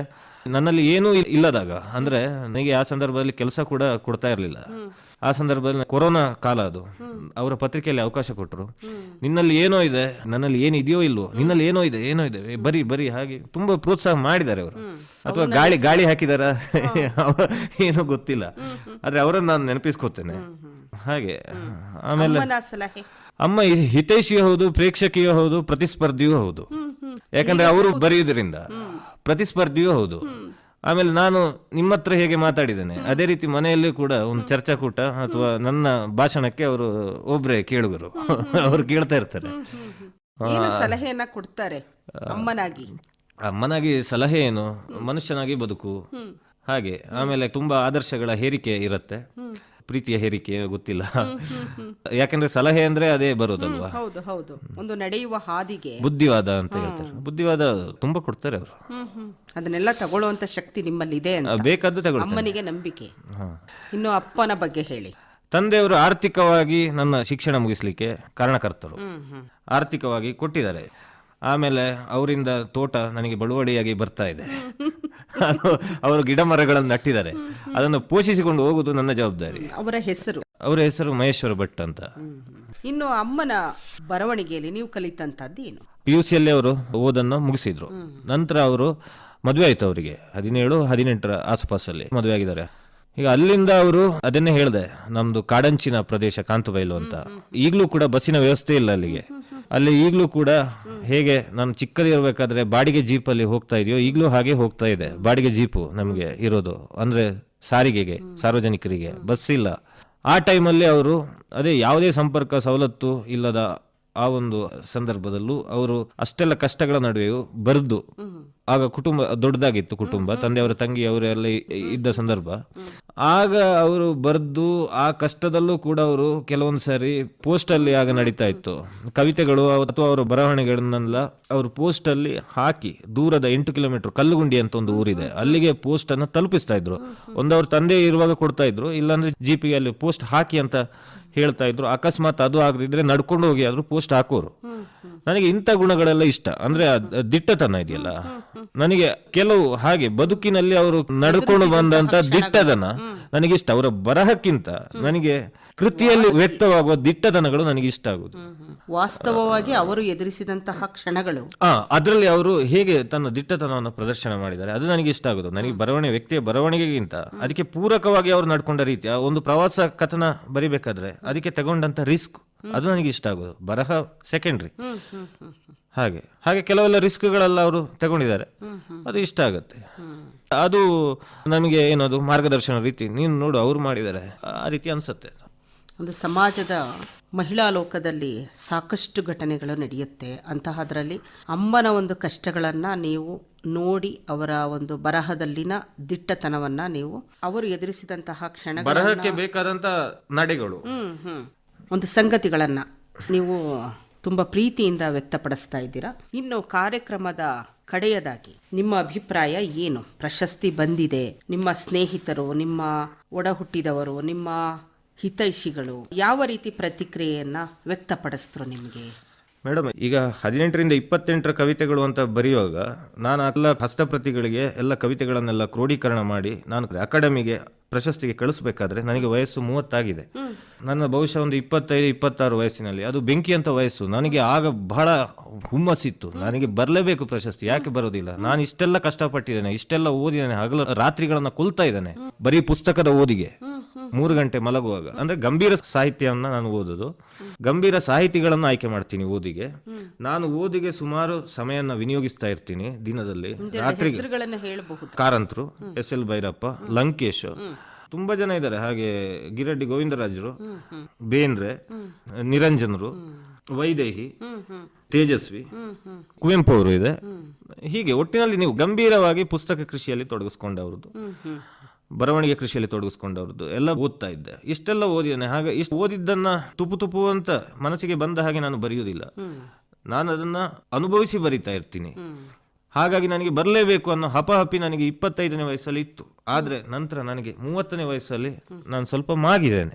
ನನ್ನಲ್ಲಿ ಏನೂ ಇಲ್ಲದಾಗ, ಅಂದರೆ ನನಗೆ ಆ ಸಂದರ್ಭದಲ್ಲಿ ಕೆಲಸ ಕೂಡ ಕೊಡ್ತಾ ಇರಲಿಲ್ಲ. ಆ ಸಂದರ್ಭದಲ್ಲಿ ಕೊರೋನಾ ಕಾಲ ಅದು. ಅವರ ಪತ್ರಿಕೆಯಲ್ಲಿ ಅವಕಾಶ ಕೊಟ್ಟರು. ನಿನ್ನಲ್ಲಿ ಏನೋ ಇದೆ, ನನ್ನಲ್ಲಿ ಏನಿದೆಯೋ ಇಲ್ವೋ, ನಿನ್ನಲ್ಲಿ ಏನೋ ಇದೆ, ಏನೋ ಇದೆ, ಬರಿ ಹಾಗೆ ತುಂಬಾ ಪ್ರೋತ್ಸಾಹ ಮಾಡಿದ್ದಾರೆ ಅವರು. ಅಥವಾ ಗಾಳಿ ಹಾಕಿದಾರ ಏನೋ ಗೊತ್ತಿಲ್ಲ, ಆದ್ರೆ ಅವರನ್ನು ನಾನು ನೆನಪಿಸ್ಕೊತೇನೆ ಹಾಗೆ. ಆಮೇಲೆ ಅಮ್ಮ ಹಿತೈಷಿಯೂ ಹೌದು, ಪ್ರೇಕ್ಷಕಿಯೂ ಹೌದು, ಪ್ರತಿಸ್ಪರ್ಧಿಯೂ ಹೌದು. ಯಾಕಂದ್ರೆ ಅವರು ಬರೆಯುವುದರಿಂದ ಪ್ರತಿಸ್ಪರ್ಧಿಯೂ ಹೌದು. ಆಮೇಲೆ ನಾನು ನಿಮ್ಮ ಹತ್ರ ಹೇಗೆ ಮಾತಾಡಿದ್ದೇನೆ ಅದೇ ರೀತಿ ಮನೆಯಲ್ಲಿ ಕೂಡ ಒಂದು ಚರ್ಚಾಕೂಟ ಅಥವಾ ನನ್ನ ಭಾಷಣಕ್ಕೆ ಅವರು ಒಬ್ರೇ ಕೇಳುಗರು. ಅವ್ರು ಕೇಳ್ತಾ ಇರ್ತಾರೆ. ಸಲಹೆಯನ್ನ ಕೊಡ್ತಾರೆ ಅಮ್ಮನಾಗಿ ಸಲಹೆ ಏನು, ಮನುಷ್ಯನಾಗಿ ಬದುಕು ಹಾಗೆ. ಆಮೇಲೆ ತುಂಬಾ ಆದರ್ಶಗಳ ಹೇರಿಕೆ ಇರುತ್ತೆ, ಪ್ರೀತಿಯ ಹೇರಿಕೆ ಗೊತ್ತಿಲ್ಲ. ಯಾಕಂದ್ರೆ ಸಲಹೆ ಅಂದ್ರೆ ಅದೇ ಬರೋದಲ್ವಾ. ಹೌದು ಹೌದು, ಒಂದು ನಡೆಯುವ ಹಾದಿಗೆ ಬುದ್ಧಿವಾದ ಅಂತ ಹೇಳ್ತಾರೆ. ಬುದ್ಧಿವಾದ ತುಂಬಾ ಕೊಡ್ತಾರೆ ಅವರು. ಅದನ್ನೆಲ್ಲ ತಗೊಳ್ಳುವಂತ ಶಕ್ತಿ ನಿಮ್ಮಲ್ಲಿ ಇದೆ ಅಂತ ಬೇಕಾದ್ದು ತಗೊಳ್ತಾರೆ. ಅಮ್ಮನಿಗೆ ನಂಬಿಕೆ. ಇನ್ನು ಅಪ್ಪನ ಬಗ್ಗೆ ಹೇಳಿ. ತಂದೆಯವರು ಆರ್ಥಿಕವಾಗಿ ನನ್ನ ಶಿಕ್ಷಣ ಮುಗಿಸ್ಲಿಕ್ಕೆ ಕಾರಣಕರ್ತರು, ಆರ್ಥಿಕವಾಗಿ ಕೊಟ್ಟಿದ್ದಾರೆ. ಆಮೇಲೆ ಅವರಿಂದ ತೋಟ ನನಗೆ ಬಳುವಳಿಯಾಗಿ ಬರ್ತಾ ಇದೆ. ಅವರು ಗಿಡ ಮರಗಳನ್ನು ನಟ್ಟಿದ್ದಾರೆ, ಅದನ್ನು ಪೋಷಿಸಿಕೊಂಡು ಹೋಗುವುದು ನನ್ನ ಜವಾಬ್ದಾರಿ. ಅವರ ಹೆಸರು ಮಹೇಶ್ವರ ಭಟ್ ಅಂತ. ಇನ್ನು ಅಮ್ಮನ ಬರವಣಿಗೆಯಲ್ಲಿ ನೀವು ಕಲಿತಂತದ್ದು ಏನು? PUC ಯಲ್ಲಿ ಅವರು ಓದನ್ನು ಮುಗಿಸಿದ್ರು. ನಂತರ ಅವರು ಮದುವೆ ಆಯ್ತು. ಅವರಿಗೆ 17-18 ಆಸುಪಾಸಲ್ಲಿ ಮದುವೆ ಆಗಿದ್ದಾರೆ. ಈಗ ಅಲ್ಲಿಂದ ಅವರು ಅದನ್ನೇ ಹೇಳಿದೆ, ನಮ್ದು ಕಾಡಂಚಿನ ಪ್ರದೇಶ ಕಾಂತಬೈಲು ಅಂತ. ಈಗಲೂ ಕೂಡ ಬಸ್ಸಿನ ವ್ಯವಸ್ಥೆ ಇಲ್ಲ ಅಲ್ಲಿಗೆ. ಅಲ್ಲಿ ಈಗಲೂ ಕೂಡ ಹೇಗೆ ನಾನು ಚಿಕ್ಕದಿರಬೇಕಾದ್ರೆ ಬಾಡಿಗೆ ಜೀಪಲ್ಲಿ ಹೋಗ್ತಾ ಇದೆಯೋ ಈಗಲೂ ಹಾಗೆ ಹೋಗ್ತಾ ಇದೆ. ಬಾಡಿಗೆ ಜೀಪು ನಮಗೆ ಇರೋದು, ಅಂದ್ರೆ ಸಾರಿಗೆಗೆ, ಸಾರ್ವಜನಿಕರಿಗೆ ಬಸ್ ಇಲ್ಲ. ಆ ಟೈಮಲ್ಲಿ ಅವರು ಅದೇ ಯಾವುದೇ ಸಂಪರ್ಕ ಸವಲತ್ತು ಇಲ್ಲದ ಆ ಒಂದು ಸಂದರ್ಭದಲ್ಲೂ ಅವರು ಅಷ್ಟೆಲ್ಲ ಕಷ್ಟಗಳ ನಡುವೆಯೂ ಬರೆದು, ಆಗ ಕುಟುಂಬ ದೊಡ್ಡದಾಗಿತ್ತು, ಕುಟುಂಬ ತಂದೆಯವರ ತಂಗಿ ಅವರೆಲ್ಲ ಇದ್ದ ಸಂದರ್ಭ. ಆಗ ಅವರು ಬರೆದು ಆ ಕಷ್ಟದಲ್ಲೂ ಕೂಡ ಅವರು ಕೆಲವೊಂದು ಸಾರಿ ಪೋಸ್ಟ್ ಅಲ್ಲಿ ಆಗ ನಡೀತಾ ಇತ್ತು ಕವಿತೆಗಳು ಅಥವಾ ಅವರ ಬರವಣಿಗೆಗಳನ್ನೆಲ್ಲ ಅವರು ಪೋಸ್ಟ್ ಅಲ್ಲಿ ಹಾಕಿ ದೂರದ 8 ಕಿಲೋಮೀಟರ್ ಕಲ್ಲುಗುಂಡಿ ಅಂತ ಒಂದು ಊರಿದೆ, ಅಲ್ಲಿಗೆ ಪೋಸ್ಟ್ ಅನ್ನು ತಲುಪಿಸ್ತಾ ಇದ್ರು. ಒಂದವ್ರ ತಂದೆ ಇರುವಾಗ ಕೊಡ್ತಾ ಇದ್ರು, ಇಲ್ಲಾಂದ್ರೆ ಜೀಪಿಗೆ ಅಲ್ಲಿ ಪೋಸ್ಟ್ ಹಾಕಿ ಅಂತ ಹೇಳ್ತಾ ಇದ್ರು. ಅಕಸ್ಮಾತ್ ಅದು ಆಗದಿದ್ರೆ ನಡ್ಕೊಂಡು ಹೋಗಿ ಆದ್ರೂ ಪೋಸ್ಟ್ ಹಾಕೋರು. ನನಗೆ ಇಂಥ ಗುಣಗಳೆಲ್ಲ ಇಷ್ಟ, ಅಂದ್ರೆ ದಿಟ್ಟತನ ಇದೆಯಲ್ಲ. ನನಗೆ ಕೆಲವು ಹಾಗೆ ಬದುಕಿನಲ್ಲಿ ಅವರು ನಡ್ಕೊಂಡು ಬಂದಂತ ದಿಟ್ಟತನ ನನಗಿಷ್ಟ. ಅವರ ಬರಹಕ್ಕಿಂತ ನನಗೆ ಕೃತಿಯಲ್ಲಿ ವ್ಯಕ್ತವಾಗುವ ದಿಟ್ಟತನಗಳು ನನಗೆ ಇಷ್ಟ ಆಗುದು. ವಾಸ್ತವವಾಗಿ ಅವರು ಎದುರಿಸಿದಂತಹ ಕ್ಷಣಗಳು, ಅದರಲ್ಲಿ ಅವರು ಹೇಗೆ ತನ್ನ ದಿಟ್ಟತನವನ್ನು ಪ್ರದರ್ಶನ ಮಾಡಿದ್ದಾರೆ ಅದು ನನಗೆ ಇಷ್ಟ ಆಗುದು. ನನಗೆ ವ್ಯಕ್ತಿಯ ಬರವಣಿಗೆಗಿಂತ ಅದಕ್ಕೆ ಪೂರಕವಾಗಿ ಅವರು ನಡ್ಕೊಂಡ ರೀತಿ, ಒಂದು ಪ್ರವಾಸ ಕಥನ ಬರಿಬೇಕಾದ್ರೆ ಅದಕ್ಕೆ ತಗೊಂಡಂತ ರಿಸ್ಕ್ ಅದು ನನಗೆ ಇಷ್ಟ ಆಗುದು. ಬರಹ ಸೆಕೆಂಡ್ರಿ. ಹಾಗೆ ಕೆಲವೆಲ್ಲ ರಿಸ್ಕ್ಗಳೆಲ್ಲ ಅವರು ತಗೊಂಡಿದ್ದಾರೆ, ಅದು ಇಷ್ಟ ಆಗುತ್ತೆ. ಅದು ನಮಗೆ ಏನದು ಮಾರ್ಗದರ್ಶನ ರೀತಿ, ನೀನು ನೋಡು ಅವ್ರು ಮಾಡಿದ್ದಾರೆ ಆ ರೀತಿ ಅನ್ಸುತ್ತೆ. ಒಂದು ಸಮಾಜದ ಮಹಿಳಾ ಲೋಕದಲ್ಲಿ ಸಾಕಷ್ಟು ಘಟನೆಗಳು ನಡೆಯುತ್ತೆ. ಅಂತಹದ್ರಲ್ಲಿ ಅಮ್ಮನ ಒಂದು ಕಷ್ಟಗಳನ್ನು ನೀವು ನೋಡಿ ಅವರ ಒಂದು ಬರಹದಲ್ಲಿನ ದಿಟ್ಟತನವನ್ನ ನೀವು ಅವರು ಎದುರಿಸಿದಂತಹ ಕ್ಷಣಗಳ ಬರಹಕ್ಕೆ ಬೇಕಾದಂತ ನಡೆಗಳು, ಒಂದು ಸಂಗತಿಗಳನ್ನ ನೀವು ತುಂಬ ಪ್ರೀತಿಯಿಂದ ವ್ಯಕ್ತಪಡಿಸ್ತಾ ಇದ್ದೀರಾ. ಇನ್ನು ಕಾರ್ಯಕ್ರಮದ ಕಡೆಯದಾಗಿ ನಿಮ್ಮ ಅಭಿಪ್ರಾಯ ಏನು? ಪ್ರಶಸ್ತಿ ಬಂದಿದೆ, ನಿಮ್ಮ ಸ್ನೇಹಿತರು, ನಿಮ್ಮ ಒಡ ಹುಟ್ಟಿದವರು, ನಿಮ್ಮ ಹಿತೈಷಿಗಳು ಯಾವ ರೀತಿ ಪ್ರತಿಕ್ರಿಯೆಯನ್ನ ವ್ಯಕ್ತಪಡಿಸಿದ್ರು ನಿಮಗೆ? ಮೇಡಮ್, ಈಗ 18ರಿಂದ 28 ಕವಿತೆಗಳು ಅಂತ ಬರೆಯುವಾಗ ನಾನು ಎಲ್ಲ ಹಸ್ತಪ್ರತಿಗಳಿಗೆ ಎಲ್ಲ ಕವಿತೆಗಳನ್ನೆಲ್ಲ ಕ್ರೋಢೀಕರಣ ಮಾಡಿ ನಾನು ಅಕಾಡೆಮಿಗೆ ಪ್ರಶಸ್ತಿಗೆ ಕಳಿಸ್ಬೇಕಾದ್ರೆ ನನಗೆ ವಯಸ್ಸು 30 ಆಗಿದೆ. ನನ್ನ ಬಹುಶಃ ಒಂದು 25-26 ವಯಸ್ಸಿನಲ್ಲಿ, ಅದು ಬೆಂಕಿ ಅಂತ ವಯಸ್ಸು. ನನಗೆ ಆಗ ಬಹಳ ಹುಮ್ಮಸ್ಸಿತ್ತು, ನನಗೆ ಬರಲೇಬೇಕು ಪ್ರಶಸ್ತಿ, ಯಾಕೆ ಬರೋದಿಲ್ಲ, ನಾನು ಇಷ್ಟೆಲ್ಲ ಕಷ್ಟಪಟ್ಟಿದ್ದೇನೆ, ಇಷ್ಟೆಲ್ಲ ಓದಿದ್ದೇನೆ, ಹಗಲು ರಾತ್ರಿಗಳನ್ನ ಕೊಲ್ತಾ ಇದ್ದೇನೆ ಬರೀ ಪುಸ್ತಕದ ಓದಿಗೆ. 3 ಗಂಟೆ ಮಲಗುವಾಗ, ಅಂದ್ರೆ ಗಂಭೀರ ಸಾಹಿತ್ಯವನ್ನ ನಾನು ಓದೋದು, ಗಂಭೀರ ಸಾಹಿತಿಗಳನ್ನು ಆಯ್ಕೆ ಮಾಡ್ತೀನಿ ಓದಿಗೆ. ನಾನು ಓದಿಗೆ ಸುಮಾರು ಸಮಯನ ವಿನಿಯೋಗಿಸ್ತಾ ಇರ್ತೀನಿ ದಿನದಲ್ಲಿ. ರಾತ್ರಿ ಕಾರಂತರು, SL ಭೈರಪ್ಪ, ಲಂಕೇಶ್, ತುಂಬಾ ಜನ ಇದ್ದಾರೆ. ಹಾಗೆ ಗಿರಡ್ಡಿ ಗೋವಿಂದರಾಜರು, ಬೇಂದ್ರೆ, ನಿರಂಜನರು, ವೈದೇಹಿ, ತೇಜಸ್ವಿ, ಕುವೆಂಪು ಅವರು ಇದೆ. ಹೀಗೆ ಒಟ್ಟಿನಲ್ಲಿ ನೀವು ಗಂಭೀರವಾಗಿ ಪುಸ್ತಕ ಕೃಷಿಯಲ್ಲಿ ತೊಡಗಿಸ್ಕೊಂಡವ್ರದ್ದು, ಬರವಣಿಗೆ ಕೃಷಿಯಲ್ಲಿ ತೊಡಗಿಸ್ಕೊಂಡವ್ರದ್ದು ಎಲ್ಲ ಓದ್ತಾ ಇದ್ದೆ. ಇಷ್ಟೆಲ್ಲ ಓದಿದ್ದೇನೆ. ಹಾಗೆ ಇಷ್ಟು ಓದಿದ್ದನ್ನ ತುಪು ಅಂತ ಮನಸ್ಸಿಗೆ ಬಂದ ಹಾಗೆ ನಾನು ಬರೆಯುವುದಿಲ್ಲ, ನಾನು ಅದನ್ನ ಅನುಭವಿಸಿ ಬರಿತಾ ಇರ್ತೀನಿ. ಹಾಗಾಗಿ ನನಗೆ ಬರಲೇಬೇಕು ಅನ್ನೋ ಹಪಹಪಿ ನನಗೆ 25ನೇ ವಯಸ್ಸಲ್ಲಿ ಇತ್ತು. ಆದ್ರೆ ನಂತರ ನನಗೆ 30ನೇ ವಯಸ್ಸಲ್ಲಿ ನಾನು ಸ್ವಲ್ಪ ಮಾಗಿದ್ದೇನೆ,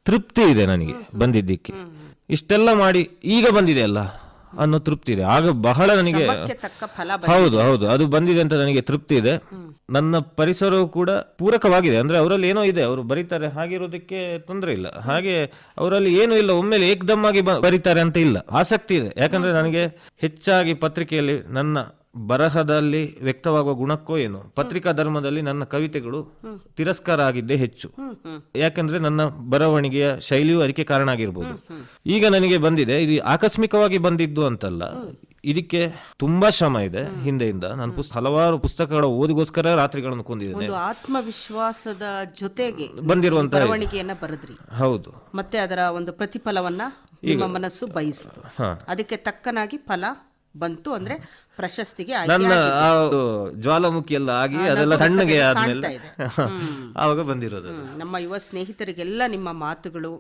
ತೃಪ್ತಿ ಇದೆ ನನಗೆ ಬಂದಿದ್ದಕ್ಕೆ. ಇಷ್ಟೆಲ್ಲ ಮಾಡಿ ಈಗ ಬಂದಿದೆ ಅಲ್ಲ ಅನ್ನೋ ತೃಪ್ತಿ ಇದೆ. ಆಗ ಬಹಳ ನನಗೆ ಹೌದು ಅದು ಬಂದಿದೆ ಅಂತ ನನಗೆ ತೃಪ್ತಿ ಇದೆ. ನನ್ನ ಪರಿಸರವು ಕೂಡ ಪೂರಕವಾಗಿದೆ. ಅಂದ್ರೆ ಅವರಲ್ಲಿ ಏನೋ ಇದೆ, ಅವರು ಬರೀತಾರೆ, ಹಾಗಿರೋದಕ್ಕೆ ತೊಂದರೆ ಇಲ್ಲ. ಹಾಗೆ ಅವರಲ್ಲಿ ಏನೂ ಇಲ್ಲ, ಒಮ್ಮೆಲೆ ಏಕದಮ್ಮಾಗಿ ಬರೀತಾರೆ ಅಂತ ಇಲ್ಲ, ಆಸಕ್ತಿ ಇದೆ. ಯಾಕಂದ್ರೆ ನನಗೆ ಹೆಚ್ಚಾಗಿ ಪತ್ರಿಕೆಯಲ್ಲಿ ನನ್ನ ಬರಹದಲ್ಲಿ ವ್ಯಕ್ತವಾಗುವ ಗುಣಕ್ಕೋ ಏನು, ಪತ್ರಿಕಾ ಧರ್ಮದಲ್ಲಿ ನನ್ನ ಕವಿತೆಗಳು ತಿರಸ್ಕಾರ ಆಗಿದ್ದೇ ಹೆಚ್ಚು. ಯಾಕಂದ್ರೆ ನನ್ನ ಬರವಣಿಗೆಯ ಶೈಲಿಯು ಅದಕ್ಕೆ ಕಾರಣ ಆಗಿರ್ಬೋದು. ಈಗ ನನಗೆ ಬಂದಿದೆ, ಇದು ಆಕಸ್ಮಿಕವಾಗಿ ಬಂದಿದ್ದು ಅಂತಲ್ಲ, ಇದಕ್ಕೆ ತುಂಬಾ ಶ್ರಮ ಇದೆ ಹಿಂದೆಯಿಂದ. ನಾನು ಹಲವಾರು ಪುಸ್ತಕಗಳ ಓದಿಗೋಸ್ಕರ ರಾತ್ರಿಗಳನ್ನು ಕೊಂದಿದ್ದೇನೆ. ಆತ್ಮವಿಶ್ವಾಸದ ಜೊತೆಗೆ ಬಂದಿರುವಂತಹ ಬರವಣಿಗೆಯನ್ನ ಬರೆದ್ರಿ. ಹೌದು. ಮತ್ತೆ ಅದರ ಒಂದು ಪ್ರತಿಫಲವನ್ನ ನಿಮ್ಮ ಮನಸ್ಸು ಬಯಸಿತು, ಅದಕ್ಕೆ ತಕ್ಕನಾಗಿ ಫಲ ಬಂತು. ಅಂದ್ರೆ ಪ್ರಶಸ್ತಿಗೆ ನನ್ನ ಜ್ವಾಲಾಮುಖಿ ಎಲ್ಲ ಆಗಿ ಅದೆಲ್ಲ ತಣ್ಣಗೆ ಆದ್ಮೇಲೆ ಆವಾಗ ಬಂದಿರೋದು. ನಮ್ಮ ಯುವ ಸ್ನೇಹಿತರಿಗೆಲ್ಲ ನಿಮ್ಮ ಮಾತುಗಳು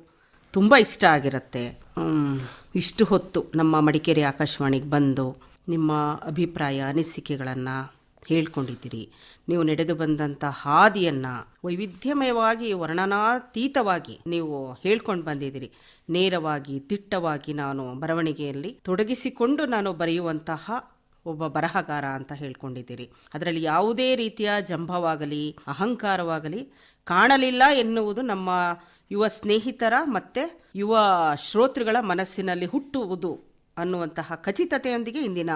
ತುಂಬಾ ಇಷ್ಟ ಆಗಿರುತ್ತೆ. ಇಷ್ಟು ಹೊತ್ತು ನಮ್ಮ ಮಡಿಕೇರಿ ಆಕಾಶವಾಣಿಗೆ ಬಂದು ನಿಮ್ಮ ಅಭಿಪ್ರಾಯ ಅನಿಸಿಕೆಗಳನ್ನು ಹೇಳ್ಕೊಂಡಿದ್ದೀರಿ. ನೀವು ನಡೆದು ಬಂದಂಥ ಹಾದಿಯನ್ನು ವೈವಿಧ್ಯಮಯವಾಗಿ ವರ್ಣನಾತೀತವಾಗಿ ನೀವು ಹೇಳ್ಕೊಂಡು ಬಂದಿದ್ದೀರಿ. ನೇರವಾಗಿ ದಿಟ್ಟವಾಗಿ ನಾನು ಬರವಣಿಗೆಯಲ್ಲಿ ತೊಡಗಿಸಿಕೊಂಡು ನಾನು ಬರೆಯುವಂತಹ ಒಬ್ಬ ಬರಹಗಾರ ಅಂತ ಹೇಳ್ಕೊಂಡಿದ್ದೀರಿ. ಅದರಲ್ಲಿ ಯಾವುದೇ ರೀತಿಯ ಜಂಭವಾಗಲಿ ಅಹಂಕಾರವಾಗಲಿ ಕಾಣಲಿಲ್ಲ ಎನ್ನುವುದು ನಮ್ಮ ಯುವ ಸ್ನೇಹಿತರ ಮತ್ತು ಯುವ ಶ್ರೋತೃಗಳ ಮನಸ್ಸಿನಲ್ಲಿ ಹುಟ್ಟುವುದು ಅನ್ನುವಂತಹ ಖಚಿತತೆಯೊಂದಿಗೆ ಇಂದಿನ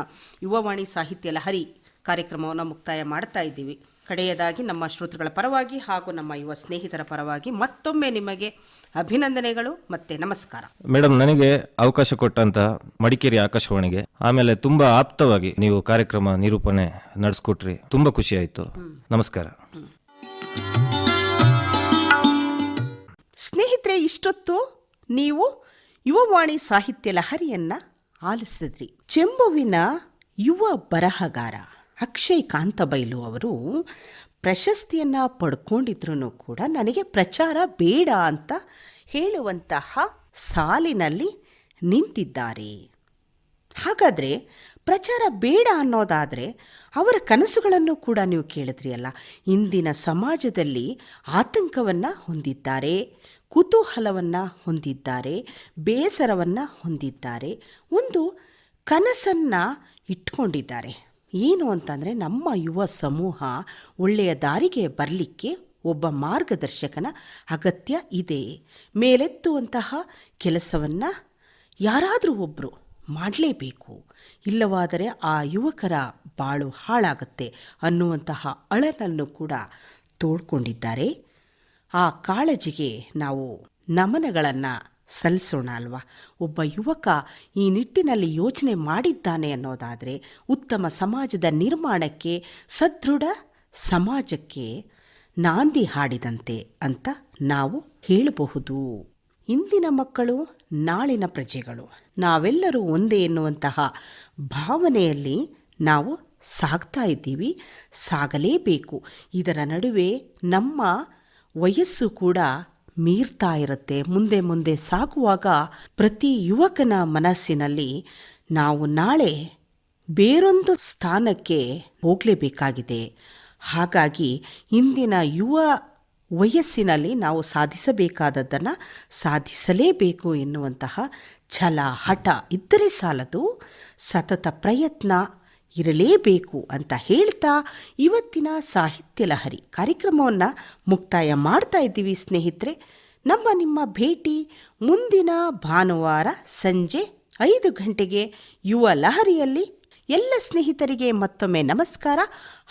ಯುವವಾಣಿ ಸಾಹಿತ್ಯ ಲಹರಿ ಕಾರ್ಯಕ್ರಮವನ್ನು ಮುಕ್ತಾಯ ಮಾಡ್ತಾ ಇದ್ದೀವಿ. ಕಡೆಯದಾಗಿ ನಮ್ಮ ಶ್ರೋತೃಗಳ ಪರವಾಗಿ ಹಾಗೂ ನಮ್ಮ ಯುವ ಸ್ನೇಹಿತರ ಪರವಾಗಿ ಮತ್ತೊಮ್ಮೆ ನಿಮಗೆ ಅಭಿನಂದನೆಗಳು ಮತ್ತೆ ನಮಸ್ಕಾರ. ಮೇಡಮ್, ನನಗೆ ಅವಕಾಶ ಕೊಟ್ಟಂತ ಮಡಿಕೇರಿ ಆಕಾಶವಾಣಿಗೆ, ಆಮೇಲೆ ತುಂಬಾ ಆಪ್ತವಾಗಿ ನೀವು ಕಾರ್ಯಕ್ರಮ ನಿರೂಪಣೆ ನಡೆಸ್ಕೊಟ್ರಿ, ತುಂಬಾ ಖುಷಿ ಆಯ್ತು. ನಮಸ್ಕಾರ. ಸ್ನೇಹಿತರೆ, ಇಷ್ಟೊತ್ತು ನೀವು ಯುವವಾಣಿ ಸಾಹಿತ್ಯ ಲಹರಿಯನ್ನ ಆಲಿಸಿದ್ರಿ. ಚೆಂಬುವಿನ ಯುವ ಬರಹಗಾರ ಅಕ್ಷಯ್ ಕಾಂತಬೈಲು ಅವರು ಪ್ರಶಸ್ತಿಯನ್ನ ಪಡ್ಕೊಂಡಿದ್ರು ಕೂಡ ನನಗೆ ಪ್ರಚಾರ ಬೇಡ ಅಂತ ಹೇಳುವಂತಹ ಸಾಲಿನಲ್ಲಿ ನಿಂತಿದ್ದಾರೆ. ಹಾಗಾದರೆ ಪ್ರಚಾರ ಬೇಡ ಅನ್ನೋದಾದರೆ ಅವರ ಕನಸುಗಳನ್ನು ಕೂಡ ನೀವು ಕೇಳಿದ್ರಿ ಅಲ್ಲ. ಇಂದಿನ ಸಮಾಜದಲ್ಲಿ ಆತಂಕವನ್ನು ಹೊಂದಿದ್ದಾರೆ, ಕುತೂಹಲವನ್ನು ಹೊಂದಿದ್ದಾರೆ, ಬೇಸರವನ್ನು ಹೊಂದಿದ್ದಾರೆ, ಒಂದು ಕನಸನ್ನು ಇಟ್ಕೊಂಡಿದ್ದಾರೆ. ಏನು ಅಂತಂದರೆ ನಮ್ಮ ಯುವ ಸಮೂಹ ಒಳ್ಳೆಯ ದಾರಿಗೆ ಬರಲಿಕ್ಕೆ ಒಬ್ಬ ಮಾರ್ಗದರ್ಶಕನ ಅಗತ್ಯ ಇದೆ. ಮೇಲೆತ್ತುವಂತಹ ಕೆಲಸವನ್ನು ಯಾರಾದರೂ ಒಬ್ಬರು ಮಾಡಲೇಬೇಕು, ಇಲ್ಲವಾದರೆ ಆ ಯುವಕರ ಬಾಳು ಹಾಳಾಗುತ್ತೆ ಅನ್ನುವಂತಹ ಅಳನನ್ನು ಕೂಡ ತೋಡ್ಕೊಂಡಿದ್ದಾರೆ. ಆ ಕಾಳಜಿಗೆ ನಾವು ನಮನಗಳನ್ನು ಸಲ್ಲಿಸೋಣ ಅಲ್ವಾ. ಒಬ್ಬ ಯುವಕ ಈ ನಿಟ್ಟಿನಲ್ಲಿ ಯೋಚನೆ ಮಾಡಿದ್ದಾನೆ ಅನ್ನೋದಾದರೆ ಉತ್ತಮ ಸಮಾಜದ ನಿರ್ಮಾಣಕ್ಕೆ, ಸದೃಢ ಸಮಾಜಕ್ಕೆ ನಾಂದಿ ಹಾಡಿದಂತೆ ಅಂತ ನಾವು ಹೇಳಬಹುದು. ಇಂದಿನ ಮಕ್ಕಳು ನಾಳಿನ ಪ್ರಜೆಗಳು, ನಾವೆಲ್ಲರೂ ಒಂದೇ ಎನ್ನುವಂತಹ ಭಾವನೆಯಲ್ಲಿ ನಾವು ಸಾಗ್ತಾ ಇದ್ದೀವಿ, ಸಾಗಲೇಬೇಕು. ಇದರ ನಡುವೆ ನಮ್ಮ ವಯಸ್ಸು ಕೂಡ ಮೀರ್ತಾ ಇರುತ್ತೆ. ಮುಂದೆ ಮುಂದೆ ಸಾಗುವಾಗ ಪ್ರತಿ ಯುವಕನ ಮನಸ್ಸಿನಲ್ಲಿ ನಾವು ನಾಳೆ ಬೇರೊಂದು ಸ್ಥಾನಕ್ಕೆ ಹೋಗಲೇಬೇಕಾಗಿದೆ. ಹಾಗಾಗಿ ಇಂದಿನ ಯುವ ವಯಸ್ಸಿನಲ್ಲಿ ನಾವು ಸಾಧಿಸಬೇಕಾದದ್ದನ್ನು ಸಾಧಿಸಲೇಬೇಕು ಎನ್ನುವಂತಹ ಛಲ, ಹಠ ಇದ್ದರೆ ಸಾಲದು, ಸತತ ಪ್ರಯತ್ನ ಇರಲೇಬೇಕು ಅಂತ ಹೇಳ್ತಾ ಇವತ್ತಿನ ಸಾಹಿತ್ಯ ಲಹರಿ ಕಾರ್ಯಕ್ರಮವನ್ನು ಮುಕ್ತಾಯ ಮಾಡ್ತಾ ಇದ್ದೀವಿ ಸ್ನೇಹಿತರೆ. ನಿಮ್ಮ ಭೇಟಿ ಮುಂದಿನ ಭಾನುವಾರ ಸಂಜೆ 5 ಗಂಟೆಗೆ ಯುವ ಲಹರಿಯಲ್ಲಿ. ಎಲ್ಲ ಸ್ನೇಹಿತರಿಗೆ ಮತ್ತೊಮ್ಮೆ ನಮಸ್ಕಾರ.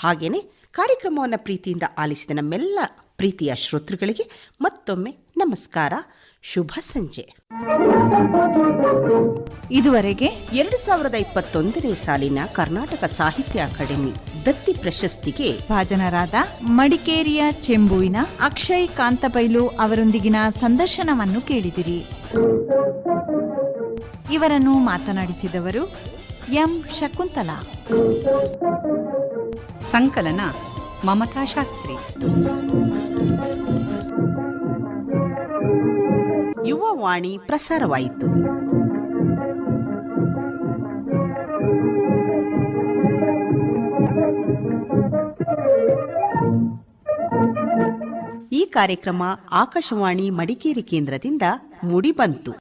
ಹಾಗೆಯೇ ಕಾರ್ಯಕ್ರಮವನ್ನು ಪ್ರೀತಿಯಿಂದ ಆಲಿಸಿದ ನಮ್ಮೆಲ್ಲ ಪ್ರೀತಿಯ ಶ್ರೋತೃಗಳಿಗೆ ಮತ್ತೊಮ್ಮೆ ನಮಸ್ಕಾರ, ಶುಭ ಸಂಜೆ. ಇದುವರೆಗೆ 2021ನೇ ಸಾಲಿನ ಕರ್ನಾಟಕ ಸಾಹಿತ್ಯ ಅಕಾಡೆಮಿ ದತ್ತಿ ಪ್ರಶಸ್ತಿಗೆ ಭಾಜನರಾದ ಮಡಿಕೇರಿಯ ಚೆಂಬುವಿನ ಅಕ್ಷಯ್ ಕಾಂತಬೈಲು ಅವರೊಂದಿಗಿನ ಸಂದರ್ಶನವನ್ನು ಕೇಳಿದಿರಿ. ಇವರನ್ನು ಮಾತನಾಡಿಸಿದವರು ಎಂ ಶಕುಂತಲಾ. ಸಂಕಲನ ಮಮತಾ ಶಾಸ್ತ್ರಿ. ಯುವವಾಣಿ ಪ್ರಸಾರವಾಯಿತು. ಈ ಕಾರ್ಯಕ್ರಮ ಆಕಾಶವಾಣಿ ಮಡಿಕೇರಿ ಕೇಂದ್ರದಿಂದ ಮೂಡಿಬಂತು.